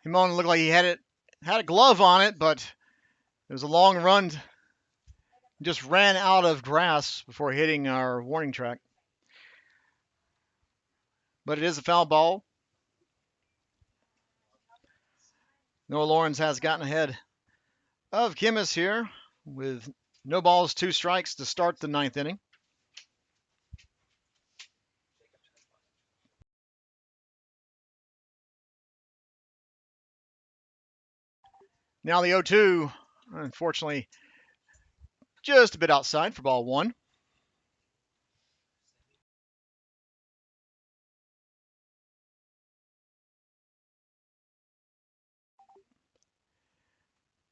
Himon looked like he had a glove on it, but it was a long run. Just ran out of grass before hitting our warning track. but it is a foul ball. Noah Lawrence has gotten ahead of Kimmis here with no balls, 2 strikes to start the 9th inning. Now the 0-2, unfortunately, just a bit outside for ball 1.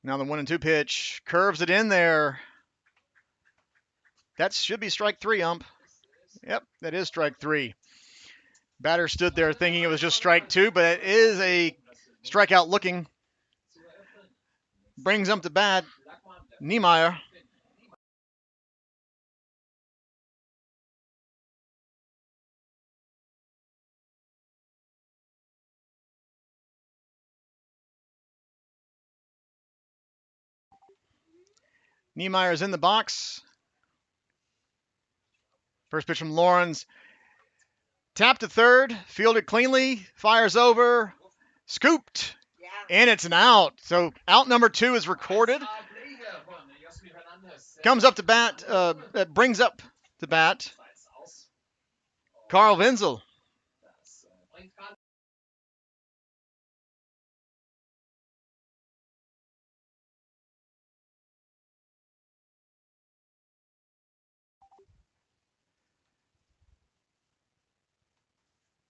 Now the 1-2 pitch, curves it in there. That should be strike 3, ump. Yep, that is strike 3. Batter stood there thinking it was just strike 2, but it is a strikeout looking. Brings up the bat, Niemeyer. Niemeyer's in the box. First pitch from Lawrence. Tapped to third, fielded cleanly, fires over, scooped, and it's an out. So out number 2 is recorded. Comes up to bat, brings up to bat Carl Wenzel.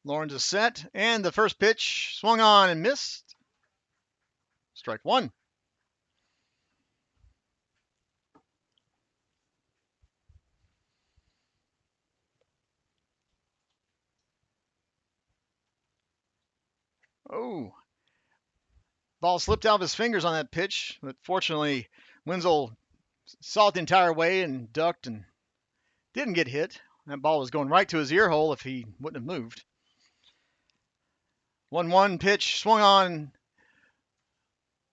Lawrence is set, and the first pitch swung on and missed. Strike 1. Oh. Ball slipped out of his fingers on that pitch, but fortunately, Wenzel saw it the entire way and ducked and didn't get hit. That ball was going right to his ear hole if he wouldn't have moved. 1-1 pitch swung on,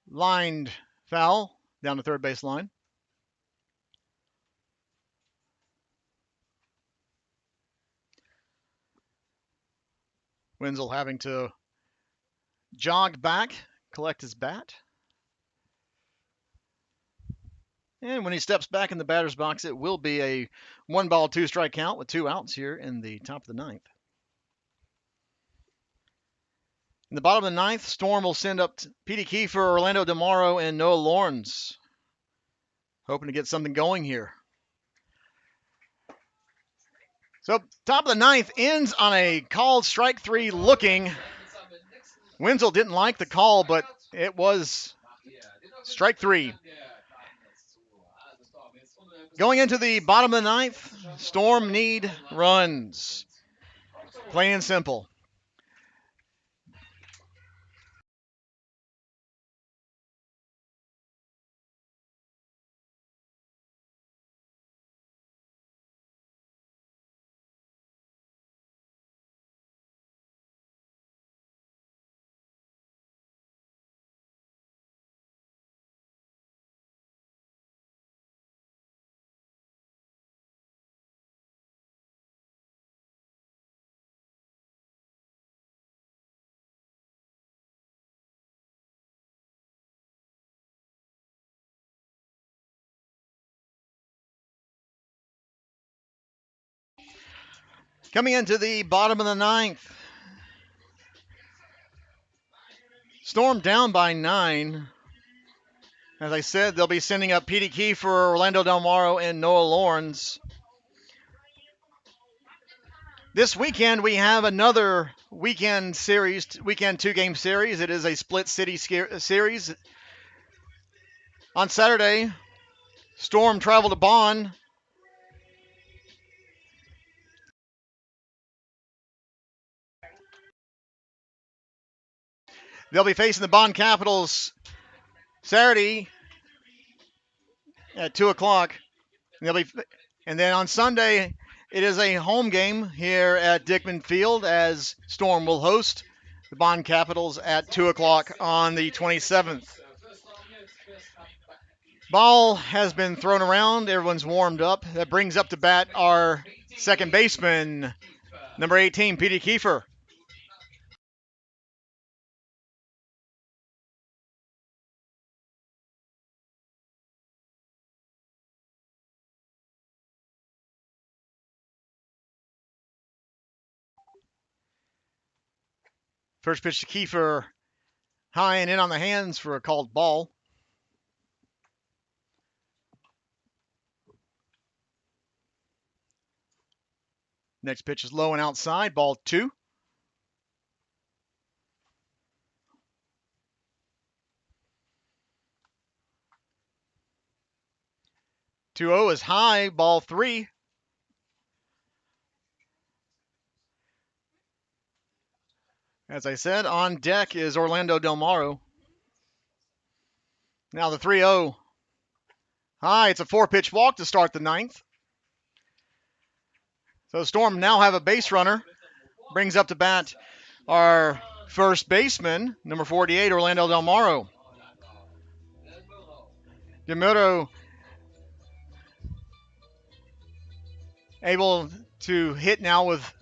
lined foul down the third base line. Wenzel having to jog back, collect his bat. And when he steps back in the batter's box, it will be a 1-ball, 2-strike count with 2 outs here in the top of the 9th. In the bottom of the 9th, Storm will send up Petey Kiefer, Orlando DeMauro, and Noah Lawrence. Hoping to get something going here. So top of the 9th ends on a called strike 3 looking. Wenzel didn't like the call, but it was strike 3. Going into the bottom of the 9th, Storm need runs. Plain and simple. Coming into the bottom of the 9th, Storm down by 9. As I said, they'll be sending up Petey Kiefer, Orlando DeMauro, and Noah Lawrence. This weekend, we have another weekend 2-game series. It is a split city series. On Saturday, Storm travel to Bonn. They'll be facing the Bonn Capitals Saturday at 2 o'clock. And then on Sunday, it is a home game here at Dickman Field as Storm will host the Bonn Capitals at 2 o'clock on the 27th. Ball has been thrown around. Everyone's warmed up. That brings up to bat our second baseman, number 18, Petey Kiefer. First pitch to Kiefer, high and in on the hands for a called ball. Next pitch is low and outside, ball 2. Two 0 is high, ball 3. As I said, on deck is Orlando Del Maro. Now the 3-0. High, it's a 4-pitch walk to start the 9th. So Storm now have a base runner. Brings up to bat our first baseman, number 48, Orlando Del Maro. Del Maro able to hit now with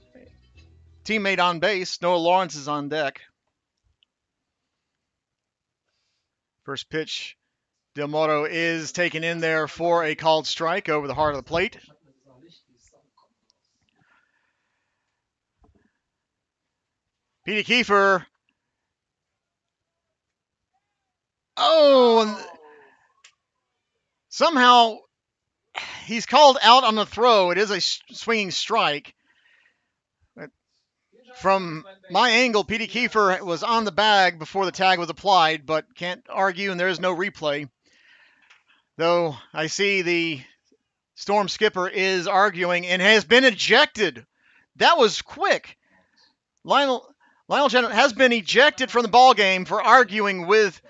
teammate on base. Noah Lawrence is on deck. First pitch, Del Moro is taken in there for a called strike over the heart of the plate. Petey Kiefer. Oh, and somehow he's called out on the throw. It is a swinging strike. From my angle, Petey Kiefer was on the bag before the tag was applied, but can't argue, and there is no replay. Though I see the Storm skipper is arguing and has been ejected. That was quick. Lionel Jenner has been ejected from the ball game for arguing with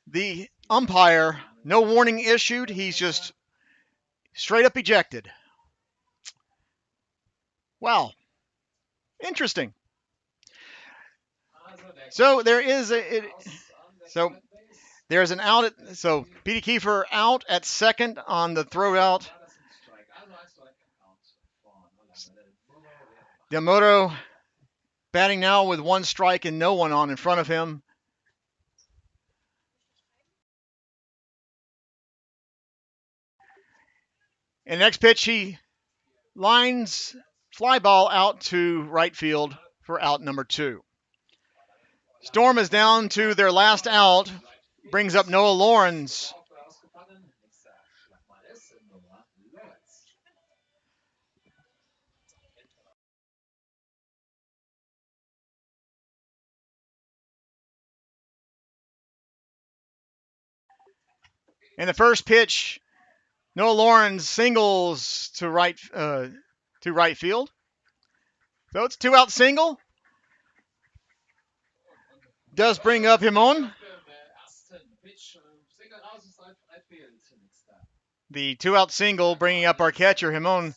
the umpire. No warning issued. He's just straight up ejected. Wow. Interesting. So there's an out. So Petey Kiefer out at second on the throw out. Del Moro batting now with 1 strike and no one on in front of him. And next pitch, he lines fly ball out to right field for out number 2. Storm is down to their last out. Brings up Noah Lawrence. And the first pitch, Noah Lawrence singles to right field. So it's 2-out single. Does bring up Himon. The 2-out single bringing up our catcher, Himon.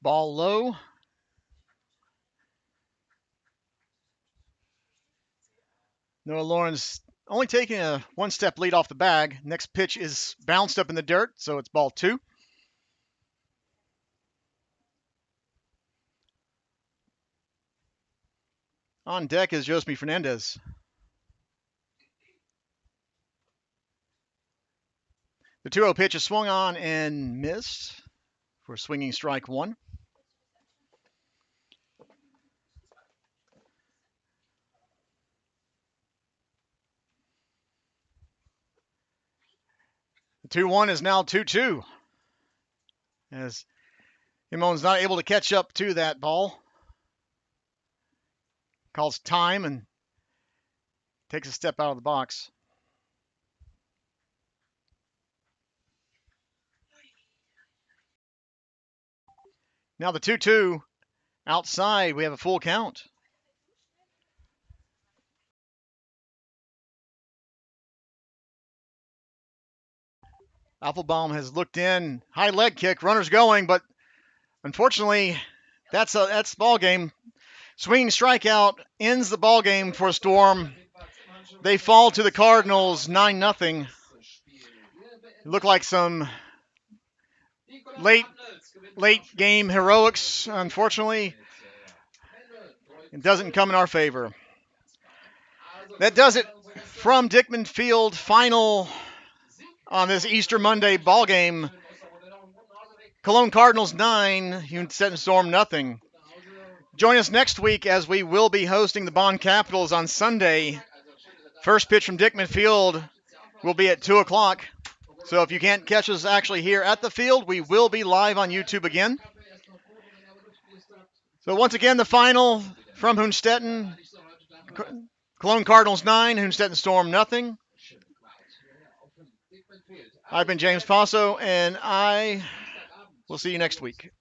Ball low. Noah Lawrence only taking a 1-step lead off the bag. Next pitch is bounced up in the dirt, so it's ball 2. On deck is Josemy Fernandez. The 2-0 pitch is swung on and missed for swinging strike 1. The 2-1 is now 2-2. As Himon's not able to catch up to that ball. Calls time and takes a step out of the box. Now the 2-2 outside, we have a full count. Applebaum has looked in, high leg kick, runners going, but unfortunately, that's the ball game. Swinging strikeout ends the ball game for Storm. They fall to the Cardinals 9-0. Look like some late game heroics, unfortunately. It doesn't come in our favor. That does it from Dickman Field. Final on this Easter Monday ball game. Cologne Cardinals 9, Hünstetten Storm nothing. Join us next week as we will be hosting the Bonn Capitals on Sunday. First pitch from Dickman Field will be at 2 o'clock. So if you can't catch us actually here at the field, we will be live on YouTube again. So once again, the final from Hünstetten. Cologne Cardinals 9, Hünstetten Storm nothing. I've been James Passo, and I will see you next week.